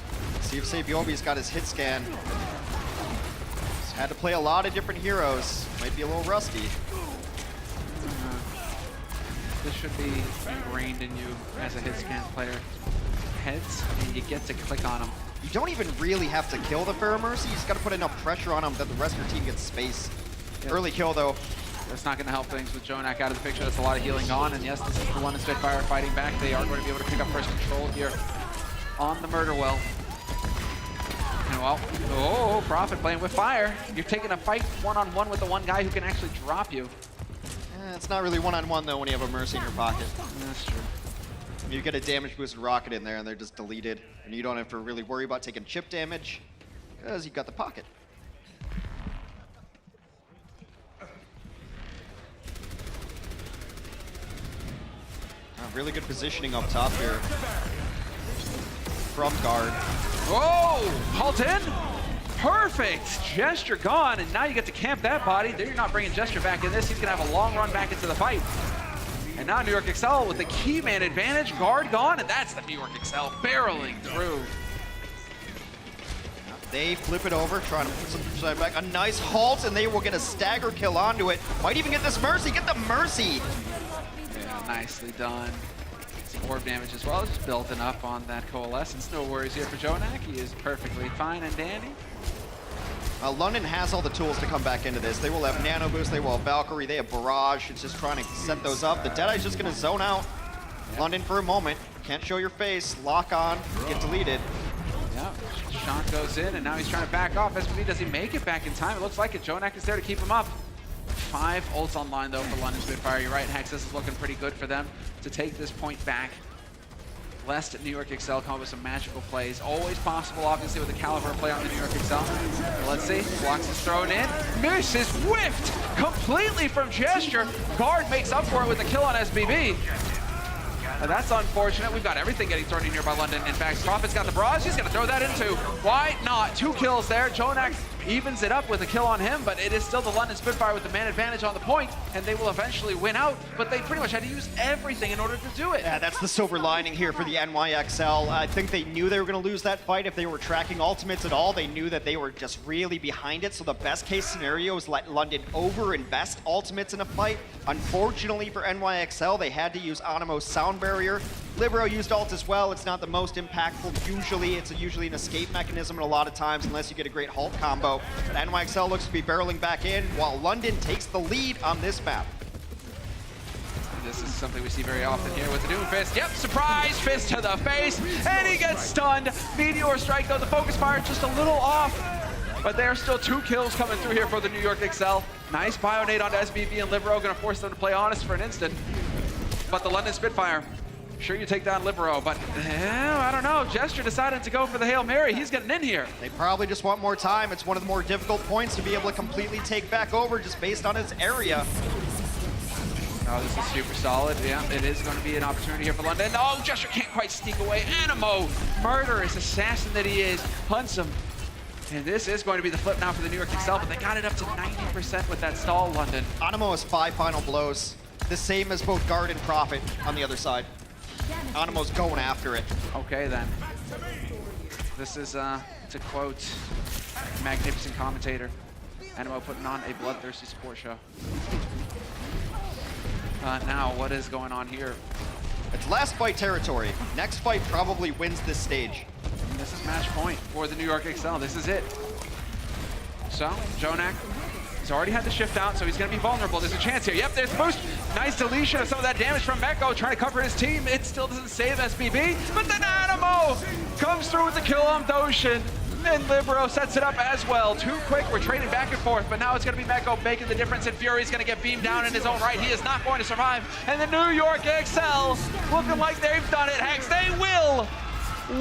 See if Sabiobi's got his hit scan. He's had to play a lot of different heroes. Might be a little rusty. This should be ingrained in you as a hit scan player. Heads, and you get to click on them. You don't even really have to kill the Pharaoh Mercy. You just got to put enough pressure on him that the rest of your team gets space. Yep. Early kill, though. That's not going to help things with Jonak out of the picture. That's a lot of healing on. And yes, this is the London Spitfire fighting back. They are going to be able to pick up first control here on the murder well. And well, oh, Prophet playing with fire. You're taking a fight one-on-one with the one guy who can actually drop you. It's not really one-on-one, though, when you have a Mercy in your pocket. That's true. You get a damage boosted rocket in there, and they're just deleted. And you don't have to really worry about taking chip damage, because you've got the pocket. Really good positioning up top here from guard. Whoa! Halt in! Perfect! Gesture gone, and now you get to camp that body. There you're not bringing Gesture back in this. He's going to have a long run back into the fight. And now New York Excel with the key man advantage. Guard gone, and that's the New York Excel barreling through. They flip it over, trying to put some side back. A nice halt, and they will get a stagger kill onto it. Might even get this Mercy. Get the Mercy! Yeah, nicely done. Some orb damage as well, just building up on that Coalescence. No worries here for Jonak. He is perfectly fine and dandy. London has all the tools to come back into this. They will have Nano Boost, they will have Valkyrie, they have Barrage. It's just trying to set those up. The Deadeye's just going to zone out London for a moment. Can't show your face, lock on, get deleted. Yeah, Sean goes in, and now he's trying to back off. SPV, does he make it back in time? It looks like it. Jonak is there to keep him up. 5 ults online, though, for London Spitfire. You're right, Hex, this is looking pretty good for them to take this point back. Lest New York Excel come up with some magical plays. Always possible, obviously, with the caliber of play on the New York Excel. Let's see. Flux is thrown in. Misses, whiffed completely from Gesture. Guard makes up for it with a kill on SBB. That's unfortunate. We've got everything getting thrown in here by London. In fact, Prophet's got the barrage. He's going to throw that in too. Why not? 2 kills there. Jonak evens it up with a kill on him, but it is still the London Spitfire with the man advantage on the point, and they will eventually win out, but they pretty much had to use everything in order to do it. Yeah, that's the silver lining here for the NYXL. I think they knew they were going to lose that fight if they were tracking ultimates at all. They knew that they were just really behind it, so the best case scenario is let London over-invest ultimates in a fight. Unfortunately for NYXL, they had to use Animo's sound barrier. Libero used ult as well. It's not the most impactful usually. It's usually an escape mechanism and a lot of times unless you get a great halt combo. But NYXL looks to be barreling back in while London takes the lead on this map. This is something we see very often here with the Doomfist. Yep, surprise, fist to the face, and he gets stunned. Meteor strike though, the focus fire just a little off. but there are still 2 kills coming through here for the New York Excel. Nice bio-nade onto SBB and Libero, gonna force them to play honest for an instant. But the London Spitfire, sure you take down Libero, but I don't know. Gesture decided to go for the Hail Mary. He's getting in here. They probably just want more time. It's one of the more difficult points to be able to completely take back over just based on its area. Oh, this is super solid. Yeah, it is going to be an opportunity here for London. Oh, Gesture can't quite sneak away. Animo, murderous assassin that he is, hunts him. And this is going to be the flip now for the New York Excel, but they got it up to 90% with that stall, London. Animo has 5 final blows. The same as both Guard and Prophet on the other side. Animo's going after it. Okay, then. This is, to quote a magnificent commentator, Animo putting on a bloodthirsty support show. Now, what is going on here? It's last fight territory. Next fight probably wins this stage. And this is match point for the New York Excel. This is it. So, Jonak, he's already had the shift out, so he's going to be vulnerable. There's a chance here. Yep, there's the boost. Nice deletion of some of that damage from Mecca, trying to cover his team. It still doesn't save SBB, but then Animo comes through with the kill on Doshin. And Libero sets it up as well. Too quick, we're trading back and forth, but now it's going to be Mecca making the difference, and Fury's going to get beamed down in his own right. He is not going to survive. And the New York Excel looking like they've done it, Hex. They will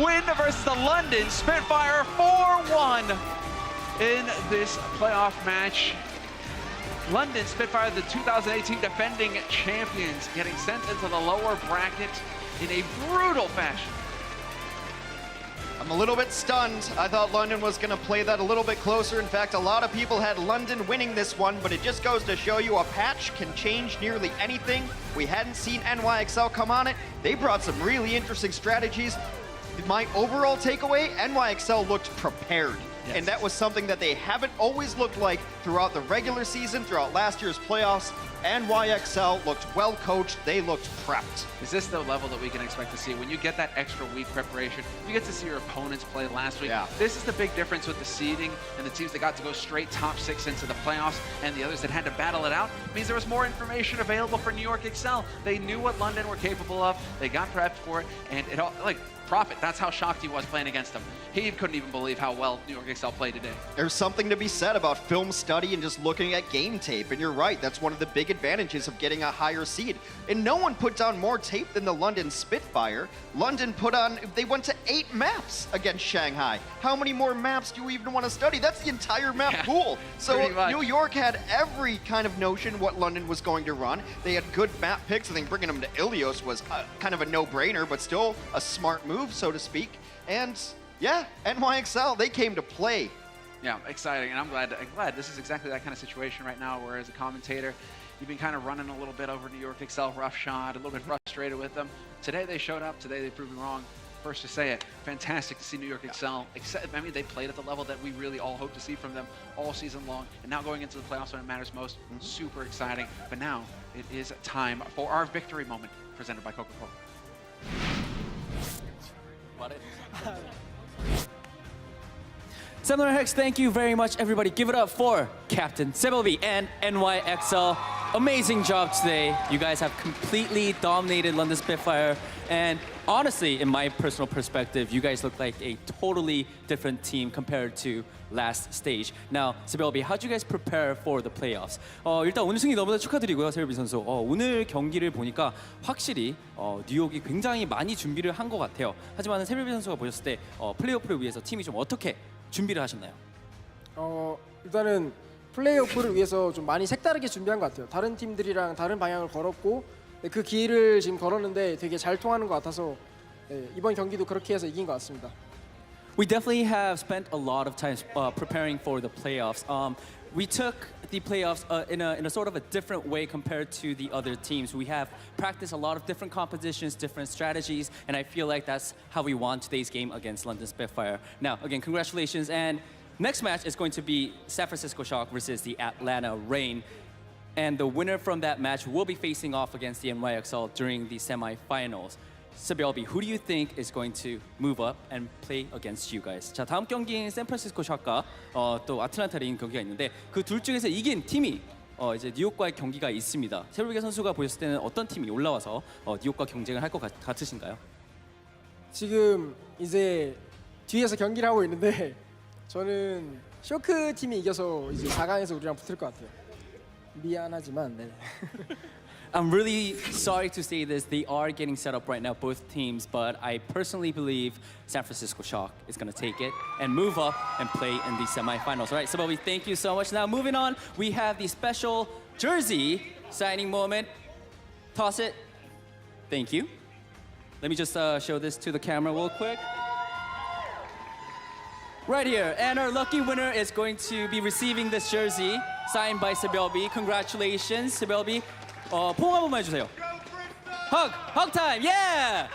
win versus the London Spitfire 4-1 in this playoff match. London Spitfire, the 2018 defending champions, getting sent into the lower bracket in a brutal fashion. I'm a little bit stunned. I thought London was going to play that a little bit closer. In fact, a lot of people had London winning this one, but it just goes to show you a patch can change nearly anything. We hadn't seen NYXL come on it. They brought some really interesting strategies. My overall takeaway, NYXL looked prepared. Yes. And that was something that they haven't always looked like throughout the regular season, throughout last year's playoffs. NYXL looked well coached, they looked prepped. Is this the level that we can expect to see? When you get that extra week preparation, you get to see your opponents play last week. Yeah. This is the big difference with the seeding and the teams that got to go straight top 6 into the playoffs and the others that had to battle it out. It means there was more information available for New York Excel. They knew what London were capable of, they got prepped for it, and it all, like, Prophet, that's how shocked he was playing against them. He couldn't even believe how well New York Excel played today. There's something to be said about film study and just looking at game tape, and you're right, that's one of the big advantages of getting a higher seed. And no one put down more tape than the London Spitfire. London they went to 8 maps against Shanghai. How many more maps do you even want to study? That's the entire map pool. So New York had every kind of notion what London was going to run. They had good map picks. I think bringing them to Ilios was kind of a no-brainer, but still a smart move, so to speak. And yeah, NYXL, they came to play. Yeah, exciting, and I'm glad this is exactly that kind of situation right now, where as a commentator, you've been kind of running a little bit over New York Excel roughshod, a little bit frustrated with them. Today they showed up, today they proved me wrong. First to say it, fantastic to see New York Excel. I mean, they played at the level that we really all hope to see from them all season long, and now going into the playoffs when it matters most, super exciting. But now it is time for our victory moment, presented by Coca-Cola. Similar Hex, thank you very much, everybody. Give it up for Captain Sebelby and NYXL. Amazing job today. You guys have completely dominated London Spitfire. And honestly, in my personal perspective, you guys look like a totally different team compared to last stage. Now, Sebelby, how did you guys prepare for the playoffs? 일단 오늘 승리 너무나 축하드리고요, 세벨비 선수. 오늘 경기를 보니까 확실히 뉴욕이 굉장히 많이 준비를 한 것 같아요. 하지만 세벨비 선수가 보셨을 때 플레이오프를 위해서 팀이 좀 어떻게 준비를 하셨나요? 일단은 플레이오프를 위해서 좀 많이 색다르게 준비한 것 같아요. 다른 팀들이랑 다른 방향을 걸었고 그 길을 지금 걸었는데 되게 잘 통하는 것 같아서 이번 경기도 그렇게 해서 이긴 것 같습니다. We definitely have spent a lot of time preparing for the playoffs. We took the playoffs in a sort of a different way compared to the other teams. We have practiced a lot of different compositions, different strategies, and I feel like that's how we won today's game against London Spitfire. Now, again, congratulations, and next match is going to be San Francisco Shock versus the Atlanta Reign. And the winner from that match will be facing off against the NYXL during the semifinals. Sebelby, who do you think is going to move up and play against you guys? 자, 다음 경기인 샌프란시스코 샷과 또 아틀란타 레인 경기가 있는데 그 둘 중에서 이긴 팀이 이제 뉴욕과의 경기가 있습니다. 세벨비 선수가 보셨을 때는 어떤 팀이 올라와서 뉴욕과 경쟁을 할 것 같으신가요? 지금 이제 뒤에서 경기를 하고 있는데 저는 쇼크 팀이 이겨서 이제 4강에서 우리랑 붙을 것 같아요. 미안하지만 네. I'm really sorry to say this. They are getting set up right now, both teams, but I personally believe San Francisco Shock is going to take it and move up and play in the semifinals. All right, Sababi, thank you so much. Now, moving on, we have the special jersey signing moment. Toss it. Thank you. Let me just show this to the camera real quick. Right here, and our lucky winner is going to be receiving this jersey signed by Sibelbi. Congratulations, Sibelbi. 포옹 한 번만 해주세요. Hug time, yeah!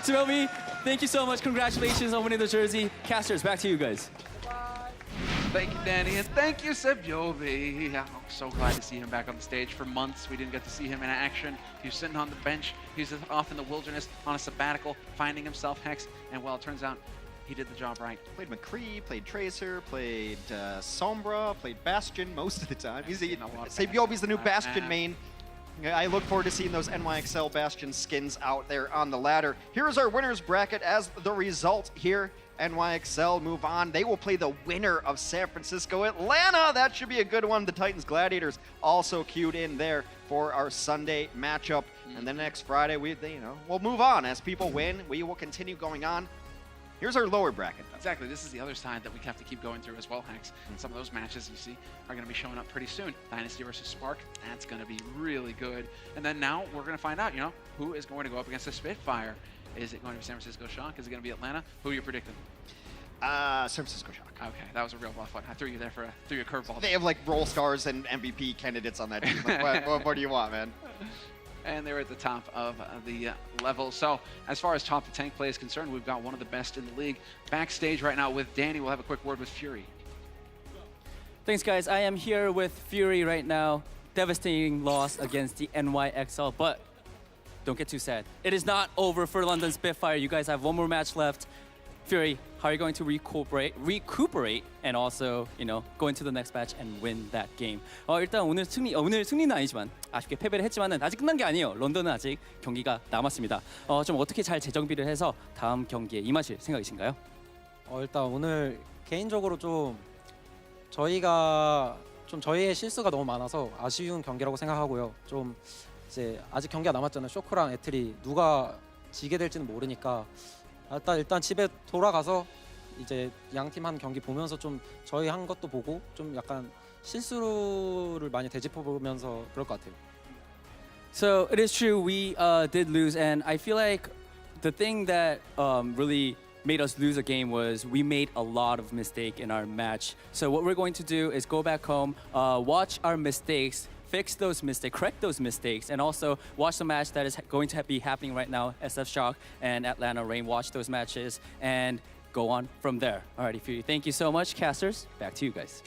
Sibelbi, thank you so much. Congratulations on winning the jersey. Casters, back to you guys. Thank you, Danny, and thank you, Sebjovi. I'm so glad to see him back on the stage. For months, we didn't get to see him in action. He was sitting on the bench. He was off in the wilderness on a sabbatical, finding himself Hex, and well, it turns out he did the job right. Played McCree, played Tracer, played Sombra, played Bastion most of the time. Sebjovi's the new Bastion main. I look forward to seeing those NYXL Bastion skins out there on the ladder. Here's our winners bracket as the result here. NYXL move on. They will play the winner of San Francisco Atlanta. That should be a good one. The Titans Gladiators also queued in there for our Sunday matchup. And then next Friday, we'll move on. As people win, we will continue going on. Here's our lower bracket, though. Exactly. This is the other side that we have to keep going through as well, Hex. And some of those matches you see are going to be showing up pretty soon. Dynasty versus Spark, that's going to be really good. And then now we're going to find out, who is going to go up against the Spitfire. Is it going to be San Francisco Shock? Is it going to be Atlanta? Who are you predicting? San Francisco Shock. Okay, that was a real rough one. I threw you there threw you a curveball. They have like Roll Stars and MVP candidates on that team. Like, what do you want, man? And they're at the top of the level. So as far as top of tank play is concerned, we've got one of the best in the league. Backstage right now with Danny. We'll have a quick word with Fury. Thanks, guys. I am here with Fury right now. Devastating loss against the NYXL, but don't get too sad. It is not over for London Spitfire. You guys have one more match left. Fury, how are you going to recuperate and also, go into the next match and win that game? 일단 오늘 승리는 아니지만 아쉽게 패배를 했지만은 아직 끝난 게 아니에요. 런던은 아직 경기가 남았습니다. 좀 어떻게 잘 재정비를 해서 다음 경기에 임하실 생각이신가요? 일단 오늘 개인적으로 좀 저희의 실수가 너무 많아서 아쉬운 경기라고 생각하고요. 좀 이제 아직 경기가 남았잖아요. 쇼크랑 애틀이 누가 지게 될지는 모르니까 일단 집에 돌아가서 이제 양팀 한 경기 보면서 좀 저희 한 것도 보고 좀 약간 실수를 많이 되짚어 보면서 그럴 것 같아요. So it is true, we did lose, and I feel like the thing that really made us lose a game was we made a lot of mistakes in our match. So what we're going to do is go back home, watch our mistakes, fix those mistakes, correct those mistakes, and also watch the match that is going to be happening right now, SF Shock and Atlanta Reign. Watch those matches and go on from there. Alrighty, Fury, thank you so much. Casters, back to you guys.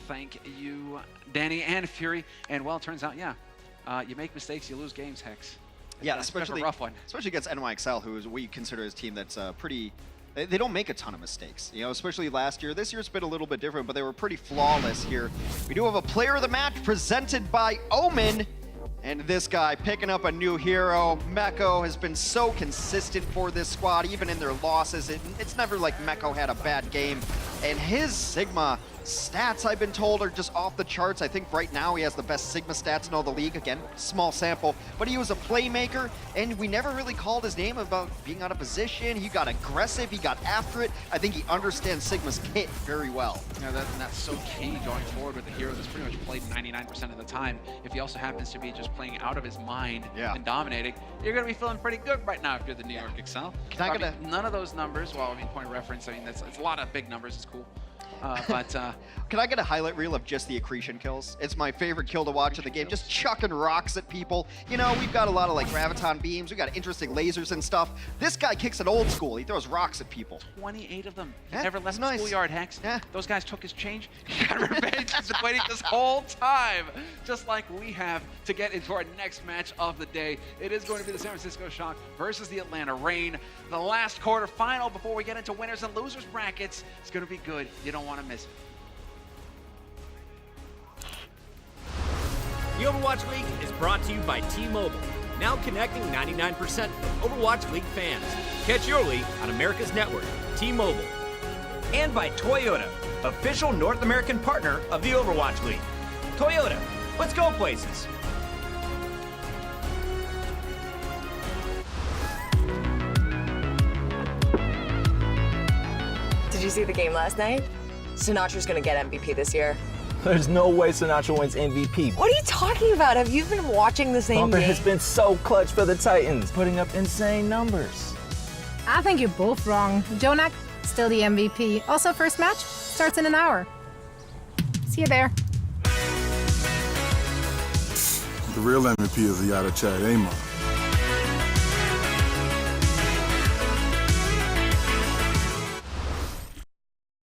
Thank you, Danny and Fury. And well, it turns out, you make mistakes, you lose games, Hex. Yeah, especially a rough one. Especially against NYXL, who we consider as a team that's pretty. They don't make a ton of mistakes, especially last year. This year's been a little bit different, but they were pretty flawless here. We do have a player of the match presented by Omen. And this guy picking up a new hero. Mecca has been so consistent for this squad, even in their losses. It's never like Mecca had a bad game. And his Sigma stats, I've been told, are just off the charts. I think right now he has the best Sigma stats in all the league. Again, small sample. But he was a playmaker, and we never really called his name about being out of position. He got aggressive. He got after it. I think he understands Sigma's kit very well. Yeah, that's so key going forward with a hero that's pretty much played 99% of the time. If he also happens to be just playing out of his mind and dominating, you're going to be feeling pretty good right now if you're the New York Excel. None of those numbers, well, point of reference, it's a lot of big numbers. It's cool. Can I get a highlight reel of just the accretion kills? It's my favorite kill to watch in the game, just chucking rocks at people. We've got a lot of like graviton beams, we've got interesting lasers and stuff. This guy kicks it old school, he throws rocks at people. 28 of them. He never left the schoolyard, Hex. Those guys took his change. He got revenge. He's been waiting this whole time, just like we have, to get into our next match of the day. It is going to be the San Francisco Shock versus the Atlanta Reign. The last quarterfinal before we get into winners and losers brackets. It's going to be good. You don't want to miss it. The Overwatch League is brought to you by T-Mobile, now connecting 99% of Overwatch League fans. Catch your league on America's network, T-Mobile. And by Toyota, official North American partner of the Overwatch League. Toyota, let's go places. Did you see the game last night? Sinatra's gonna get MVP this year. There's no way Sinatra wins MVP. What are you talking about? Have you been watching the same Bumper game? has been so clutch for the Titans, putting up insane numbers. I think you're both wrong. Jonak, still the MVP. Also, first match starts in an hour. See you there. The real MVP is Yada Chad Amon.